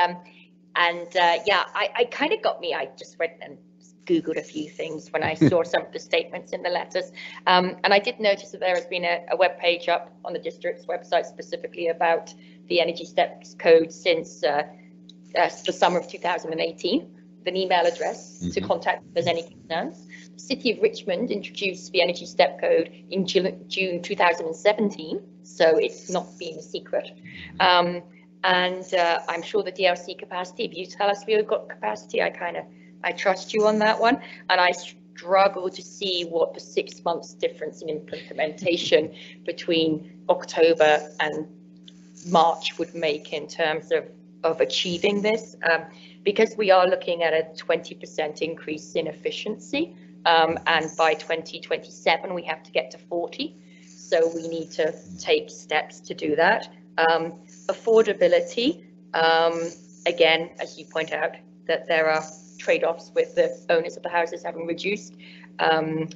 yeah, I kind of got me. I just went and Googled a few things when I saw some of the statements in the letters, and I did notice that there has been a web page up on the district's website specifically about the Energy Steps Code since the summer of 2018. An email address to contact if there's any concerns. The City of Richmond introduced the Energy Step Code in June 2017, so it's not been a secret. And I'm sure the DLC capacity, if you tell us we've got capacity, I trust you on that one. And I struggle to see what the 6 months difference in implementation between October and March would make in terms of achieving this. Because we are looking at a 20% increase in efficiency, and by 2027 we have to get to 40. So we need to take steps to do that. Affordability, again, as you point out, that there are trade-offs with the owners of the houses having reduced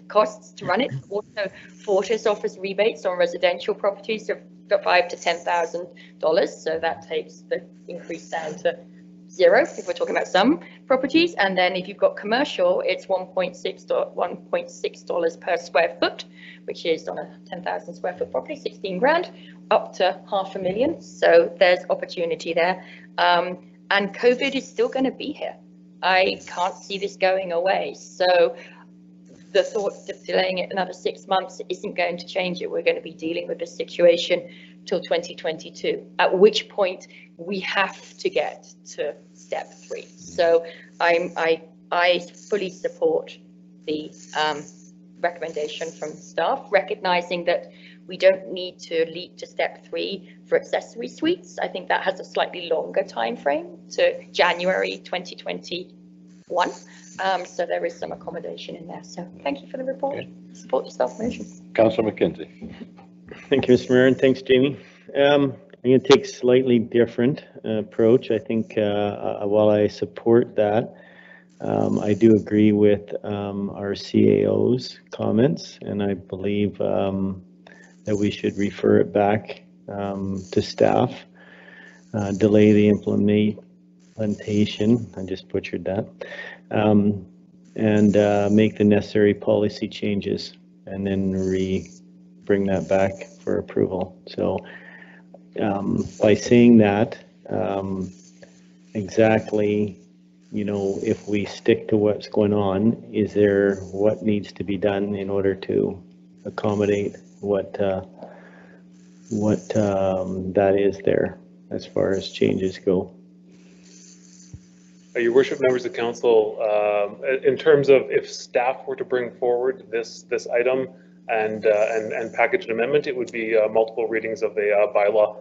costs to run it. Also, Fortis offers rebates on residential properties of $5,000 to $10,000, so that takes the increase down to 0 if we're talking about some properties. And then if you've got commercial, it's $1.6 per square foot, which is on a 10,000 square foot property, 16 grand, up to $500,000. So there's opportunity there. And COVID is still going to be here. I can't see this going away. So the thought of delaying it another 6 months isn't going to change it. We're going to be dealing with this situation till 2022, at which point we have to get to step 3. So I fully support the recommendation from staff, recognizing that we don't need to leap to step 3 for accessory suites. I think that has a slightly longer time frame to January 2021. So there is some accommodation in there. So thank you for the report. Okay. Support the staff motion. Councillor McKenzie. Thank you, Mr. Mayor, and thanks, Jamie. I'm going to take a slightly different approach. I think while I support that, I do agree with our CAO's comments, and I believe that we should refer it back to staff, delay the implementation, I just butchered that, and make the necessary policy changes, and then bring that back for approval. So by saying that, exactly, you know, if we stick to what's going on, is there what needs to be done in order to accommodate what that is there as far as changes go? Your worship, members of council, in terms of if staff were to bring forward this item and package an amendment, it would be multiple readings of the bylaw.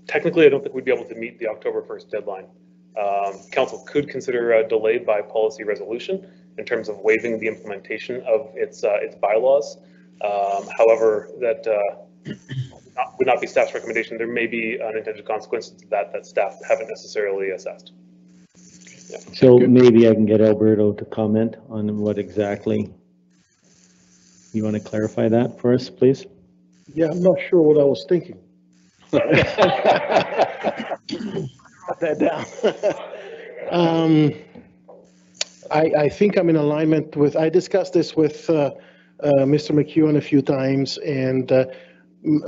Technically, I don't think we'd be able to meet the October 1st deadline. Council could consider a delay by policy resolution in terms of waiving the implementation of its bylaws. However, that would not be staff's recommendation. There may be unintended consequences to that staff haven't necessarily assessed. So maybe I can get Alberto to comment on what exactly, you want to clarify that for us, please? Yeah, I'm not sure what I was thinking. Cut that down. I think I'm in alignment with, I discussed this with Mr. McEwen a few times, and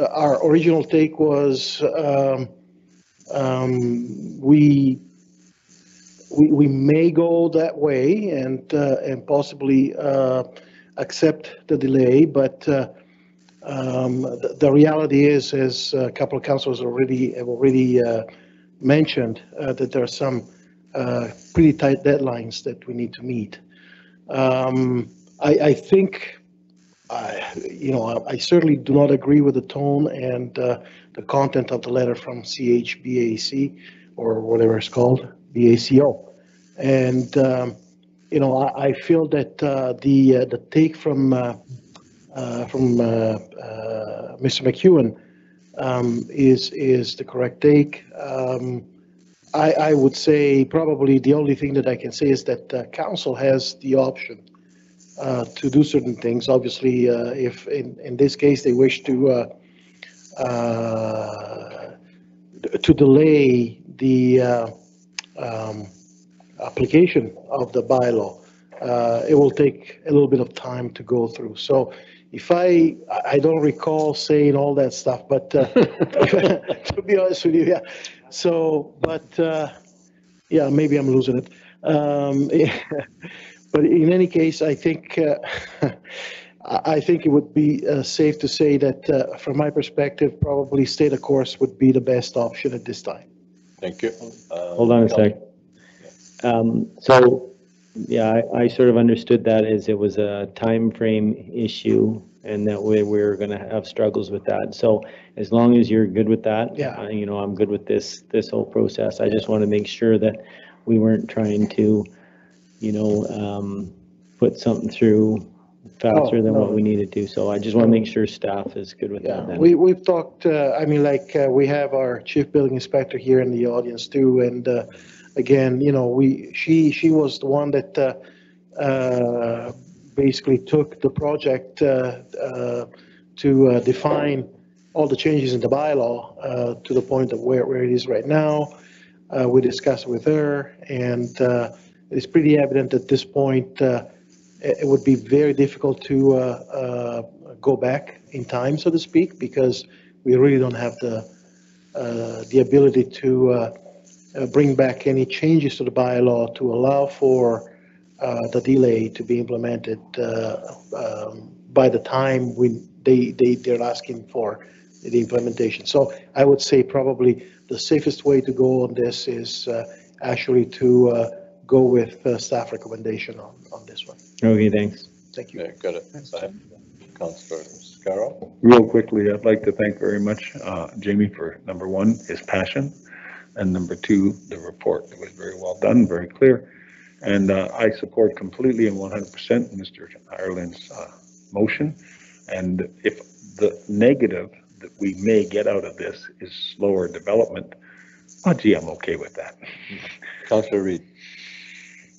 our original take was we may go that way and possibly accept the delay, but the reality is, as a couple of councilors have already mentioned, that there are some pretty tight deadlines that we need to meet. I think, I certainly do not agree with the tone and the content of the letter from CHBAC, or whatever it's called, BACO. And, I feel that the take from Mr. McEwen is the correct take. I would say probably the only thing that I can say is that council has the option to do certain things. Obviously, if in this case they wish to delay the application of the bylaw, it will take a little bit of time to go through. So if I don't recall saying all that stuff, but to be honest with you, yeah. So, but yeah, maybe I'm losing it. But in any case, I think I think it would be safe to say that from my perspective, probably stay the course would be the best option at this time. Thank you. Hold on a sec. So, yeah, I sort of understood that as it was a time frame issue, and that we were going to have struggles with that. So as long as you're good with that, yeah, I'm good with this whole process. I just want to make sure that we weren't trying to, put something through faster than what we needed to. So I just want to make sure staff is good with that. Then. We've talked, we have our chief building inspector here in the audience too, and again, she was the one that basically took the project to define all the changes in the bylaw to the point of where it is right now. We discussed with her, and it's pretty evident at this point it would be very difficult to go back in time, so to speak, because we really don't have the ability to bring back any changes to the bylaw to allow for the delay to be implemented by the time they're asking for the implementation. So I would say probably the safest way to go on this is actually to go with staff recommendation on this one. Okay, thanks. Thank you. Yeah, got it. Councillor Scarrow. Real quickly, I'd like to thank very much Jamie for, number one, his passion, and number two, the report. It was very well done, very clear. And I support completely and 100% Mr. Ireland's motion. And if the negative that we may get out of this is slower development, oh gee, I'm okay with that. Councillor Reid.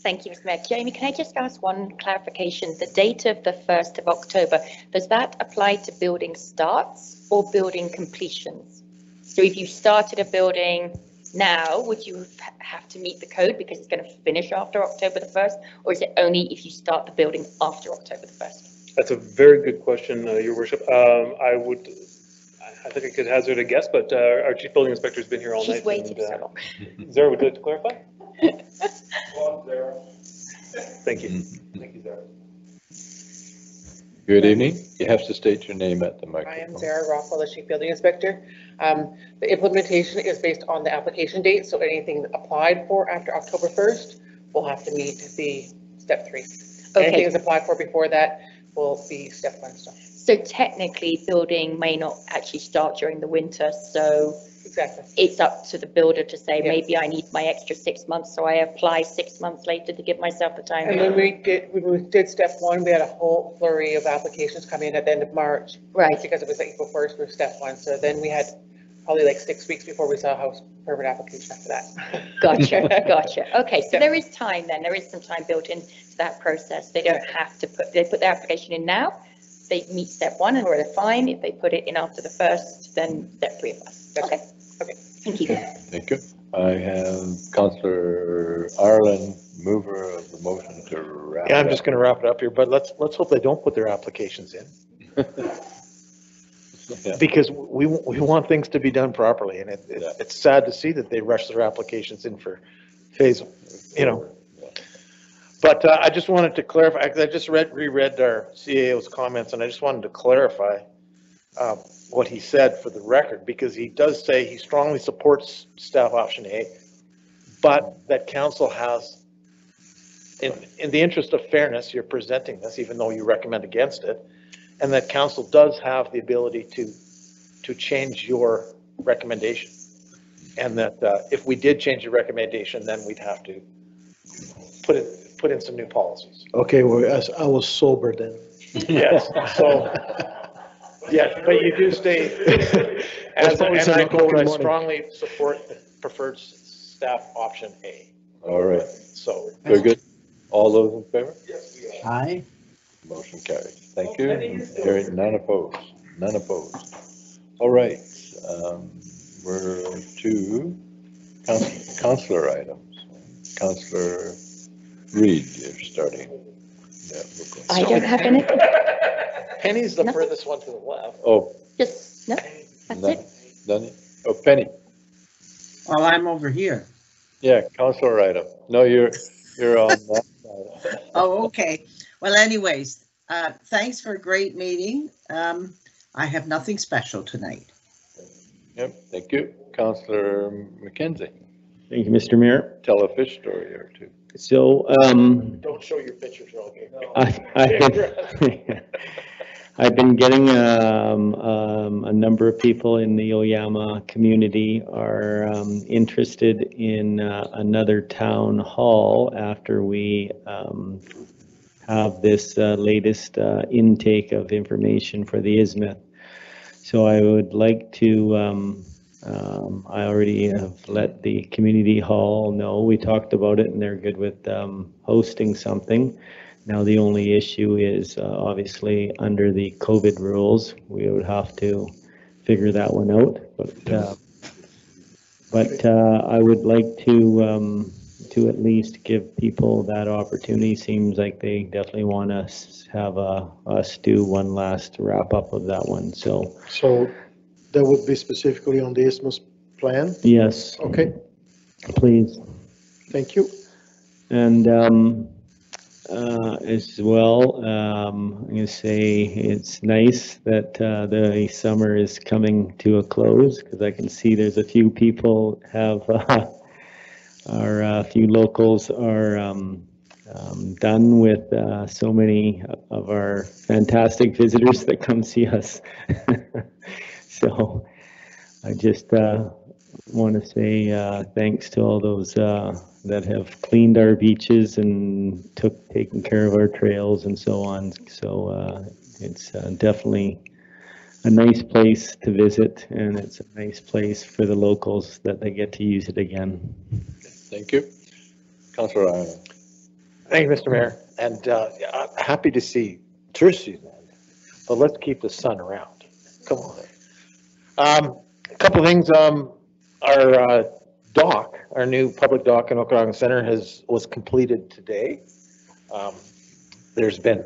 Thank you, Mr. Mayor. Jamie, can I just ask one clarification? The date of the 1st of October, does that apply to building starts or building completions? So if you started a building now, would you have to meet the code because it's going to finish after October the 1st? Or is it only if you start the building after October the 1st? That's a very good question, Your Worship. I think I could hazard a guess, but our chief building inspector has been here all night. She's waited so long. Zara, would you like to clarify? Thank you. Thank you, Zara. Good evening. You have to state your name at the microphone. I am Zara Rockwell, the chief building inspector. The implementation is based on the application date, so anything applied for after October 1st will have to meet the step 3. Okay. Anything that's applied for before that will be step 1 stuff. So technically, building may not actually start during the winter, so exactly, it's up to the builder to say, yeah, maybe I need my extra 6 months, so I apply 6 months later to give myself the time. And when we did step 1, we had a whole flurry of applications come in at the end of March. Right. Because it was April 1st for step 1. So then we had probably like 6 weeks before we saw a house permit application after that. Gotcha, gotcha. Okay, so there is time then, there is some time built into that process. They don't have to they put their application in now, they meet step 1 and we're fine. If they put it in after the first, then step 3 of us. Okay, okay. Thank you. Thank you. I have Councillor Ireland, mover of the motion to wrap. Yeah, I'm just going to wrap it up here, but let's hope they don't put their applications in. Yeah. Because we want things to be done properly, and it's sad to see that they rush their applications in for phase, you know. But I just wanted to clarify, because I just reread our CAO's comments, and I just wanted to clarify what he said for the record, because he does say he strongly supports staff option A, but that council has, in the interest of fairness, you're presenting this, even though you recommend against it, and that council does have the ability to change your recommendation. And that if we did change the recommendation, then we'd have to put in some new policies. Okay, well, I was sober then. Yes, so, yes, but you do stay, and I quote, I strongly support the preferred staff option A. All right. So. Very good. All those in favor? Aye. Motion carried. Thank you. Hearing none opposed. None opposed. All right. We're to councillor items. Councillor Reid, you're starting. Yeah, I don't have anything. Penny's the Nothing. furthest one to the left. Oh. Just, no, that's it. Done it? Oh, Penny. Well, I'm over here. Yeah, councillor item. No, you're on that side. Oh, okay. Well, anyways, thanks for a great meeting. I have nothing special tonight. Yep, thank you. Councillor McKenzie. Thank you, Mr. Mayor. Tell a fish story or two. So, Don't show your pictures, okay? I've been getting a number of people in the Oyama community are interested in another town hall after we have this latest intake of information for the Isthmus. So I would like to, I already have let the community hall know, we talked about it and they're good with hosting something. Now the only issue is obviously under the COVID rules, we would have to figure that one out. But I would like to at least give people that opportunity. Seems like they definitely want to have us do one last wrap up of that one. So That would be specifically on the Isthmus plan? Yes. Okay. Please. Thank you. And as well, I'm going to say it's nice that the summer is coming to a close, because I can see there's a few people have, our few locals are done with so many of our fantastic visitors that come see us. So I just want to say thanks to all those that have cleaned our beaches and taken care of our trails and so on. So it's definitely a nice place to visit, and it's a nice place for the locals that they get to use it again. Thank you. Councillor Ireland. Thank you, Mr. Mayor. And I'm happy to see tourist season, but let's keep the sun around. Come on. A couple of things. Our dock, our new public dock in Okanagan Center was completed today. There's been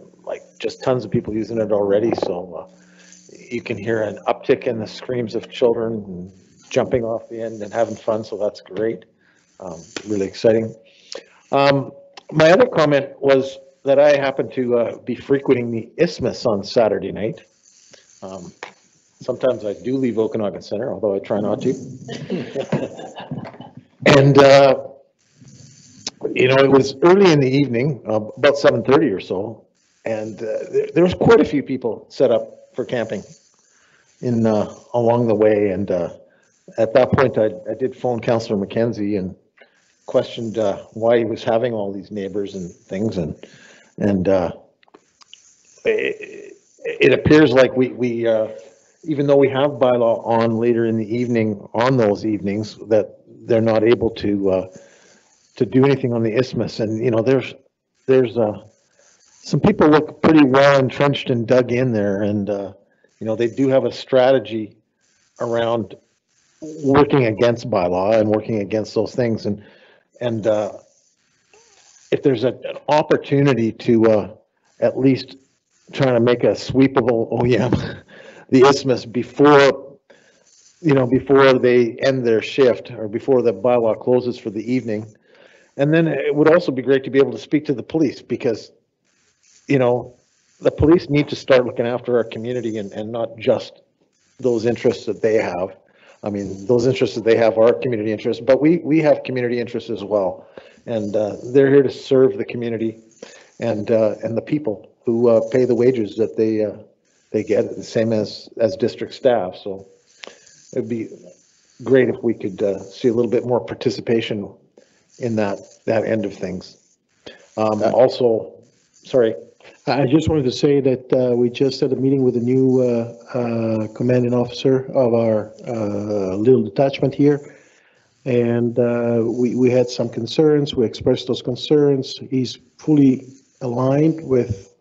just tons of people using it already, so you can hear an uptick in the screams of children and jumping off the end and having fun, so that's great. Really exciting. My other comment was that I happen to be frequenting the Isthmus on Saturday night. Sometimes I do leave Okanagan Center, although I try not to. And, it was early in the evening, about 7:30 or so, and there was quite a few people set up for camping along the way. And at that point, I did phone Councillor McKenzie and questioned why he was having all these neighbors and things. And it appears like we even though we have bylaw on later in the evening, on those evenings, that they're not able to do anything on the isthmus. And, you know, there's some people look pretty well entrenched and dug in there, and, you know, they do have a strategy around working against bylaw and working against those things. And if there's an opportunity to at least trying to make a sweepable OEM, the isthmus before, you know, before they end their shift or before the bylaw closes for the evening. And then it would also be great to be able to speak to the police, because, you know, the police need to start looking after our community and not just those interests that they have. I mean, those interests that they have are community interests, but we have community interests as well. And they're here to serve the community and the people who pay the wages that they get, the same as district staff. So it'd be great if we could see a little bit more participation in that end of things. Also, sorry. I just wanted to say that we just had a meeting with a new commanding officer of our little detachment here. And we had some concerns. We expressed those concerns. He's fully aligned with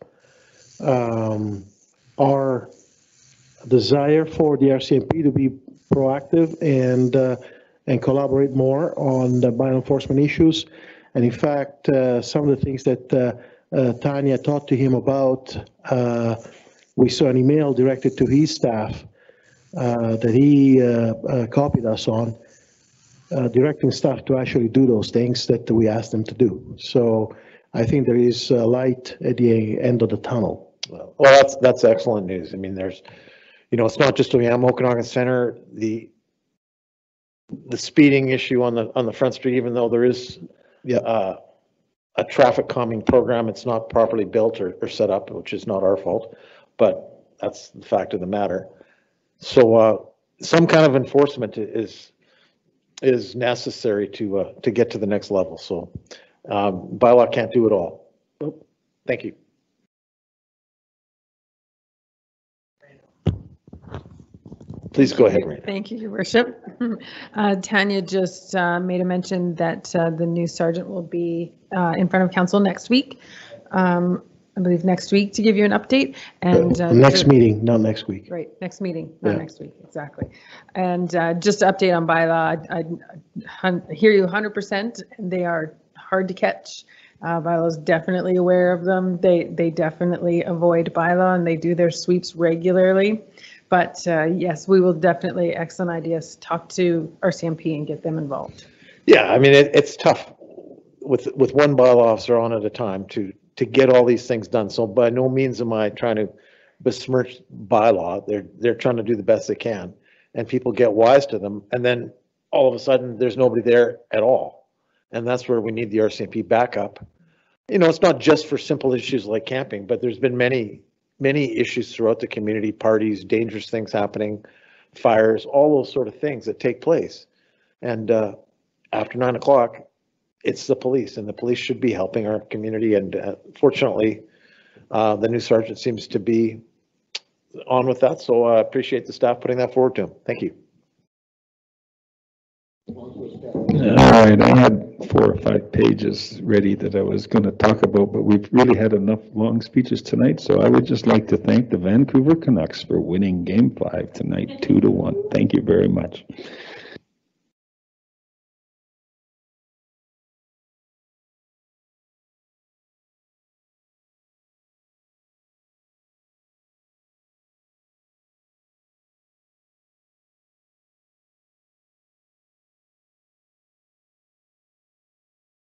our desire for the RCMP to be proactive and collaborate more on the bylaw enforcement issues. And in fact, some of the things that Tanya talked to him about, we saw an email directed to his staff that he copied us on, directing staff to actually do those things that we asked them to do. So I think there is light at the end of the tunnel. Well, that's excellent news. I mean, there's, you know, it's not just the Okanagan Center, the speeding issue on the front street, even though there is a traffic calming program, it's not properly built or set up, which is not our fault, but that's the fact of the matter. So some kind of enforcement is necessary to get to the next level. So bylaw can't do it all. Thank you. Please go ahead, Rena. Thank you, Your Worship. Tanya just made a mention that the new sergeant will be in front of council next week. I believe next week to give you an update. And next meeting, not next week. Right, next meeting, not next week, exactly. And just to update on bylaw, I hear you 100%. And they are hard to catch. Bylaw's definitely aware of them. They definitely avoid bylaw and they do their sweeps regularly. But yes, we will definitely, excellent ideas, talk to RCMP and get them involved. Yeah, I mean, it's tough with one bylaw officer on at a time to get all these things done. So by no means am I trying to besmirch bylaw. They're trying to do the best they can, and people get wise to them. And then all of a sudden, there's nobody there at all, and that's where we need the RCMP backup. You know, it's not just for simple issues like camping, but there's been many issues throughout the community, parties, dangerous things happening, fires, all those sort of things that take place. And after 9 o'clock, it's the police, and the police should be helping our community. And fortunately, the new sergeant seems to be on with that. So I appreciate the staff putting that forward to him. Thank you. All right, I had 4 or 5 pages ready that I was going to talk about, but we've really had enough long speeches tonight. So I would just like to thank the Vancouver Canucks for winning Game 5 tonight, 2-1. Thank you very much.